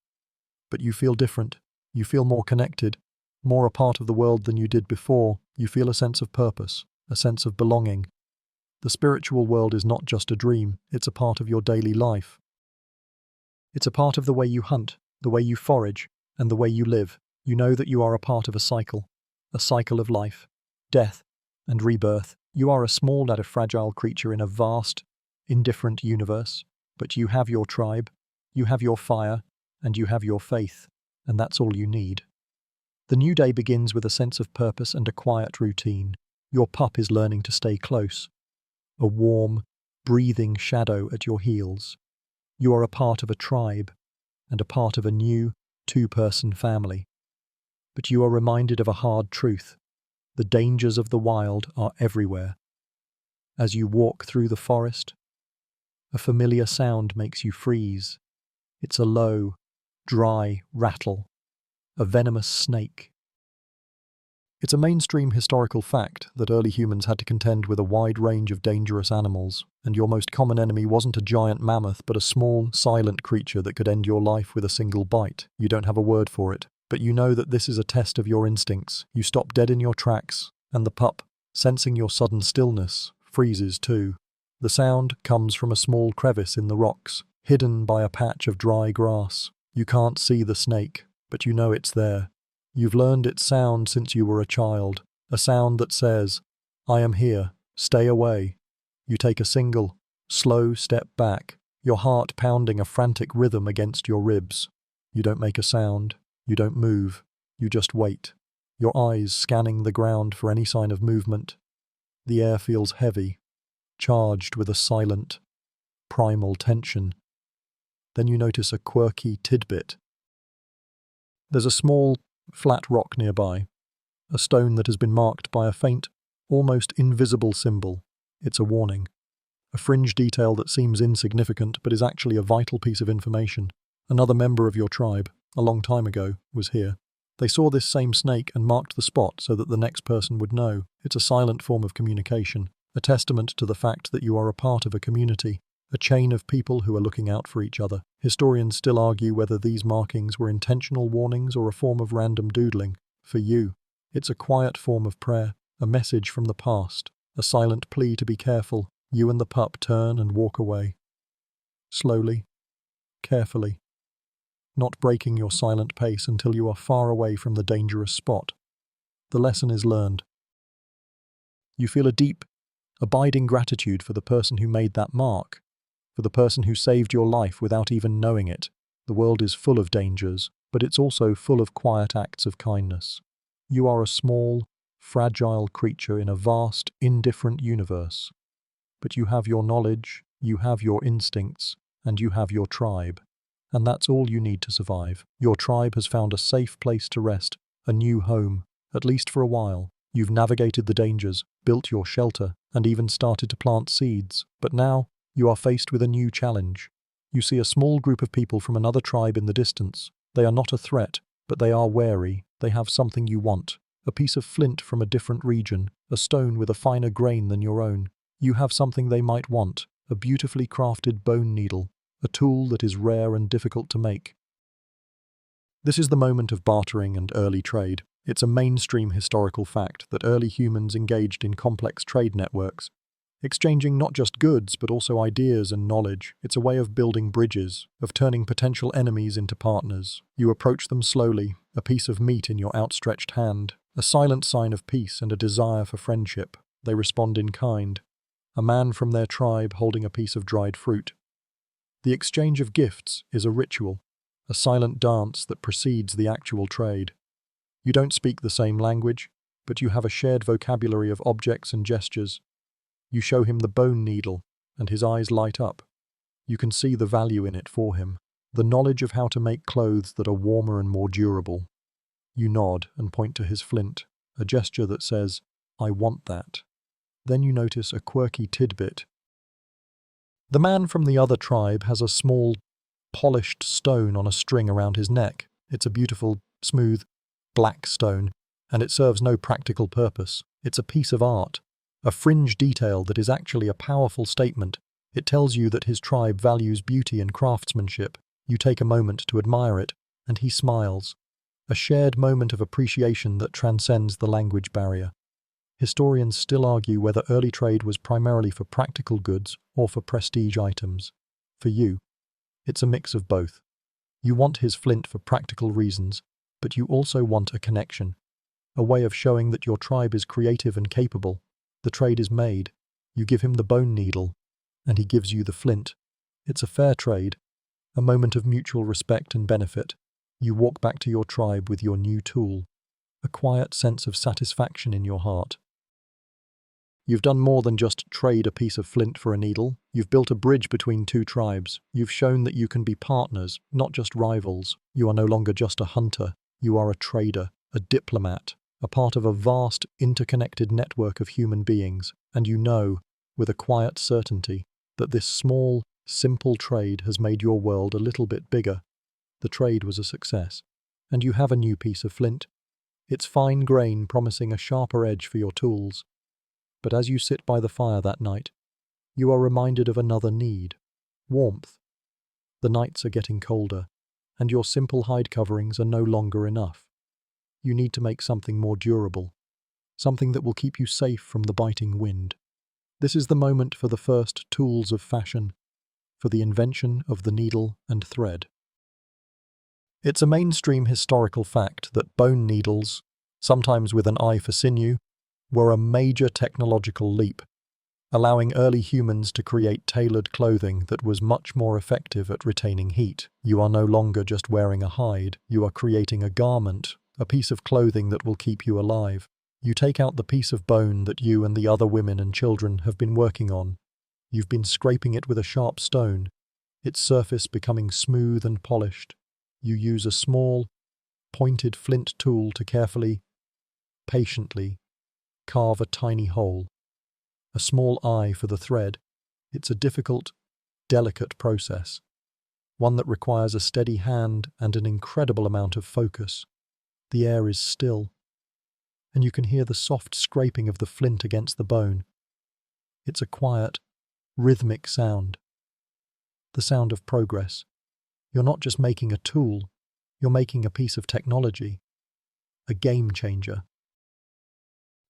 But you feel different. You feel more connected, more a part of the world than you did before. You feel a sense of purpose, a sense of belonging. The spiritual world is not just a dream, it's a part of your daily life. It's a part of the way you hunt, the way you forage, and the way you live. You know that you are a part of a cycle of life, death, and rebirth. You are a small yet a fragile creature in a vast, indifferent universe, but you have your tribe, you have your fire, and you have your faith, and that's all you need. The new day begins with a sense of purpose and a quiet routine. Your pup is learning to stay close, a warm, breathing shadow at your heels. You are a part of a tribe, and a part of a new, two-person family. But you are reminded of a hard truth. The dangers of the wild are everywhere. As you walk through the forest, A familiar sound makes you freeze. It's a low, dry rattle. A venomous snake. It's a mainstream historical fact that early humans had to contend with a wide range of dangerous animals, and your most common enemy wasn't a giant mammoth but a small, silent creature that could end your life with a single bite. You don't have a word for it, but you know that this is a test of your instincts. You stop dead in your tracks, and the pup, sensing your sudden stillness, freezes too. The sound comes from a small crevice in the rocks, hidden by a patch of dry grass. You can't see the snake, but you know it's there. You've learned its sound since you were a child, a sound that says, "I am here, stay away." You take a single, slow step back, your heart pounding a frantic rhythm against your ribs. You don't make a sound, you don't move, you just wait, your eyes scanning the ground for any sign of movement. The air feels heavy, charged with a silent, primal tension. Then you notice a quirky tidbit. There's a small, flat rock nearby, a stone that has been marked by a faint, almost invisible symbol. It's a warning. A fringe detail that seems insignificant but is actually a vital piece of information. Another member of your tribe, a long time ago, was here. They saw this same snake and marked the spot so that the next person would know. It's a silent form of communication, a testament to the fact that you are a part of a community, a chain of people who are looking out for each other. Historians still argue whether these markings were intentional warnings or a form of random doodling. For you, it's a quiet form of prayer, a message from the past, a silent plea to be careful. You and the pup turn and walk away. Slowly, carefully, not breaking your silent pace until you are far away from the dangerous spot. The lesson is learned. You feel a deep, abiding gratitude for the person who made that mark, for the person who saved your life without even knowing it. The world is full of dangers, but it's also full of quiet acts of kindness. You are a small, fragile creature in a vast, indifferent universe. But you have your knowledge, you have your instincts, and you have your tribe. And that's all you need to survive. Your tribe has found a safe place to rest, a new home, at least for a while. You've navigated the dangers, built your shelter, and even started to plant seeds. But now, you are faced with a new challenge. You see a small group of people from another tribe in the distance. They are not a threat, but they are wary. They have something you want. A piece of flint from a different region, a stone with a finer grain than your own. You have something they might want, a beautifully crafted bone needle, a tool that is rare and difficult to make. This is the moment of bartering and early trade. It's a mainstream historical fact that early humans engaged in complex trade networks, exchanging not just goods but also ideas and knowledge. It's a way of building bridges, of turning potential enemies into partners. You approach them slowly, a piece of meat in your outstretched hand, a silent sign of peace and a desire for friendship. They respond in kind. A man from their tribe holding a piece of dried fruit. The exchange of gifts is a ritual, a silent dance that precedes the actual trade. You don't speak the same language, but you have a shared vocabulary of objects and gestures. You show him the bone needle, and his eyes light up. You can see the value in it for him, the knowledge of how to make clothes that are warmer and more durable. You nod and point to his flint, a gesture that says, "I want that." Then you notice a quirky tidbit. The man from the other tribe has a small, polished stone on a string around his neck. It's a beautiful, smooth, black stone, and it serves no practical purpose. It's a piece of art, a fringe detail that is actually a powerful statement. It tells you that his tribe values beauty and craftsmanship. You take a moment to admire it, and he smiles. A shared moment of appreciation that transcends the language barrier. Historians still argue whether early trade was primarily for practical goods or for prestige items. For you, it's a mix of both. You want his flint for practical reasons, but you also want a connection, a way of showing that your tribe is creative and capable. The trade is made. You give him the bone needle, and he gives you the flint. It's a fair trade, a moment of mutual respect and benefit. You walk back to your tribe with your new tool, a quiet sense of satisfaction in your heart. You've done more than just trade a piece of flint for a needle. You've built a bridge between two tribes. You've shown that you can be partners, not just rivals. You are no longer just a hunter. You are a trader, a diplomat, a part of a vast, interconnected network of human beings. And you know, with a quiet certainty, that this small, Simple trade has made your world a little bit bigger. The trade was a success. And you have a new piece of flint. Its fine grain promising a sharper edge for your tools. But as you sit by the fire that night, you are reminded of another need: warmth. The nights are getting colder, and your simple hide coverings are no longer enough. You need to make something more durable, something that will keep you safe from the biting wind. This is the moment for the first tools of fashion, for the invention of the needle and thread. It's a mainstream historical fact that bone needles, sometimes with an eye for sinew, were a major technological leap, allowing early humans to create tailored clothing that was much more effective at retaining heat. You are no longer just wearing a hide, you are creating a garment, a piece of clothing that will keep you alive. You take out the piece of bone that you and the other women and children have been working on. You've been scraping it with a sharp stone, its surface becoming smooth and polished. You use a small, pointed flint tool to carefully, patiently, carve a tiny hole. A small eye for the thread. It's a difficult, delicate process, one that requires a steady hand and an incredible amount of focus. The air is still, and you can hear the soft scraping of the flint against the bone. It's a quiet, rhythmic sound. The sound of progress. You're not just making a tool, you're making a piece of technology, a game changer.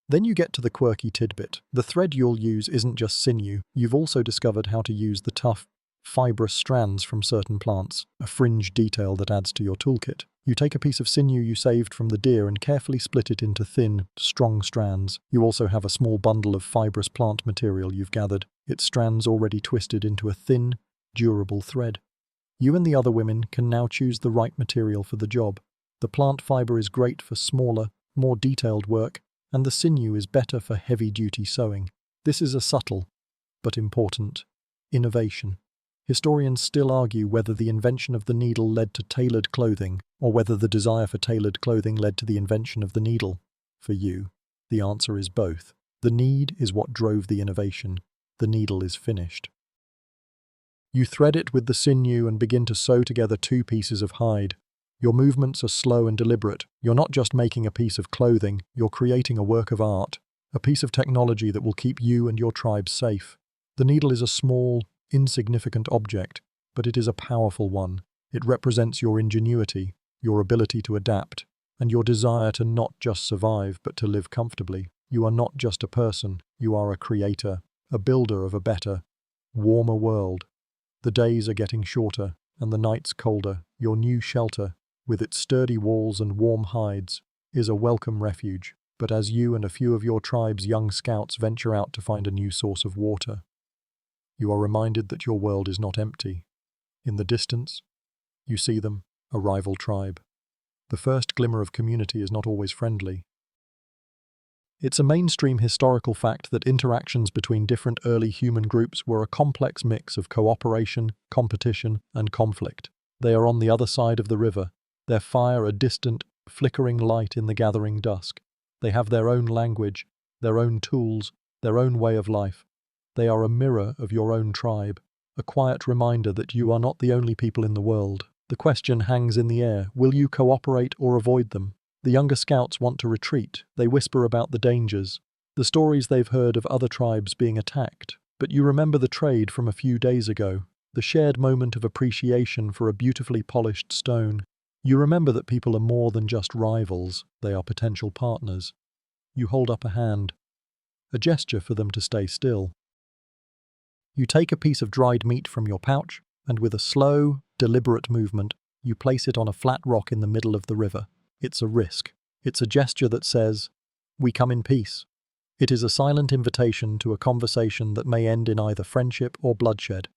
Then you get to the quirky tidbit. The thread you'll use isn't just sinew, you've also discovered how to use the tough, fibrous strands from certain plants, a fringe detail that adds to your toolkit. You take a piece of sinew you saved from the deer and carefully split it into thin, strong strands. You also have a small bundle of fibrous plant material you've gathered, its strands already twisted into a thin, durable thread. You and the other women can now choose the right material for the job. The plant fiber is great for smaller, more detailed work, and the sinew is better for heavy-duty sewing. This is a subtle, but important, innovation. Historians still argue whether the invention of the needle led to tailored clothing, or whether the desire for tailored clothing led to the invention of the needle. For you, the answer is both. The need is what drove the innovation. The needle is finished. You thread it with the sinew and begin to sew together two pieces of hide. Your movements are slow and deliberate. You're not just making a piece of clothing, you're creating a work of art, a piece of technology that will keep you and your tribe safe. The needle is a small, insignificant object, but it is a powerful one. It represents your ingenuity, your ability to adapt, and your desire to not just survive, but to live comfortably. You are not just a person, you are a creator, a builder of a better, warmer world. The days are getting shorter, and the nights colder. Your new shelter, with its sturdy walls and warm hides, is a welcome refuge. But as you and a few of your tribe's young scouts venture out to find a new source of water, you are reminded that your world is not empty. In the distance, you see them, a rival tribe. The first glimmer of community is not always friendly. It's a mainstream historical fact that interactions between different early human groups were a complex mix of cooperation, competition, and conflict. They are on the other side of the river, their fire a distant, flickering light in the gathering dusk. They have their own language, their own tools, their own way of life. They are a mirror of your own tribe, a quiet reminder that you are not the only people in the world. The question hangs in the air: will you cooperate or avoid them? The younger scouts want to retreat. They whisper about the dangers, the stories they've heard of other tribes being attacked. But you remember the trade from a few days ago, the shared moment of appreciation for a beautifully polished stone. You remember that people are more than just rivals, they are potential partners. You hold up a hand, a gesture for them to stay still. You take a piece of dried meat from your pouch, and with a slow, deliberate movement, you place it on a flat rock in the middle of the river. It's a risk. It's a gesture that says, "We come in peace." It is a silent invitation to a conversation that may end in either friendship or bloodshed.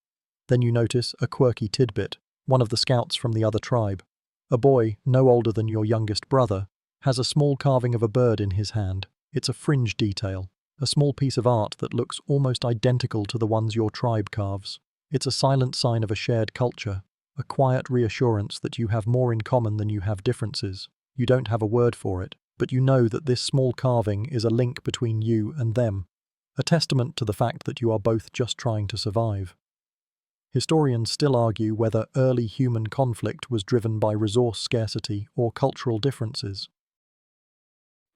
Then you notice a quirky tidbit. One of the scouts from the other tribe, a boy no older than your youngest brother, has a small carving of a bird in his hand. It's a fringe detail, a small piece of art that looks almost identical to the ones your tribe carves. It's a silent sign of a shared culture, a quiet reassurance that you have more in common than you have differences. You don't have a word for it, but you know that this small carving is a link between you and them, a testament to the fact that you are both just trying to survive. Historians still argue whether early human conflict was driven by resource scarcity or cultural differences.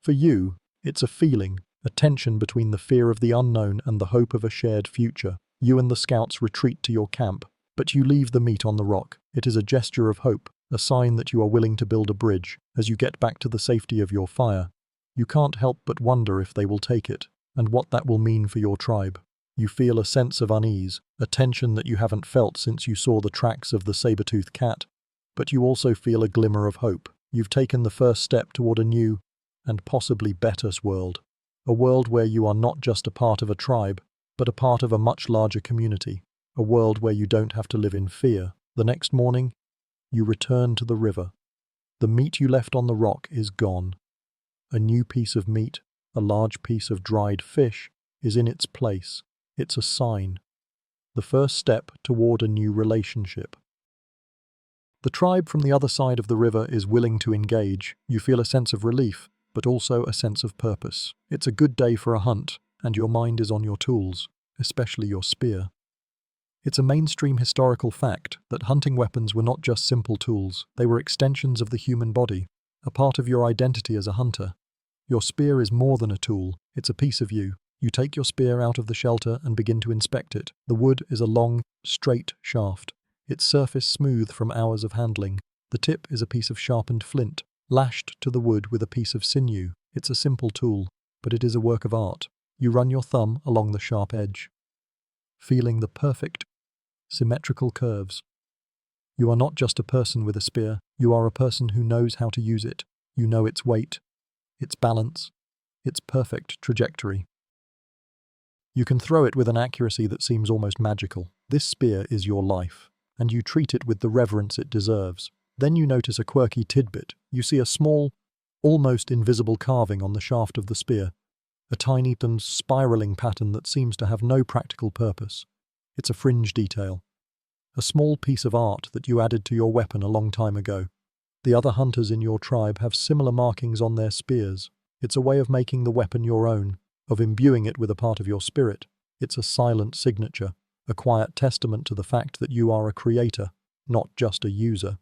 For you, it's a feeling, a tension between the fear of the unknown and the hope of a shared future. You and the scouts retreat to your camp, but you leave the meat on the rock. It is a gesture of hope, a sign that you are willing to build a bridge. As you get back to the safety of your fire, you can't help but wonder if they will take it, and what that will mean for your tribe. You feel a sense of unease, a tension that you haven't felt since you saw the tracks of the saber-toothed cat, but you also feel a glimmer of hope. You've taken the first step toward a new, and possibly better world. A world where you are not just a part of a tribe, but a part of a much larger community. A world where you don't have to live in fear. The next morning, you return to the river. The meat you left on the rock is gone. A new piece of meat, a large piece of dried fish, is in its place. It's a sign. The first step toward a new relationship. The tribe from the other side of the river is willing to engage. You feel a sense of relief, but also a sense of purpose. It's a good day for a hunt, and your mind is on your tools, especially your spear. It's a mainstream historical fact that hunting weapons were not just simple tools, they were extensions of the human body, a part of your identity as a hunter. Your spear is more than a tool, it's a piece of you. You take your spear out of the shelter and begin to inspect it. The wood is a long, straight shaft, its surface smooth from hours of handling. The tip is a piece of sharpened flint, lashed to the wood with a piece of sinew. It's a simple tool, but it is a work of art. You run your thumb along the sharp edge, feeling the perfect, symmetrical curves. You are not just a person with a spear, you are a person who knows how to use it. You know its weight, its balance, its perfect trajectory. You can throw it with an accuracy that seems almost magical. This spear is your life, and you treat it with the reverence it deserves. Then you notice a quirky tidbit. You see a small, almost invisible carving on the shaft of the spear, a tiny and spiraling pattern that seems to have no practical purpose. It's a fringe detail, a small piece of art that you added to your weapon a long time ago. The other hunters in your tribe have similar markings on their spears. It's a way of making the weapon your own, of imbuing it with a part of your spirit. It's a silent signature, a quiet testament to the fact that you are a creator, not just a user.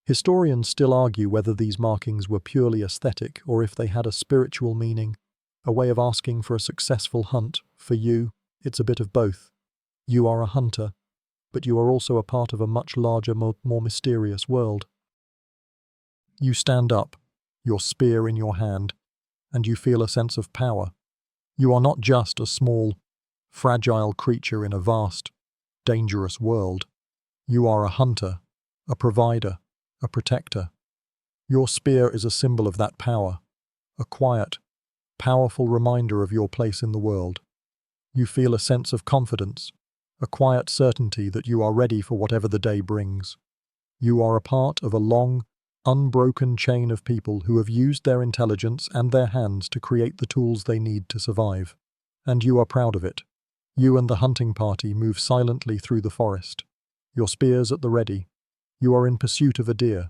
Historians still argue whether these markings were purely aesthetic or if they had a spiritual meaning, a way of asking for a successful hunt. For you, it's a bit of both. You are a hunter, but you are also a part of a much larger, more mysterious world. You stand up, your spear in your hand, and you feel a sense of power. You are not just a small, fragile creature in a vast, dangerous world. You are a hunter, a provider, a protector. Your spear is a symbol of that power, a quiet, powerful reminder of your place in the world. You feel a sense of confidence, a quiet certainty that you are ready for whatever the day brings. You are a part of a long, unbroken chain of people who have used their intelligence and their hands to create the tools they need to survive. And you are proud of it. You and the hunting party move silently through the forest, your spears at the ready. You are in pursuit of a deer,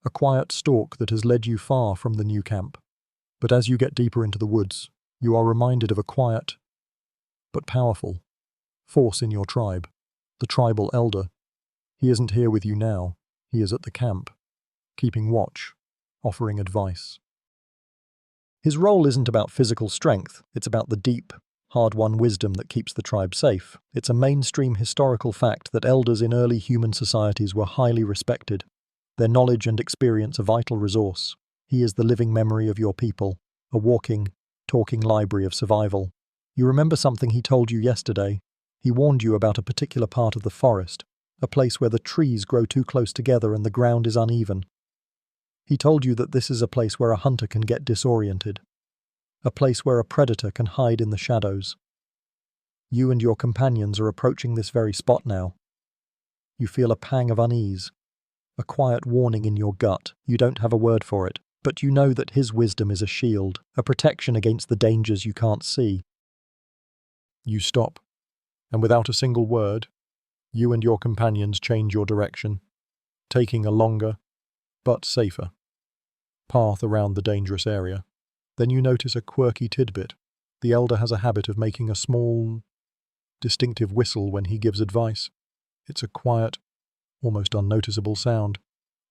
a quiet stalk that has led you far from the new camp. But as you get deeper into the woods, you are reminded of a quiet, but powerful, force in your tribe, the tribal elder. He isn't here with you now, he is at the camp, keeping watch, offering advice. His role isn't about physical strength, it's about the deep, hard-won wisdom that keeps the tribe safe. It's a mainstream historical fact that elders in early human societies were highly respected. Their knowledge and experience a vital resource. He is the living memory of your people, a walking, talking library of survival. You remember something he told you yesterday? He warned you about a particular part of the forest, a place where the trees grow too close together and the ground is uneven. He told you that this is a place where a hunter can get disoriented, a place where a predator can hide in the shadows. You and your companions are approaching this very spot now. You feel a pang of unease, a quiet warning in your gut. You don't have a word for it, but you know that his wisdom is a shield, a protection against the dangers you can't see. You stop, and without a single word, you and your companions change your direction, taking a longer, but safer, path around the dangerous area. Then you notice a quirky tidbit. The elder has a habit of making a small, distinctive whistle when he gives advice. It's a quiet, almost unnoticeable sound,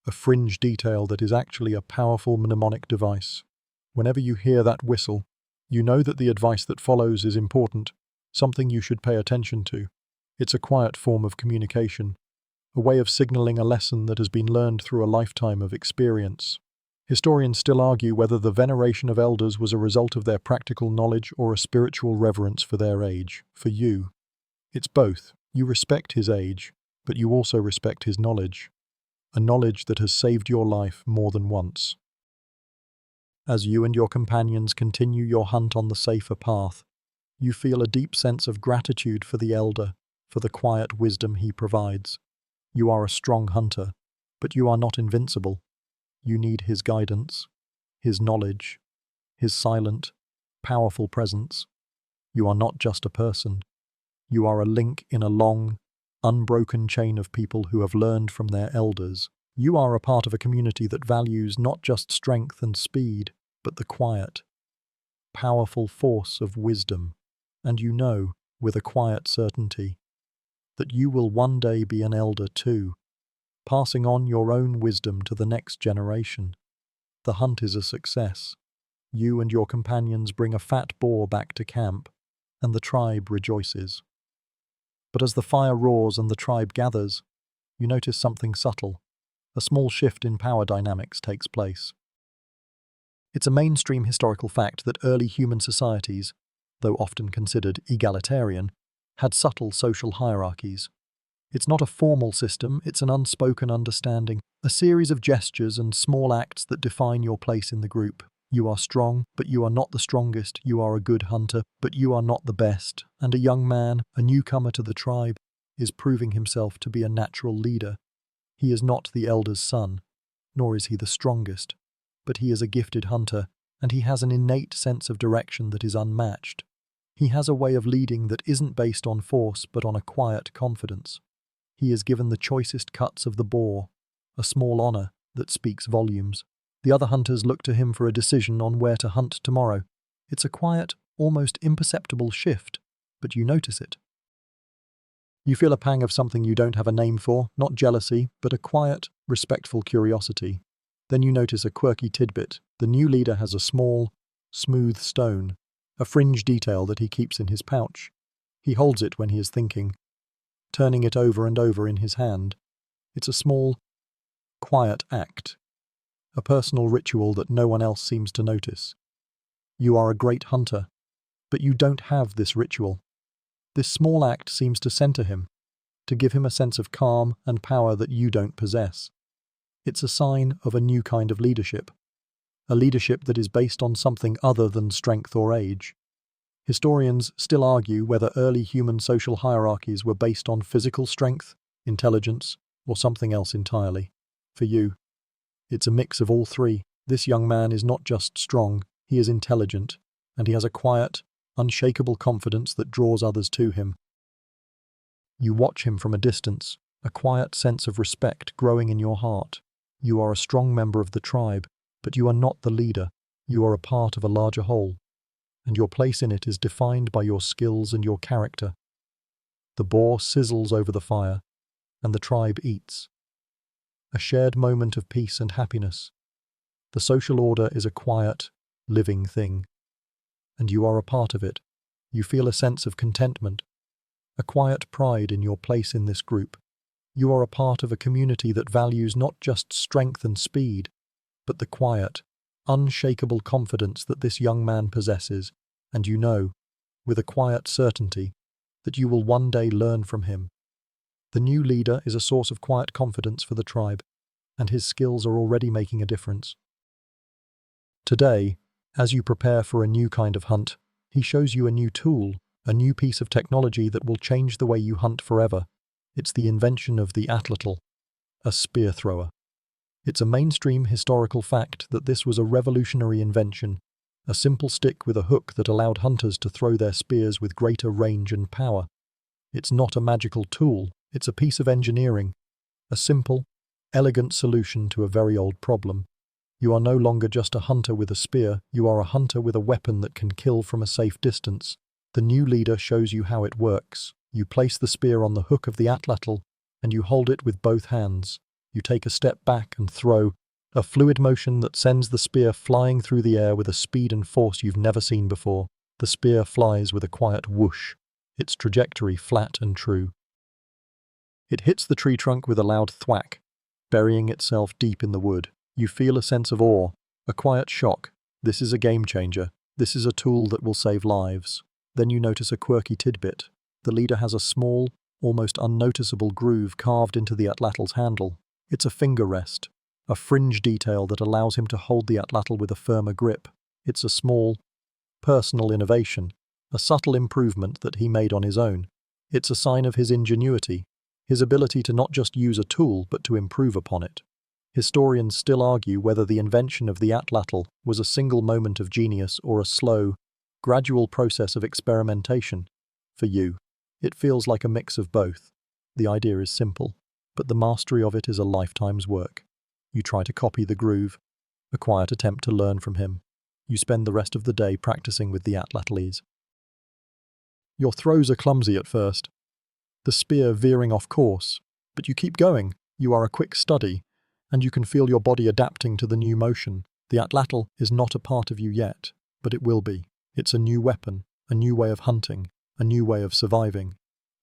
a fringe detail that is actually a powerful mnemonic device. Whenever you hear that whistle, you know that the advice that follows is important, something you should pay attention to. It's a quiet form of communication, a way of signaling a lesson that has been learned through a lifetime of experience. Historians still argue whether the veneration of elders was a result of their practical knowledge or a spiritual reverence for their age. For you, it's both. You respect his age, but you also respect his knowledge, a knowledge that has saved your life more than once. As you and your companions continue your hunt on the safer path, you feel a deep sense of gratitude for the elder, for the quiet wisdom he provides. You are a strong hunter, but you are not invincible. You need his guidance, his knowledge, his silent, powerful presence. You are not just a person. You are a link in a long, unbroken chain of people who have learned from their elders. You are a part of a community that values not just strength and speed, but the quiet, powerful force of wisdom. And you know, with a quiet certainty, that you will one day be an elder too, passing on your own wisdom to the next generation. The hunt is a success. You and your companions bring a fat boar back to camp, and the tribe rejoices. But as the fire roars and the tribe gathers, you notice something subtle. A small shift in power dynamics takes place. It's a mainstream historical fact that early human societies, though often considered egalitarian, had subtle social hierarchies. It's not a formal system, it's an unspoken understanding, a series of gestures and small acts that define your place in the group. You are strong, but you are not the strongest. You are a good hunter, but you are not the best. And a young man, a newcomer to the tribe, is proving himself to be a natural leader. He is not the elder's son, nor is he the strongest, but he is a gifted hunter, and he has an innate sense of direction that is unmatched. He has a way of leading that isn't based on force but on a quiet confidence. He is given the choicest cuts of the boar, a small honor that speaks volumes. The other hunters look to him for a decision on where to hunt tomorrow. It's a quiet, almost imperceptible shift, but you notice it. You feel a pang of something you don't have a name for, not jealousy, but a quiet, respectful curiosity. Then you notice a quirky tidbit. The new leader has a small, smooth stone, a fringe detail that he keeps in his pouch. He holds it when he is thinking, turning it over and over in his hand. It's a small, quiet act, a personal ritual that no one else seems to notice. You are a great hunter, but you don't have this ritual. This small act seems to center him, to give him a sense of calm and power that you don't possess. It's a sign of a new kind of leadership, a leadership that is based on something other than strength or age. Historians still argue whether early human social hierarchies were based on physical strength, intelligence, or something else entirely. For you, it's a mix of all three. This young man is not just strong, he is intelligent, and he has a quiet, unshakable confidence that draws others to him. You watch him from a distance, a quiet sense of respect growing in your heart. You are a strong member of the tribe, but you are not the leader. You are a part of a larger whole, and your place in it is defined by your skills and your character. The boar sizzles over the fire, and the tribe eats. A shared moment of peace and happiness. The social order is a quiet, living thing, and you are a part of it. You feel a sense of contentment, a quiet pride in your place in this group. You are a part of a community that values not just strength and speed, but the quiet, unshakable confidence that this young man possesses, and you know, with a quiet certainty, that you will one day learn from him. The new leader is a source of quiet confidence for the tribe, and his skills are already making a difference. Today, as you prepare for a new kind of hunt, he shows you a new tool, a new piece of technology that will change the way you hunt forever. It's the invention of the atlatl, a spear thrower. It's a mainstream historical fact that this was a revolutionary invention, a simple stick with a hook that allowed hunters to throw their spears with greater range and power. It's not a magical tool, it's a piece of engineering, a simple, elegant solution to a very old problem. You are no longer just a hunter with a spear, you are a hunter with a weapon that can kill from a safe distance. The new leader shows you how it works. You place the spear on the hook of the atlatl, and you hold it with both hands. You take a step back and throw, a fluid motion that sends the spear flying through the air with a speed and force you've never seen before. The spear flies with a quiet whoosh, its trajectory flat and true. It hits the tree trunk with a loud thwack, burying itself deep in the wood. You feel a sense of awe, a quiet shock. This is a game changer. This is a tool that will save lives. Then you notice a quirky tidbit. The leader has a small, almost unnoticeable groove carved into the atlatl's handle. It's a finger rest, a fringe detail that allows him to hold the atlatl with a firmer grip. It's a small, personal innovation, a subtle improvement that he made on his own. It's a sign of his ingenuity, his ability to not just use a tool but to improve upon it. Historians still argue whether the invention of the atlatl was a single moment of genius or a slow, gradual process of experimentation. For you, it feels like a mix of both. The idea is simple, but the mastery of it is a lifetime's work. You try to copy the groove, a quiet attempt to learn from him. You spend the rest of the day practicing with the atlatles. Your throws are clumsy at first, the spear veering off course, but you keep going. You are a quick study, and you can feel your body adapting to the new motion. The atlatl is not a part of you yet, but it will be. It's a new weapon, a new way of hunting, a new way of surviving.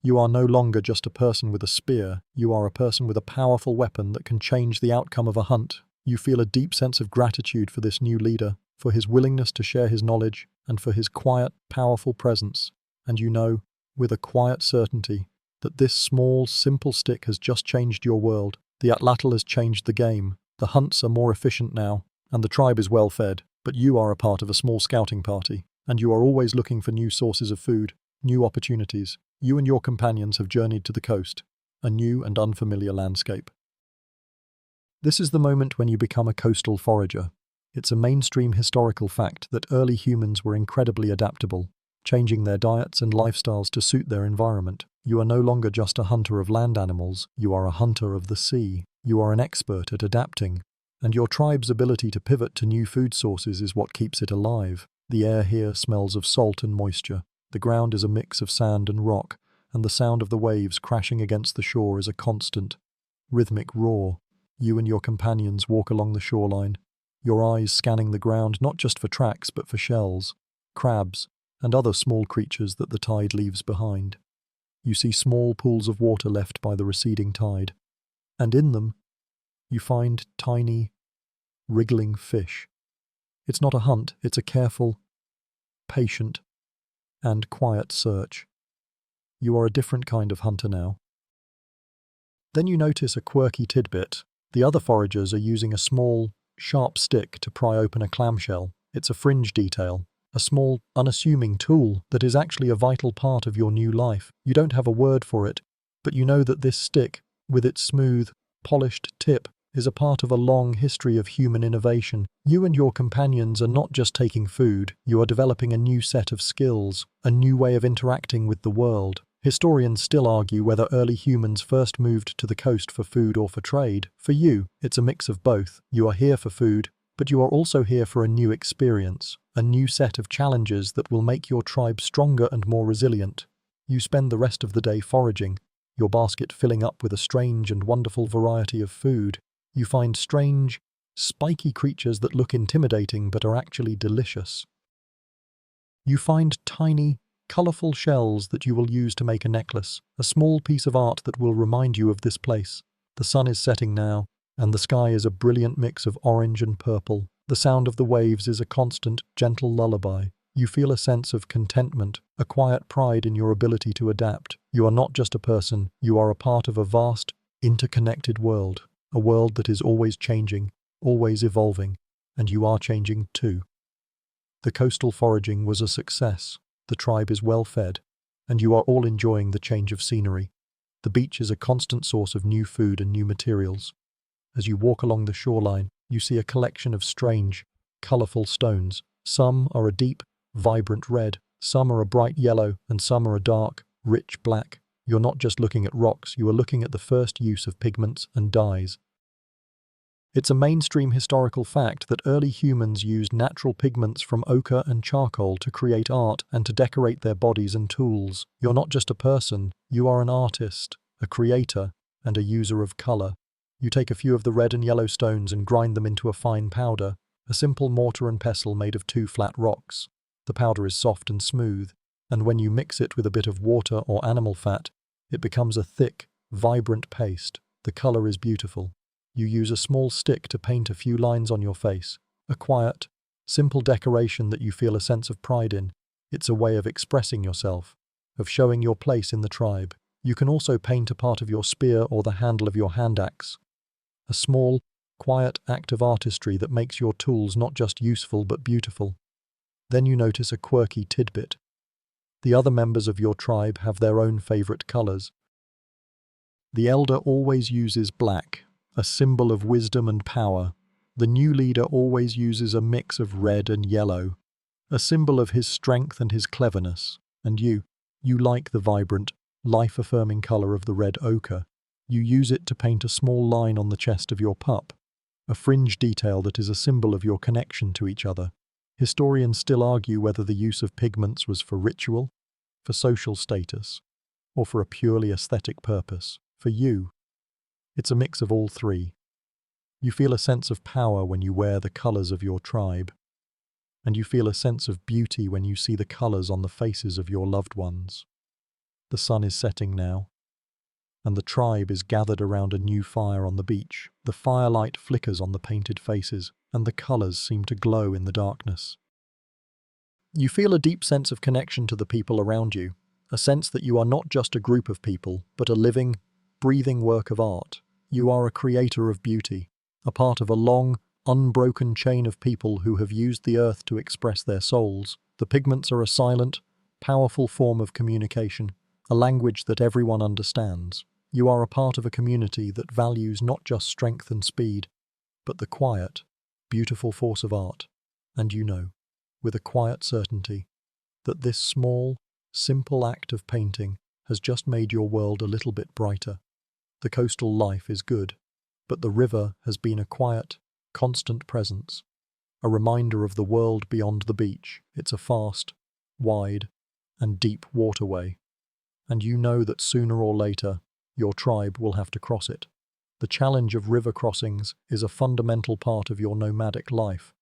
You are no longer just a person with a spear, you are a person with a powerful weapon that can change the outcome of a hunt. You feel a deep sense of gratitude for this new leader, for his willingness to share his knowledge, and for his quiet, powerful presence. And you know, with a quiet certainty, that this small, simple stick has just changed your world. The atlatl has changed the game. The hunts are more efficient now, and the tribe is well fed, but you are a part of a small scouting party, and you are always looking for new sources of food, new opportunities. You and your companions have journeyed to the coast, a new and unfamiliar landscape. This is the moment when you become a coastal forager. It's a mainstream historical fact that early humans were incredibly adaptable, changing their diets and lifestyles to suit their environment. You are no longer just a hunter of land animals, you are a hunter of the sea. You are an expert at adapting, and your tribe's ability to pivot to new food sources is what keeps it alive. The air here smells of salt and moisture. The ground is a mix of sand and rock, and the sound of the waves crashing against the shore is a constant, rhythmic roar. You and your companions walk along the shoreline, your eyes scanning the ground not just for tracks but for shells, crabs, and other small creatures that the tide leaves behind. You see small pools of water left by the receding tide, and in them, you find tiny, wriggling fish. It's not a hunt, it's a careful, patient, and quiet search. You are a different kind of hunter now. Then you notice a quirky tidbit. The other foragers are using a small, sharp stick to pry open a clamshell. It's a fringe detail, a small, unassuming tool that is actually a vital part of your new life. You don't have a word for it, but you know that this stick, with its smooth, polished tip, is a part of a long history of human innovation. You and your companions are not just taking food, you are developing a new set of skills, a new way of interacting with the world. Historians still argue whether early humans first moved to the coast for food or for trade. For you, it's a mix of both. You are here for food, but you are also here for a new experience, a new set of challenges that will make your tribe stronger and more resilient. You spend the rest of the day foraging, your basket filling up with a strange and wonderful variety of food. You find strange, spiky creatures that look intimidating but are actually delicious. You find tiny, colourful shells that you will use to make a necklace, a small piece of art that will remind you of this place. The sun is setting now, and the sky is a brilliant mix of orange and purple. The sound of the waves is a constant, gentle lullaby. You feel a sense of contentment, a quiet pride in your ability to adapt. You are not just a person, you are a part of a vast, interconnected world. A world that is always changing, always evolving, and you are changing too. The coastal foraging was a success. The tribe is well fed, and you are all enjoying the change of scenery. The beach is a constant source of new food and new materials. As you walk along the shoreline, you see a collection of strange, colourful stones. Some are a deep, vibrant red, some are a bright yellow, and some are a dark, rich black. You're not just looking at rocks, you are looking at the first use of pigments and dyes. It's a mainstream historical fact that early humans used natural pigments from ochre and charcoal to create art and to decorate their bodies and tools. You're not just a person, you are an artist, a creator, and a user of color. You take a few of the red and yellow stones and grind them into a fine powder, a simple mortar and pestle made of two flat rocks. The powder is soft and smooth, and when you mix it with a bit of water or animal fat, it becomes a thick, vibrant paste. The color is beautiful. You use a small stick to paint a few lines on your face, a quiet, simple decoration that you feel a sense of pride in. It's a way of expressing yourself, of showing your place in the tribe. You can also paint a part of your spear or the handle of your hand axe, a small, quiet act of artistry that makes your tools not just useful but beautiful. Then you notice a quirky tidbit. The other members of your tribe have their own favorite colors. The elder always uses black, a symbol of wisdom and power. The new leader always uses a mix of red and yellow, a symbol of his strength and his cleverness. And you like the vibrant, life-affirming color of the red ochre. You use it to paint a small line on the chest of your pup, a fringe detail that is a symbol of your connection to each other. Historians still argue whether the use of pigments was for ritual, for social status, or for a purely aesthetic purpose. For you, it's a mix of all three. You feel a sense of power when you wear the colors of your tribe, and you feel a sense of beauty when you see the colors on the faces of your loved ones. The sun is setting now, and the tribe is gathered around a new fire on the beach. The firelight flickers on the painted faces, and the colors seem to glow in the darkness. You feel a deep sense of connection to the people around you, a sense that you are not just a group of people, but a living, breathing work of art. You are a creator of beauty, a part of a long, unbroken chain of people who have used the earth to express their souls. The pigments are a silent, powerful form of communication, a language that everyone understands. You are a part of a community that values not just strength and speed, but the quiet, beautiful force of art. And you know, with a quiet certainty, that this small, simple act of painting has just made your world a little bit brighter. The coastal life is good, but the river has been a quiet, constant presence, a reminder of the world beyond the beach. It's a fast, wide, and deep waterway, and you know that sooner or later your tribe will have to cross it. The challenge of river crossings is a fundamental part of your nomadic life.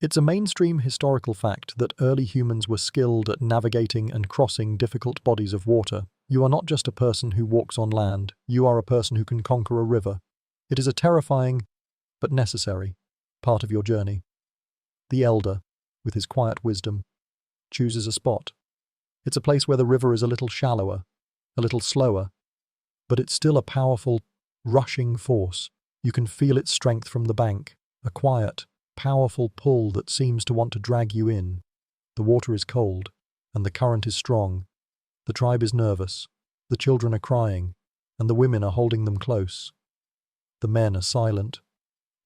It's a mainstream historical fact that early humans were skilled at navigating and crossing difficult bodies of water. You are not just a person who walks on land, you are a person who can conquer a river. It is a terrifying, but necessary, part of your journey. The elder, with his quiet wisdom, chooses a spot. It's a place where the river is a little shallower, a little slower, but it's still a powerful, rushing force. You can feel its strength from the bank, a quiet, powerful pull that seems to want to drag you in. The water is cold, and the current is strong. The tribe is nervous, the children are crying, and the women are holding them close. The men are silent,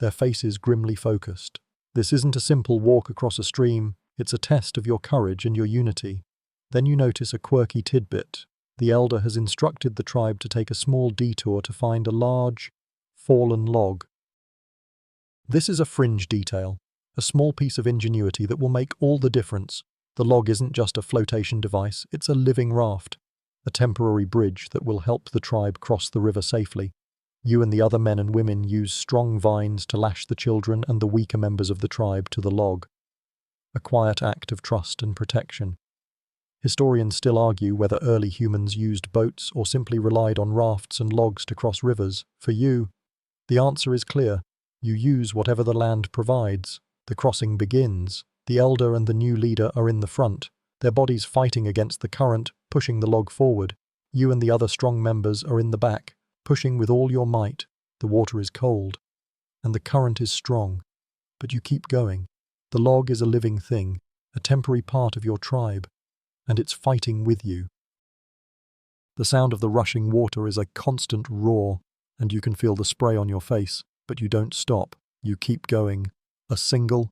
their faces grimly focused. This isn't a simple walk across a stream, it's a test of your courage and your unity. Then you notice a quirky tidbit. The elder has instructed the tribe to take a small detour to find a large, fallen log. This is a fringe detail, a small piece of ingenuity that will make all the difference. The log isn't just a flotation device, it's a living raft, a temporary bridge that will help the tribe cross the river safely. You and the other men and women use strong vines to lash the children and the weaker members of the tribe to the log, a quiet act of trust and protection. Historians still argue whether early humans used boats or simply relied on rafts and logs to cross rivers. For you, the answer is clear. You use whatever the land provides. The crossing begins. The elder and the new leader are in the front, their bodies fighting against the current, pushing the log forward. You and the other strong members are in the back, pushing with all your might. The water is cold, and the current is strong, but you keep going. The log is a living thing, a temporary part of your tribe, and it's fighting with you. The sound of the rushing water is a constant roar, and you can feel the spray on your face, but you don't stop. You keep going. A single,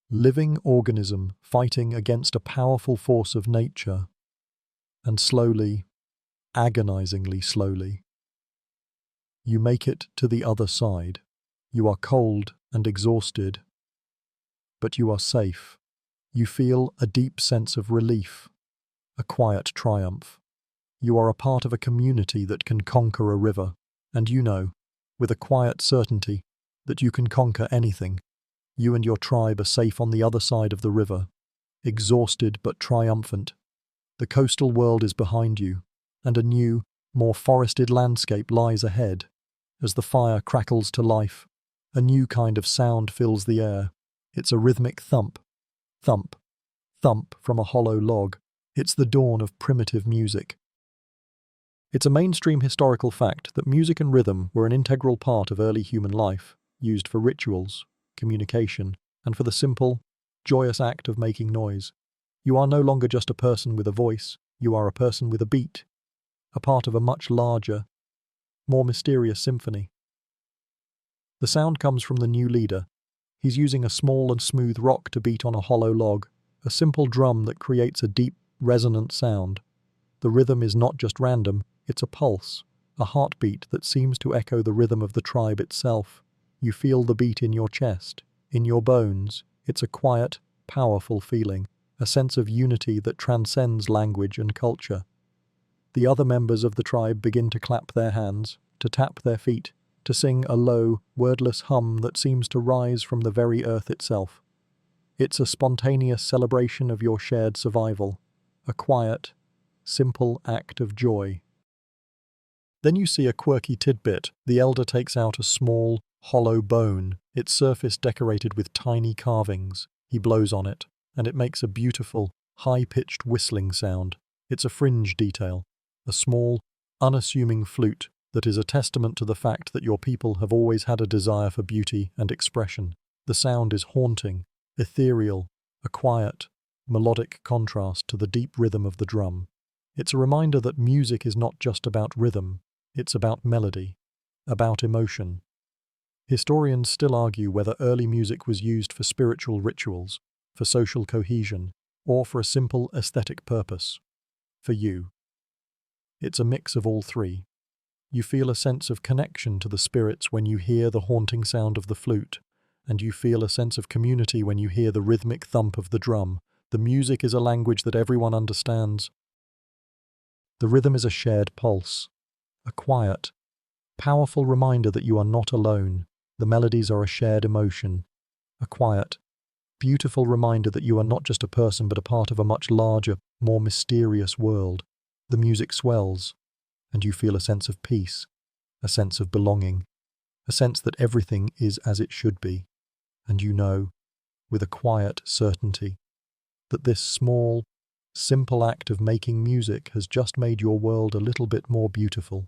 living organism fighting against a powerful force of nature. And slowly, agonizingly slowly, you make it to the other side. You are cold and exhausted, but you are safe. You feel a deep sense of relief, a quiet triumph. You are a part of a community that can conquer a river, and you know, with a quiet certainty, that you can conquer anything. You and your tribe are safe on the other side of the river, exhausted but triumphant. The coastal world is behind you, and a new, more forested landscape lies ahead. As the fire crackles to life, a new kind of sound fills the air. It's a rhythmic thump, thump, thump from a hollow log. It's the dawn of primitive music. It's a mainstream historical fact that music and rhythm were an integral part of early human life, used for rituals, communication, and for the simple, joyous act of making noise. You are no longer just a person with a voice, you are a person with a beat, a part of a much larger, more mysterious symphony. The sound comes from the new leader. He's using a small and smooth rock to beat on a hollow log, a simple drum that creates a deep, resonant sound. The rhythm is not just random, it's a pulse, a heartbeat that seems to echo the rhythm of the tribe itself. You feel the beat in your chest, in your bones. It's a quiet, powerful feeling, a sense of unity that transcends language and culture. The other members of the tribe begin to clap their hands, to tap their feet, to sing a low, wordless hum that seems to rise from the very earth itself. It's a spontaneous celebration of your shared survival, a quiet, simple act of joy. Then you see a quirky tidbit. The elder takes out a small, hollow bone, its surface decorated with tiny carvings. He blows on it, and it makes a beautiful, high-pitched whistling sound. It's a fringe detail, a small, unassuming flute that is a testament to the fact that your people have always had a desire for beauty and expression. The sound is haunting, ethereal, a quiet, melodic contrast to the deep rhythm of the drum. It's a reminder that music is not just about rhythm, it's about melody, about emotion. Historians still argue whether early music was used for spiritual rituals, for social cohesion, or for a simple aesthetic purpose. For you, it's a mix of all three. You feel a sense of connection to the spirits when you hear the haunting sound of the flute, and you feel a sense of community when you hear the rhythmic thump of the drum. The music is a language that everyone understands. The rhythm is a shared pulse, a quiet, powerful reminder that you are not alone. The melodies are a shared emotion, a quiet, beautiful reminder that you are not just a person but a part of a much larger, more mysterious world. The music swells, and you feel a sense of peace, a sense of belonging, a sense that everything is as it should be. And you know, with a quiet certainty, that this small, simple act of making music has just made your world a little bit more beautiful.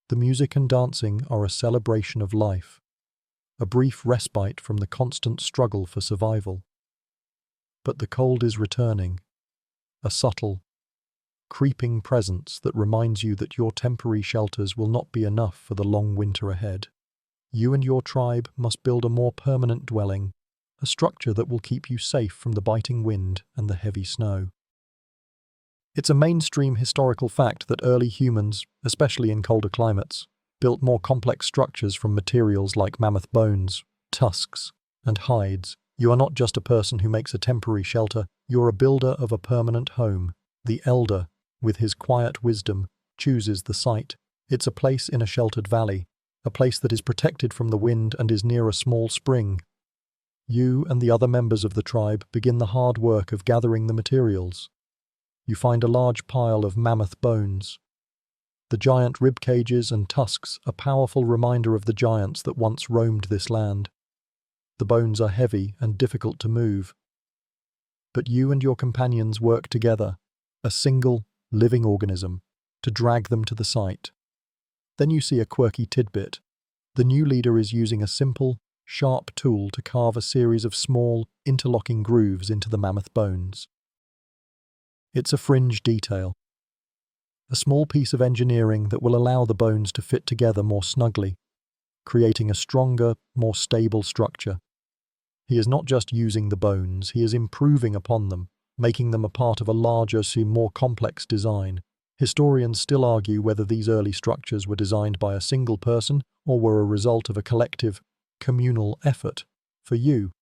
The music and dancing are a celebration of life, a brief respite from the constant struggle for survival. But the cold is returning, a subtle, creeping presence that reminds you that your temporary shelters will not be enough for the long winter ahead. You and your tribe must build a more permanent dwelling, a structure that will keep you safe from the biting wind and the heavy snow. It's a mainstream historical fact that early humans, especially in colder climates, built more complex structures from materials like mammoth bones, tusks, and hides. You are not just a person who makes a temporary shelter, you're a builder of a permanent home. The elder, with his quiet wisdom, chooses the site. It's a place in a sheltered valley, a place that is protected from the wind and is near a small spring. You and the other members of the tribe begin the hard work of gathering the materials. You find a large pile of mammoth bones. The giant rib cages and tusks, a powerful reminder of the giants that once roamed this land. The bones are heavy and difficult to move. But you and your companions work together, a single, living organism, to drag them to the site. Then you see a quirky tidbit. The new leader is using a simple, sharp tool to carve a series of small, interlocking grooves into the mammoth bones. It's a fringe detail, a small piece of engineering that will allow the bones to fit together more snugly, creating a stronger, more stable structure. He is not just using the bones, he is improving upon them, making them a part of a larger, more complex design. Historians still argue whether these early structures were designed by a single person or were a result of a collective, communal effort. For you,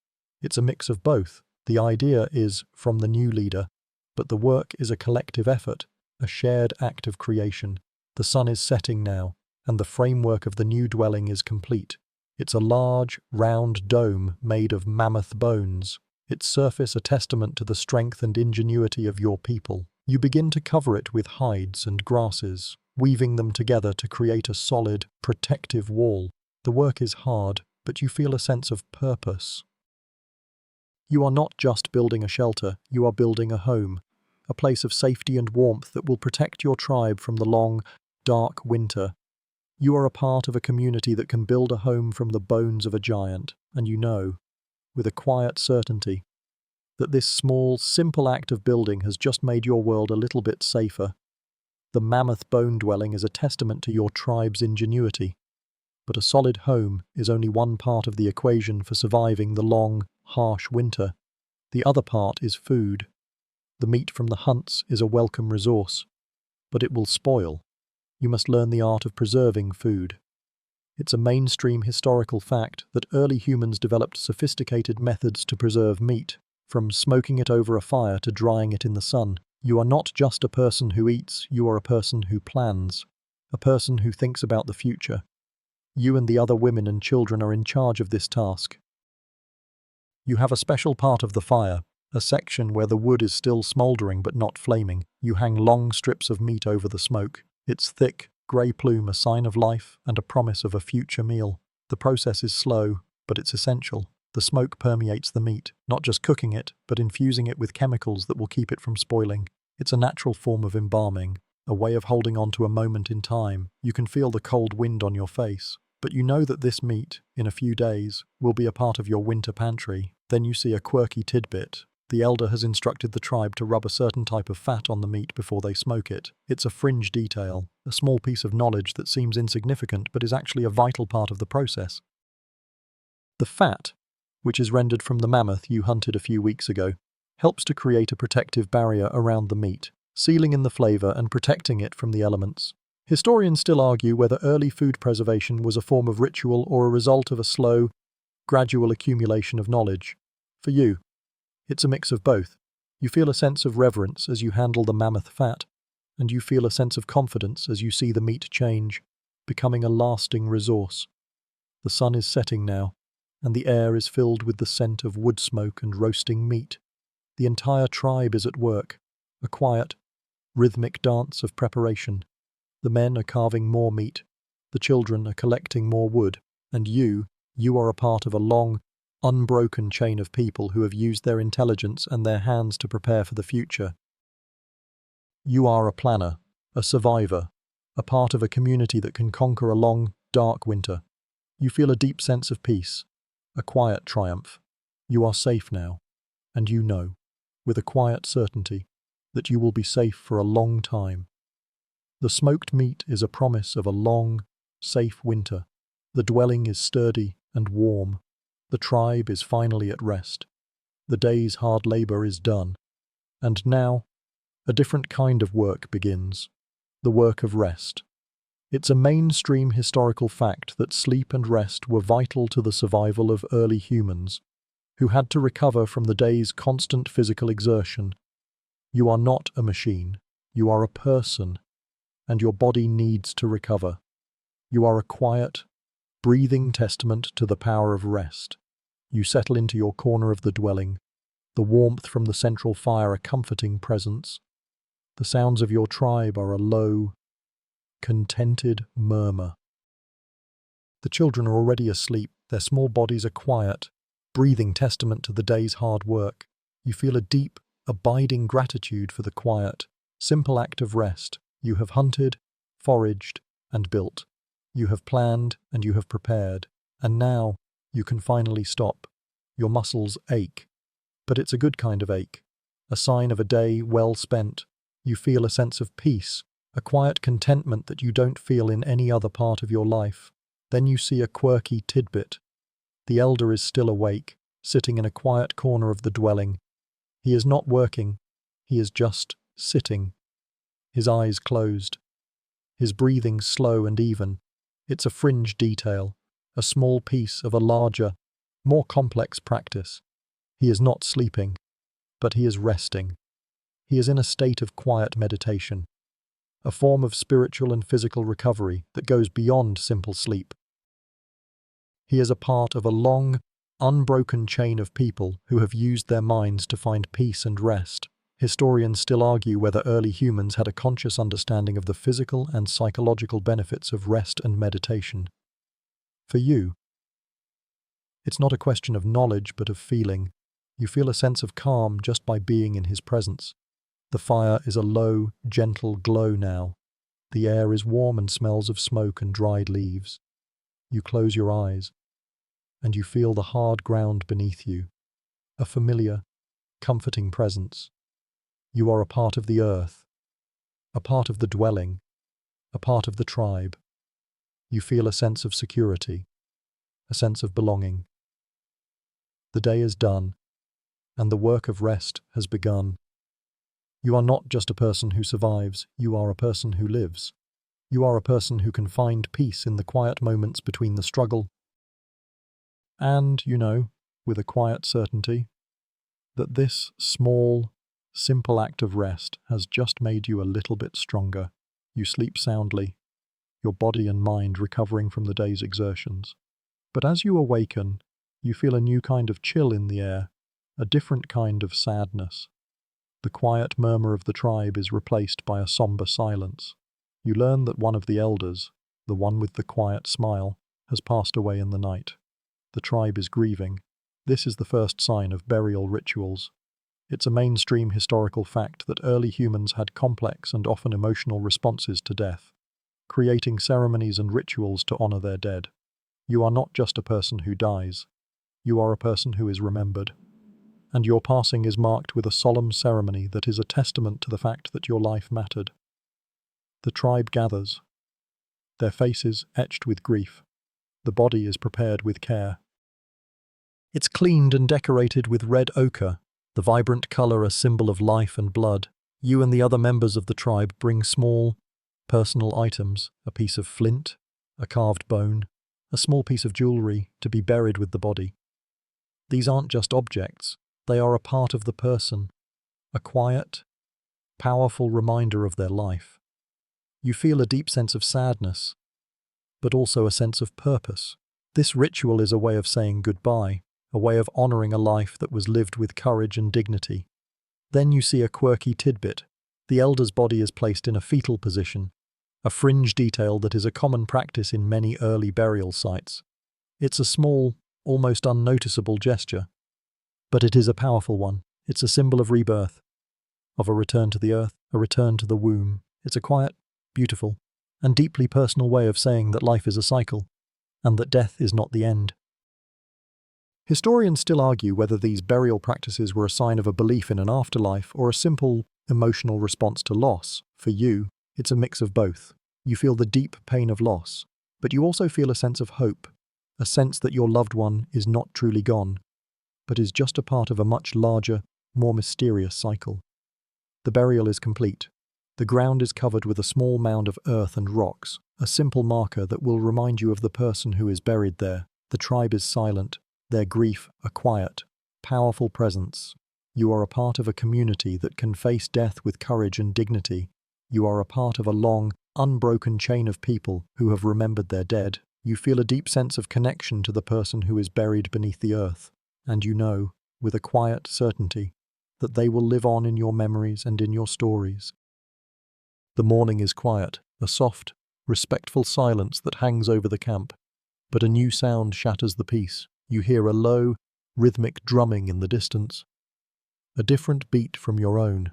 it's a mix of both. The idea is from the new leader, but the work is a collective effort. a shared act of creation. The sun is setting now, and the framework of the new dwelling is complete. It's a large, round dome made of mammoth bones, its surface a testament to the strength and ingenuity of your people. You begin to cover it with hides and grasses, weaving them together to create a solid, protective wall. The work is hard, but you feel a sense of purpose. You are not just building a shelter, you are building a home, a place of safety and warmth that will protect your tribe from the long, dark winter. You are a part of a community that can build a home from the bones of a giant, and you know, with a quiet certainty, that this small, simple act of building has just made your world a little bit safer. The mammoth bone dwelling is a testament to your tribe's ingenuity, but a solid home is only one part of the equation for surviving the long, harsh winter. The other part is food. The meat from the hunts is a welcome resource, but it will spoil. You must learn the art of preserving food. It's a mainstream historical fact that early humans developed sophisticated methods to preserve meat, from smoking it over a fire to drying it in the sun. You are not just a person who eats, you are a person who plans, a person who thinks about the future. You and the other women and children are in charge of this task. You have a special part of the fire, a section where the wood is still smouldering but not flaming. You hang long strips of meat over the smoke, its thick, grey plume a sign of life and a promise of a future meal. The process is slow, but it's essential. The smoke permeates the meat, not just cooking it, but infusing it with chemicals that will keep it from spoiling. It's a natural form of embalming, a way of holding on to a moment in time. You can feel the cold wind on your face, but you know that this meat, in a few days, will be a part of your winter pantry. Then you see a quirky tidbit. The elder has instructed the tribe to rub a certain type of fat on the meat before they smoke it. It's a fringe detail, a small piece of knowledge that seems insignificant but is actually a vital part of the process. The fat, which is rendered from the mammoth you hunted a few weeks ago, helps to create a protective barrier around the meat, sealing in the flavor and protecting it from the elements. Historians still argue whether early food preservation was a form of ritual or a result of a slow, gradual accumulation of knowledge. For you, it's a mix of both. You feel a sense of reverence as you handle the mammoth fat, and you feel a sense of confidence as you see the meat change, becoming a lasting resource. The sun is setting now, and the air is filled with the scent of wood smoke and roasting meat. The entire tribe is at work, a quiet, rhythmic dance of preparation. The men are carving more meat, the children are collecting more wood, and you are a part of a long, unbroken chain of people who have used their intelligence and their hands to prepare for the future. You are a planner, a survivor, a part of a community that can conquer a long, dark winter. You feel a deep sense of peace, a quiet triumph. You are safe now, and you know, with a quiet certainty, that you will be safe for a long time. The smoked meat is a promise of a long, safe winter. The dwelling is sturdy and warm. The tribe is finally at rest. The day's hard labor is done. And now, a different kind of work begins. The work of rest. It's a mainstream historical fact that sleep and rest were vital to the survival of early humans, who had to recover from the day's constant physical exertion. You are not a machine. You are a person, and your body needs to recover. You are a quiet, breathing testament to the power of rest. You settle into your corner of the dwelling, the warmth from the central fire a comforting presence. The sounds of your tribe are a low, contented murmur. The children are already asleep, their small bodies are quiet, breathing testament to the day's hard work. You feel a deep, abiding gratitude for the quiet, simple act of rest. You have hunted, foraged, and built. You have planned and you have prepared, and now you can finally stop. Your muscles ache, but it's a good kind of ache, a sign of a day well spent. You feel a sense of peace, a quiet contentment that you don't feel in any other part of your life. Then you see a quirky tidbit. The elder is still awake, sitting in a quiet corner of the dwelling. He is not working, he is just sitting, his eyes closed, his breathing slow and even. It's a fringe detail, a small piece of a larger, more complex practice. He is not sleeping, but he is resting. He is in a state of quiet meditation. a form of spiritual and physical recovery that goes beyond simple sleep. He is a part of a long, unbroken chain of people who have used their minds to find peace and rest. Historians still argue whether early humans had a conscious understanding of the physical and psychological benefits of rest and meditation. For you, it's not a question of knowledge but of feeling. You feel a sense of calm just by being in his presence. The fire is a low, gentle glow now. The air is warm and smells of smoke and dried leaves. You close your eyes, and you feel the hard ground beneath you, a familiar, comforting presence. You are a part of the earth, a part of the dwelling, a part of the tribe. You feel a sense of security, a sense of belonging. The day is done, and the work of rest has begun. You are not just a person who survives, you are a person who lives. You are a person who can find peace in the quiet moments between the struggle and, with a quiet certainty, that this small, simple act of rest has just made you a little bit stronger. You sleep soundly, your body and mind recovering from the day's exertions. But as you awaken, you feel a new kind of chill in the air, a different kind of sadness. The quiet murmur of the tribe is replaced by a somber silence. You learn that one of the elders, the one with the quiet smile, has passed away in the night. The tribe is grieving. This is the first sign of burial rituals. It's a mainstream historical fact that early humans had complex and often emotional responses to death, creating ceremonies and rituals to honor their dead. You are not just a person who dies. You are a person who is remembered. And your passing is marked with a solemn ceremony that is a testament to the fact that your life mattered. The tribe gathers, their faces etched with grief. The body is prepared with care. It's cleaned and decorated with red ochre, the vibrant color a symbol of life and blood. You and the other members of the tribe bring small, personal items, a piece of flint, a carved bone, a small piece of jewelry to be buried with the body. These aren't just objects, they are a part of the person, a quiet, powerful reminder of their life. You feel a deep sense of sadness, but also a sense of purpose. This ritual is a way of saying goodbye, a way of honoring a life that was lived with courage and dignity. Then you see a quirky tidbit. The elder's body is placed in a fetal position, a fringe detail that is a common practice in many early burial sites. It's a small, almost unnoticeable gesture, but it is a powerful one. It's a symbol of rebirth, of a return to the earth, a return to the womb. It's a quiet, beautiful, and deeply personal way of saying that life is a cycle, and that death is not the end. Historians still argue whether these burial practices were a sign of a belief in an afterlife or a simple, emotional response to loss. For you, it's a mix of both. You feel the deep pain of loss, but you also feel a sense of hope, a sense that your loved one is not truly gone, but is just a part of a much larger, more mysterious cycle. The burial is complete. The ground is covered with a small mound of earth and rocks, a simple marker that will remind you of the person who is buried there. The tribe is silent, their grief a quiet, powerful presence. You are a part of a community that can face death with courage and dignity. You are a part of a long, unbroken chain of people who have remembered their dead. You feel a deep sense of connection to the person who is buried beneath the earth, and you know, with a quiet certainty, that they will live on in your memories and in your stories. The morning is quiet, a soft, respectful silence that hangs over the camp, but a new sound shatters the peace. You hear a low, rhythmic drumming in the distance, a different beat from your own.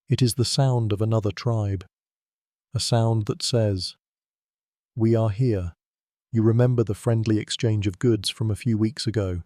It is the sound of another tribe, a sound that says, "We are here." You remember the friendly exchange of goods from a few weeks ago,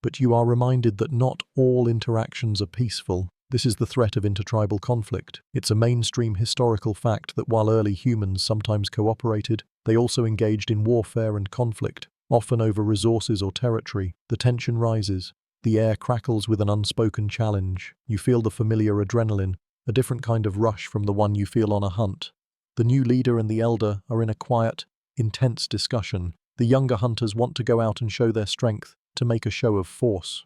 but you are reminded that not all interactions are peaceful. This is the threat of intertribal conflict. It's a mainstream historical fact that while early humans sometimes cooperated, they also engaged in warfare and conflict, often over resources or territory. The tension rises. The air crackles with an unspoken challenge. You feel the familiar adrenaline, a different kind of rush from the one you feel on a hunt. The new leader and the elder are in a quiet, intense discussion. The younger hunters want to go out and show their strength, to make a show of force.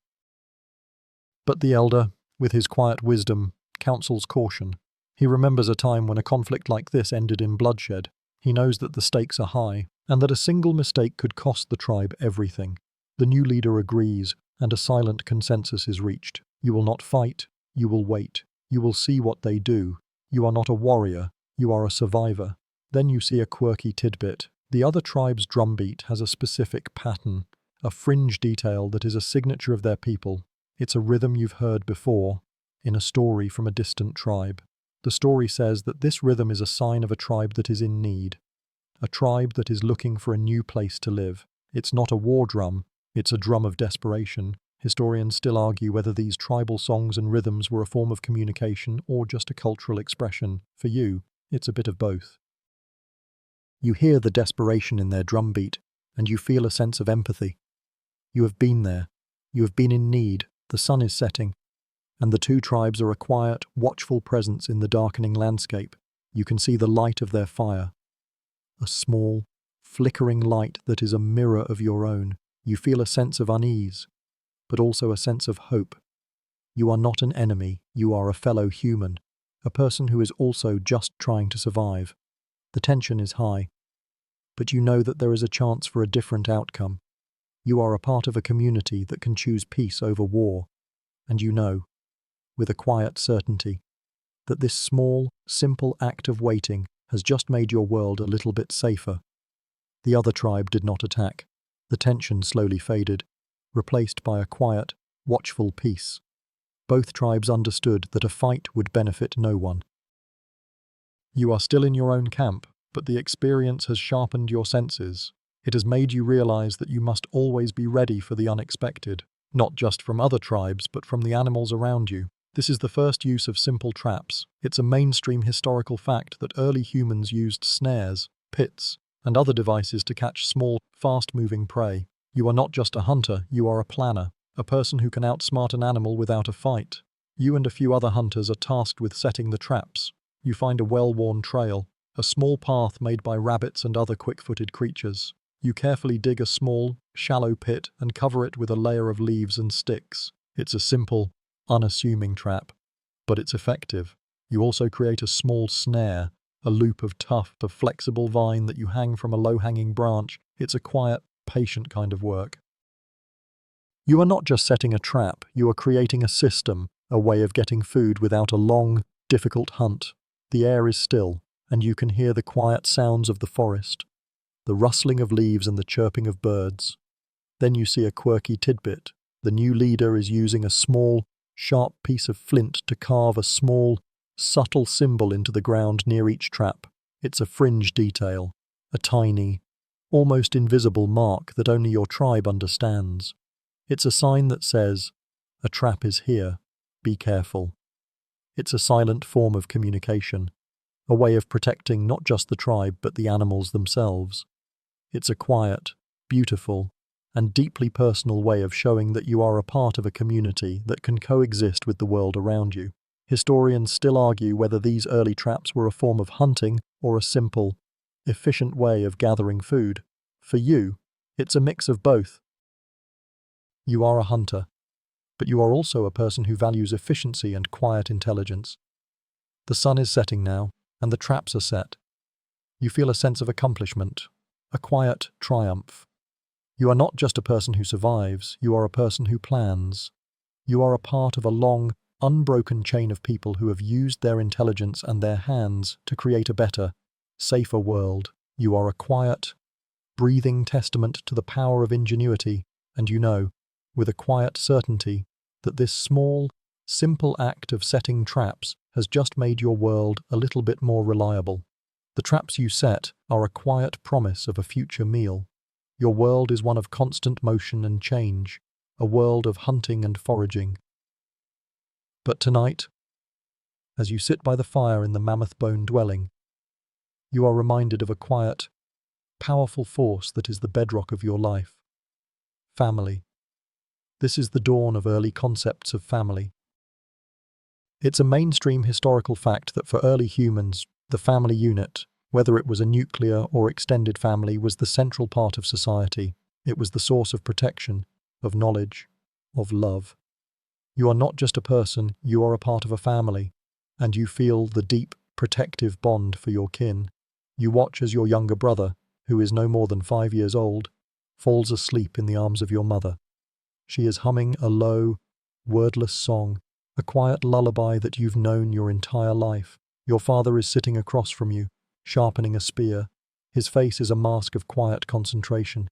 But the elder, with his quiet wisdom, counsels caution. He remembers a time when a conflict like this ended in bloodshed. He knows that the stakes are high, and that a single mistake could cost the tribe everything. The new leader agrees, and a silent consensus is reached. You will not fight, you will wait. You will see what they do. You are not a warrior, you are a survivor. Then you see a quirky tidbit. The other tribe's drumbeat has a specific pattern, a fringe detail that is a signature of their people. It's a rhythm you've heard before, in a story from a distant tribe. The story says that this rhythm is a sign of a tribe that is in need, a tribe that is looking for a new place to live. It's not a war drum, it's a drum of desperation. Historians still argue whether these tribal songs and rhythms were a form of communication or just a cultural expression. For you, it's a bit of both. You hear the desperation in their drumbeat, and you feel a sense of empathy. You have been there. You have been in need. The sun is setting, and the two tribes are a quiet, watchful presence in the darkening landscape. You can see the light of their fire, a small, flickering light that is a mirror of your own. You feel a sense of unease, but also a sense of hope. You are not an enemy, you are a fellow human, a person who is also just trying to survive. The tension is high, but you know that there is a chance for a different outcome. You are a part of a community that can choose peace over war, and you know, with a quiet certainty, that this small, simple act of waiting has just made your world a little bit safer. The other tribe did not attack. The tension slowly faded, replaced by a quiet, watchful peace. Both tribes understood that a fight would benefit no one. You are still in your own camp, but the experience has sharpened your senses. It has made you realize that you must always be ready for the unexpected, not just from other tribes, but from the animals around you. This is the first use of simple traps. It's a mainstream historical fact that early humans used snares, pits, and other devices to catch small, fast-moving prey. You are not just a hunter, you are a planner, a person who can outsmart an animal without a fight. You and a few other hunters are tasked with setting the traps. You find a well-worn trail, a small path made by rabbits and other quick-footed creatures. You carefully dig a small, shallow pit and cover it with a layer of leaves and sticks. It's a simple, unassuming trap, but it's effective. You also create a small snare, a loop of tough, flexible vine that you hang from a low-hanging branch. It's a quiet, patient kind of work. You are not just setting a trap, you are creating a system, a way of getting food without a long, difficult hunt. The air is still, and you can hear the quiet sounds of the forest, the rustling of leaves and the chirping of birds. Then you see a quirky tidbit. The new leader is using a small, sharp piece of flint to carve a small, subtle symbol into the ground near each trap. It's a fringe detail, a tiny, almost invisible mark that only your tribe understands. It's a sign that says, "A trap is here, be careful." It's a silent form of communication, a way of protecting not just the tribe but the animals themselves. It's a quiet, beautiful, and deeply personal way of showing that you are a part of a community that can coexist with the world around you. Historians still argue whether these early traps were a form of hunting or a simple, efficient way of gathering food. For you, it's a mix of both. You are a hunter, but you are also a person who values efficiency and quiet intelligence. The sun is setting now, and the traps are set. You feel a sense of accomplishment, a quiet triumph. You are not just a person who survives, you are a person who plans. You are a part of a long, unbroken chain of people who have used their intelligence and their hands to create a better, safer world. You are a quiet, breathing testament to the power of ingenuity, and you know, with a quiet certainty, that this small, simple act of setting traps has just made your world a little bit more reliable. The traps you set are a quiet promise of a future meal. Your world is one of constant motion and change, a world of hunting and foraging. But tonight, as you sit by the fire in the mammoth bone dwelling, you are reminded of a quiet, powerful force that is the bedrock of your life. Family. This is the dawn of early concepts of family. It's a mainstream historical fact that for early humans, the family unit, whether it was a nuclear or extended family, was the central part of society. It was the source of protection, of knowledge, of love. You are not just a person, you are a part of a family, and you feel the deep, protective bond for your kin. You watch as your younger brother, who is no more than 5 years old, falls asleep in the arms of your mother. She is humming a low, wordless song, a quiet lullaby that you've known your entire life. Your father is sitting across from you, sharpening a spear. His face is a mask of quiet concentration,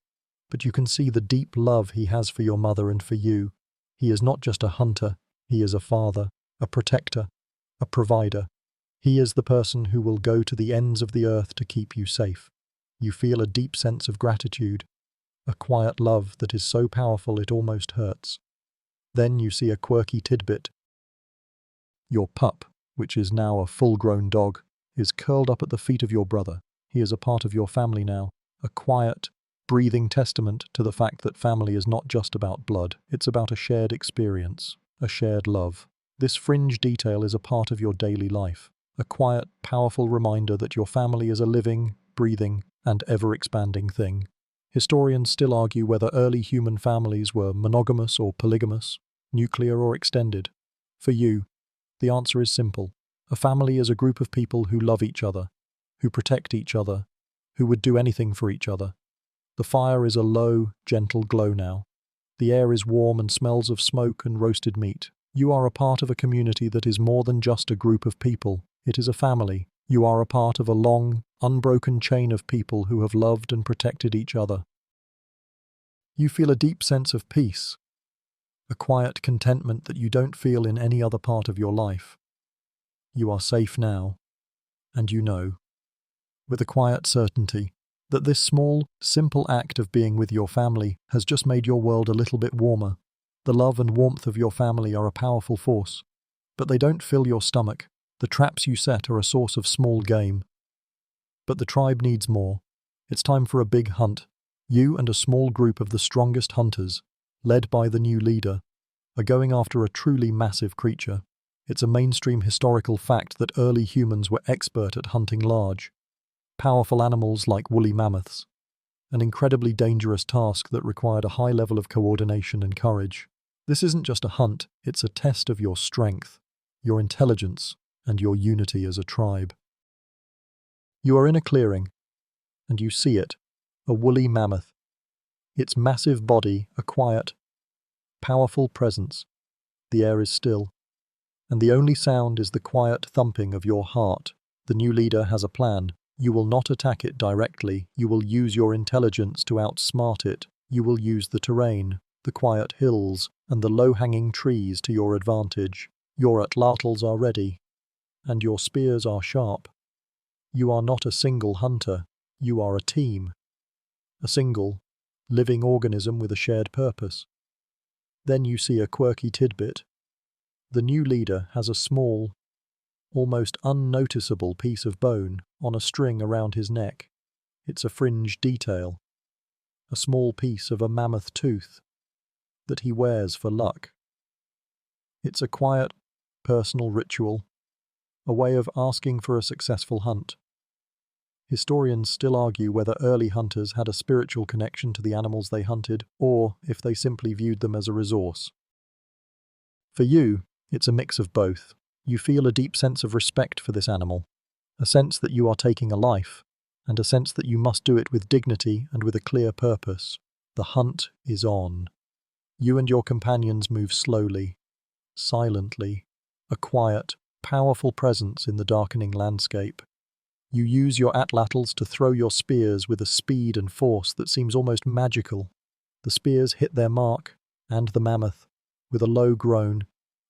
but you can see the deep love he has for your mother and for you. He is not just a hunter, he is a father, a protector, a provider. He is the person who will go to the ends of the earth to keep you safe. You feel a deep sense of gratitude, a quiet love that is so powerful it almost hurts. Then you see a quirky tidbit. Your pup, which is now a full-grown dog, is curled up at the feet of your brother. He is a part of your family now, a quiet, breathing testament to the fact that family is not just about blood, it's about a shared experience, a shared love. This fringe detail is a part of your daily life, a quiet, powerful reminder that your family is a living, breathing, and ever-expanding thing. Historians still argue whether early human families were monogamous or polygamous, nuclear or extended. For you, the answer is simple. A family is a group of people who love each other, who protect each other, who would do anything for each other. The fire is a low, gentle glow now. The air is warm and smells of smoke and roasted meat. You are a part of a community that is more than just a group of people. It is a family. You are a part of a long, unbroken chain of people who have loved and protected each other. You feel a deep sense of peace, a quiet contentment that you don't feel in any other part of your life. You are safe now, and you know, with a quiet certainty, that this small, simple act of being with your family has just made your world a little bit warmer. The love and warmth of your family are a powerful force, but they don't fill your stomach. The traps you set are a source of small game. But the tribe needs more. It's time for a big hunt. You and a small group of the strongest hunters, led by the new leader, are going after a truly massive creature. It's a mainstream historical fact that early humans were expert at hunting large, powerful animals like woolly mammoths, an incredibly dangerous task that required a high level of coordination and courage. This isn't just a hunt, it's a test of your strength, your intelligence, and your unity as a tribe. You are in a clearing, and you see it, a woolly mammoth. Its massive body, a quiet, powerful presence. The air is still, and the only sound is the quiet thumping of your heart. The new leader has a plan. You will not attack it directly. You will use your intelligence to outsmart it. You will use the terrain, the quiet hills, and the low-hanging trees to your advantage. Your atlatls are ready, and your spears are sharp. You are not a single hunter. You are a team. A single, living organism with a shared purpose. Then you see a quirky tidbit. The new leader has a small, almost unnoticeable piece of bone on a string around his neck. It's a fringe detail, a small piece of a mammoth tooth that he wears for luck. It's a quiet, personal ritual, a way of asking for a successful hunt. Historians still argue whether early hunters had a spiritual connection to the animals they hunted, or if they simply viewed them as a resource. For you, it's a mix of both. You feel a deep sense of respect for this animal, a sense that you are taking a life, and a sense that you must do it with dignity and with a clear purpose. The hunt is on. You and your companions move slowly, silently, a quiet, powerful presence in the darkening landscape. You use your atlatls to throw your spears with a speed and force that seems almost magical. The spears hit their mark, and the mammoth, with a low groan,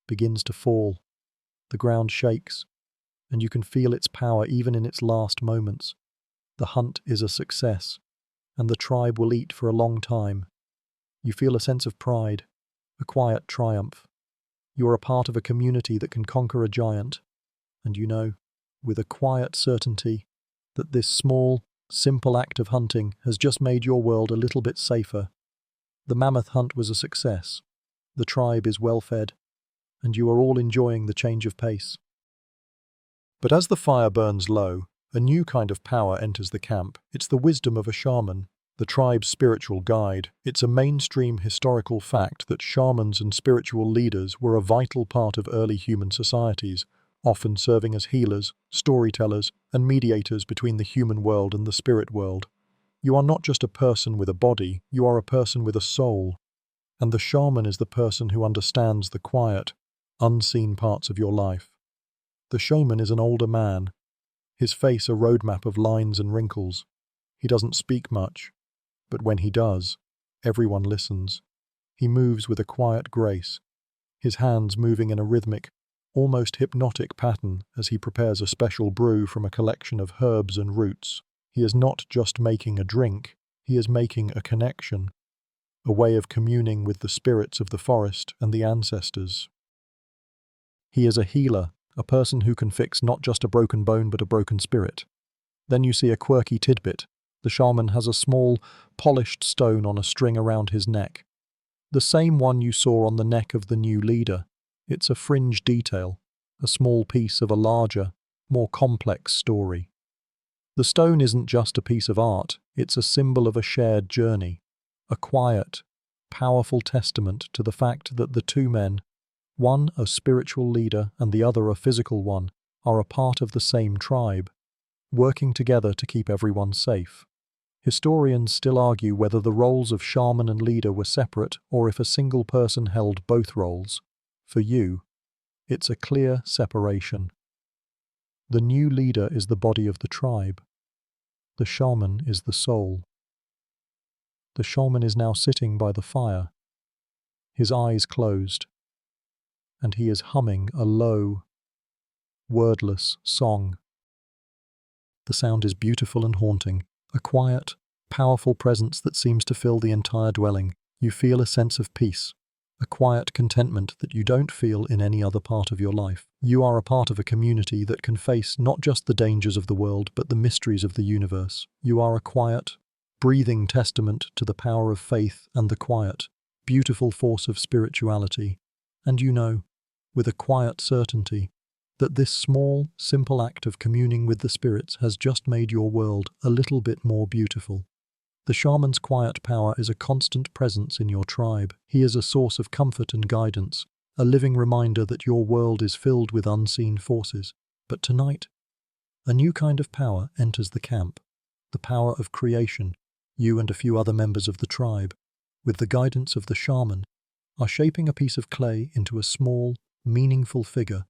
begins to fall. The ground shakes, and you can feel its power even in its last moments. The hunt is a success, and the tribe will eat for a long time. You feel a sense of pride, a quiet triumph. You are a part of a community that can conquer a giant, and you know, with a quiet certainty, that this small, simple act of hunting has just made your world a little bit safer. The mammoth hunt was a success. The tribe is well fed, and you are all enjoying the change of pace. But as the fire burns low, a new kind of power enters the camp. It's the wisdom of a shaman, the tribe's spiritual guide. It's a mainstream historical fact that shamans and spiritual leaders were a vital part of early human societies, often serving as healers, storytellers, and mediators between the human world and the spirit world. You are not just a person with a body, you are a person with a soul. And the shaman is the person who understands the quiet, unseen parts of your life. The shaman is an older man, his face a roadmap of lines and wrinkles. He doesn't speak much, but when he does, everyone listens. He moves with a quiet grace, his hands moving in a rhythmic, almost hypnotic pattern as he prepares a special brew from a collection of herbs and roots. He is not just making a drink, he is making a connection, a way of communing with the spirits of the forest and the ancestors. He is a healer, a person who can fix not just a broken bone but a broken spirit. Then you see a quirky tidbit. The shaman has a small, polished stone on a string around his neck. The same one you saw on the neck of the new leader. It's a fringe detail, a small piece of a larger, more complex story. The stone isn't just a piece of art, it's a symbol of a shared journey, a quiet, powerful testament to the fact that the two men, one a spiritual leader and the other a physical one, are a part of the same tribe, working together to keep everyone safe. Historians still argue whether the roles of shaman and leader were separate or if a single person held both roles. For you, it's a clear separation. The new leader is the body of the tribe. The shaman is the soul. The shaman is now sitting by the fire, his eyes closed, and he is humming a low, wordless song. The sound is beautiful and haunting, a quiet, powerful presence that seems to fill the entire dwelling. You feel a sense of peace, a quiet contentment that you don't feel in any other part of your life. You are a part of a community that can face not just the dangers of the world, but the mysteries of the universe. You are a quiet, breathing testament to the power of faith and the quiet, beautiful force of spirituality. And you know, with a quiet certainty, that this small, simple act of communing with the spirits has just made your world a little bit more beautiful. The shaman's quiet power is a constant presence in your tribe. He is a source of comfort and guidance, a living reminder that your world is filled with unseen forces. But tonight, a new kind of power enters the camp, the power of creation. You and a few other members of the tribe, with the guidance of the shaman, are shaping a piece of clay into a small, meaningful figure.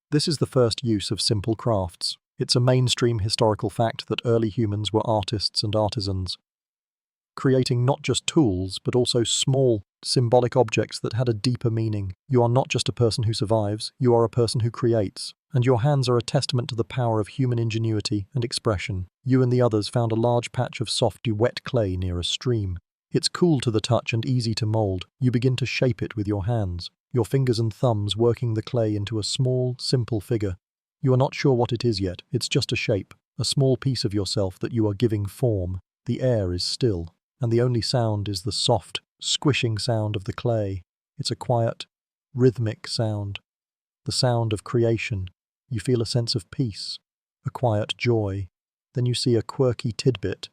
This is the first use of simple crafts. It's a mainstream historical fact that early humans were artists and artisans, creating not just tools, but also small, symbolic objects that had a deeper meaning. You are not just a person who survives, you are a person who creates, and your hands are a testament to the power of human ingenuity and expression. You and the others found a large patch of soft, wet clay near a stream. It's cool to the touch and easy to mold. You begin to shape it with your hands, your fingers and thumbs working the clay into a small, simple figure. You are not sure what it is yet. It's just a shape, a small piece of yourself that you are giving form. The air is still, and the only sound is the soft, squishing sound of the clay. It's a quiet, rhythmic sound, the sound of creation. You feel a sense of peace, a quiet joy. Then you see a quirky tidbit.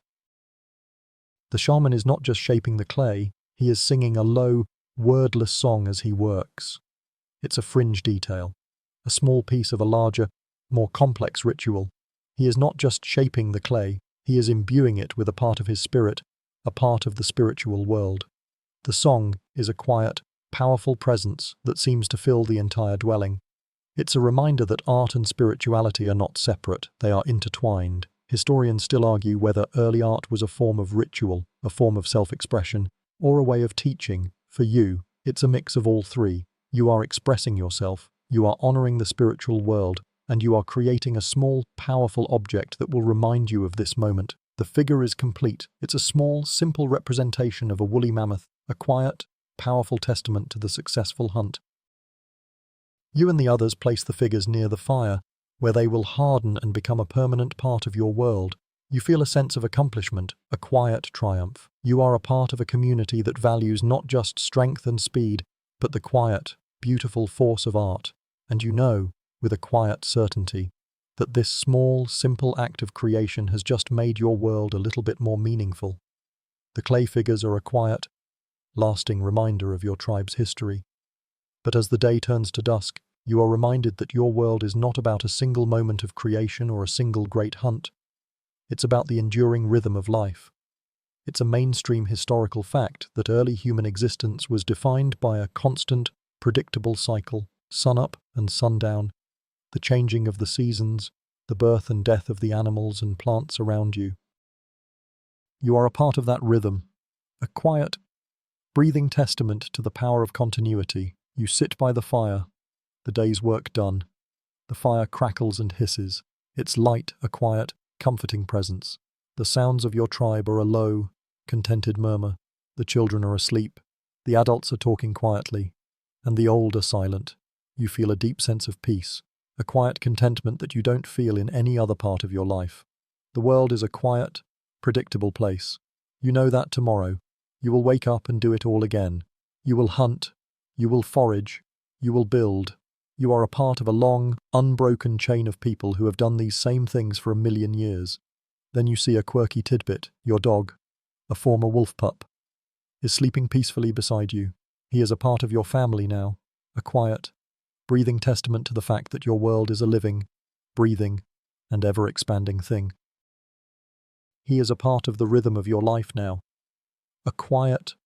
The shaman is not just shaping the clay, he is singing a low, wordless song as he works. It's a fringe detail, a small piece of a larger, more complex ritual. He is not just shaping the clay, he is imbuing it with a part of his spirit, a part of the spiritual world. The song is a quiet, powerful presence that seems to fill the entire dwelling. It's a reminder that art and spirituality are not separate, they are intertwined. Historians still argue whether early art was a form of ritual, a form of self-expression, or a way of teaching. For you, it's a mix of all three. You are expressing yourself, you are honoring the spiritual world, and you are creating a small, powerful object that will remind you of this moment. The figure is complete. It's a small, simple representation of a woolly mammoth, a quiet, powerful testament to the successful hunt. You and the others place the figures near the fire, where they will harden and become a permanent part of your world. You feel a sense of accomplishment, a quiet triumph. You are a part of a community that values not just strength and speed, but the quiet, beautiful force of art. And you know, with a quiet certainty, that this small, simple act of creation has just made your world a little bit more meaningful. The clay figures are a quiet, lasting reminder of your tribe's history. But as the day turns to dusk, You are reminded that your world is not about a single moment of creation or a single great hunt. It's about the enduring rhythm of life. It's a mainstream historical fact that early human existence was defined by a constant, predictable cycle, sun-up and sundown, the changing of the seasons, the birth and death of the animals and plants around you. You are a part of that rhythm, a quiet, breathing testament to the power of continuity. You sit by the fire, the day's work done. The fire crackles and hisses, its light a quiet, comforting presence. The sounds of your tribe are a low, contented murmur. The children are asleep, the adults are talking quietly, and the old are silent. You feel a deep sense of peace, a quiet contentment that you don't feel in any other part of your life. The world is a quiet, predictable place. You know that tomorrow, you will wake up and do it all again. You will hunt, you will forage, you will build. You are a part of a long, unbroken chain of people who have done these same things for 1,000,000 years. Then you see a quirky tidbit, your dog, a former wolf pup, is sleeping peacefully beside you. He is a part of your family now, a quiet, breathing testament to the fact that your world is a living, breathing, and ever-expanding thing. He is a part of the rhythm of your life now, a quiet,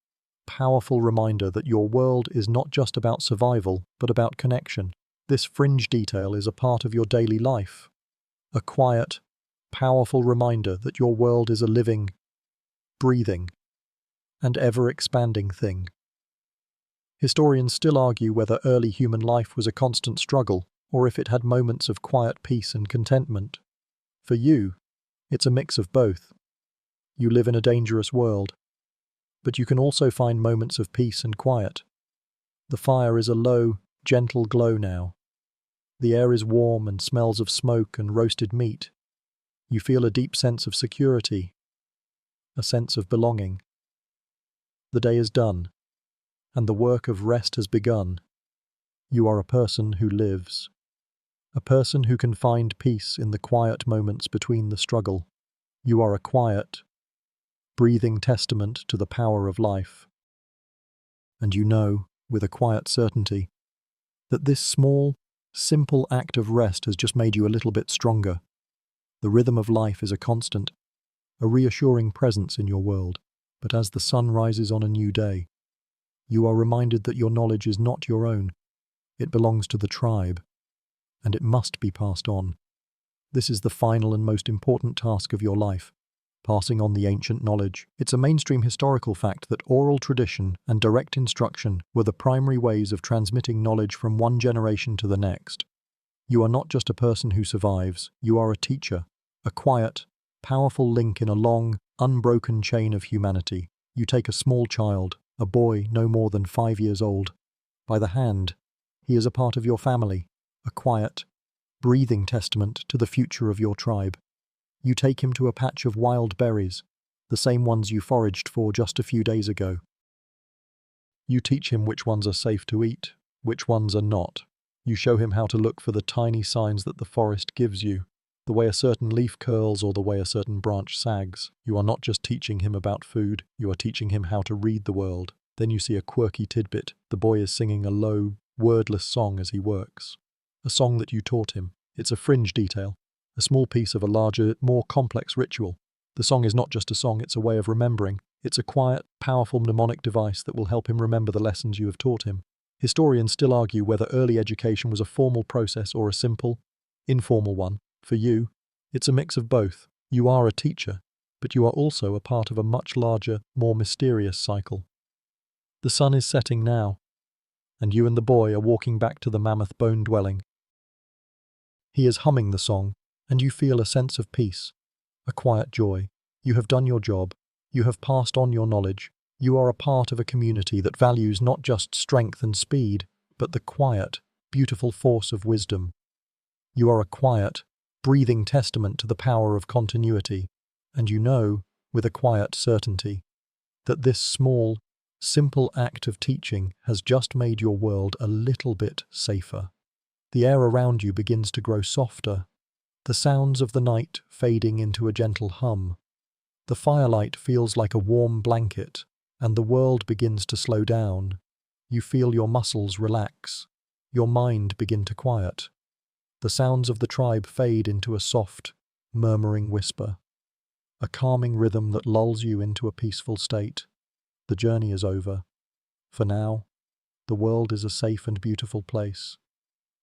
powerful reminder that your world is not just about survival, but about connection. This fringe detail is a part of your daily life, a quiet, powerful reminder that your world is a living, breathing, and ever-expanding thing. Historians still argue whether early human life was a constant struggle, or if it had moments of quiet peace and contentment. For you, it's a mix of both. You live in a dangerous world, but you can also find moments of peace and quiet. The fire is a low, gentle glow now. The air is warm and smells of smoke and roasted meat. You feel a deep sense of security, a sense of belonging. The day is done, and the work of rest has begun. You are a person who lives, a person who can find peace in the quiet moments between the struggle. You are a quiet, breathing testament to the power of life. And you know, with a quiet certainty, that this small, simple act of rest has just made you a little bit stronger. The rhythm of life is a constant, a reassuring presence in your world. But as the sun rises on a new day, you are reminded that your knowledge is not your own. It belongs to the tribe, and it must be passed on. This is the final and most important task of your life, passing on the ancient knowledge. It's a mainstream historical fact that oral tradition and direct instruction were the primary ways of transmitting knowledge from one generation to the next. You are not just a person who survives, you are a teacher, a quiet, powerful link in a long, unbroken chain of humanity. You take a small child, a boy no more than 5 years old, by the hand. He is a part of your family, a quiet, breathing testament to the future of your tribe. You take him to a patch of wild berries, the same ones you foraged for just a few days ago. You teach him which ones are safe to eat, which ones are not. You show him how to look for the tiny signs that the forest gives you, the way a certain leaf curls or the way a certain branch sags. You are not just teaching him about food, you are teaching him how to read the world. Then you see a quirky tidbit. The boy is singing a low, wordless song as he works. A song that you taught him. It's a fringe detail, a small piece of a larger, more complex ritual. The song is not just a song, it's a way of remembering. It's a quiet, powerful mnemonic device that will help him remember the lessons you have taught him. Historians still argue whether early education was a formal process or a simple, informal one. For you, it's a mix of both. You are a teacher, but you are also a part of a much larger, more mysterious cycle. The sun is setting now, and you and the boy are walking back to the mammoth bone dwelling. He is humming the song, and you feel a sense of peace, a quiet joy. You have done your job. You have passed on your knowledge. You are a part of a community that values not just strength and speed, but the quiet, beautiful force of wisdom. You are a quiet, breathing testament to the power of continuity, and you know, with a quiet certainty, that this small, simple act of teaching has just made your world a little bit safer. The air around you begins to grow softer, the sounds of the night fading into a gentle hum. The firelight feels like a warm blanket, and the world begins to slow down. You feel your muscles relax, your mind begin to quiet. The sounds of the tribe fade into a soft, murmuring whisper, a calming rhythm that lulls you into a peaceful state. The journey is over. For now, the world is a safe and beautiful place.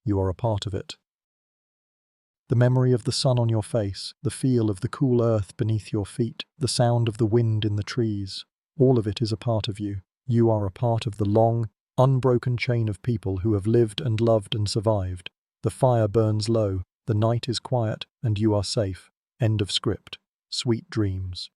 You are a part of it. The memory of the sun on your face, the feel of the cool earth beneath your feet, the sound of the wind in the trees, all of it is a part of you. You are a part of the long, unbroken chain of people who have lived and loved and survived. The fire burns low, the night is quiet, and you are safe. End of script. Sweet dreams.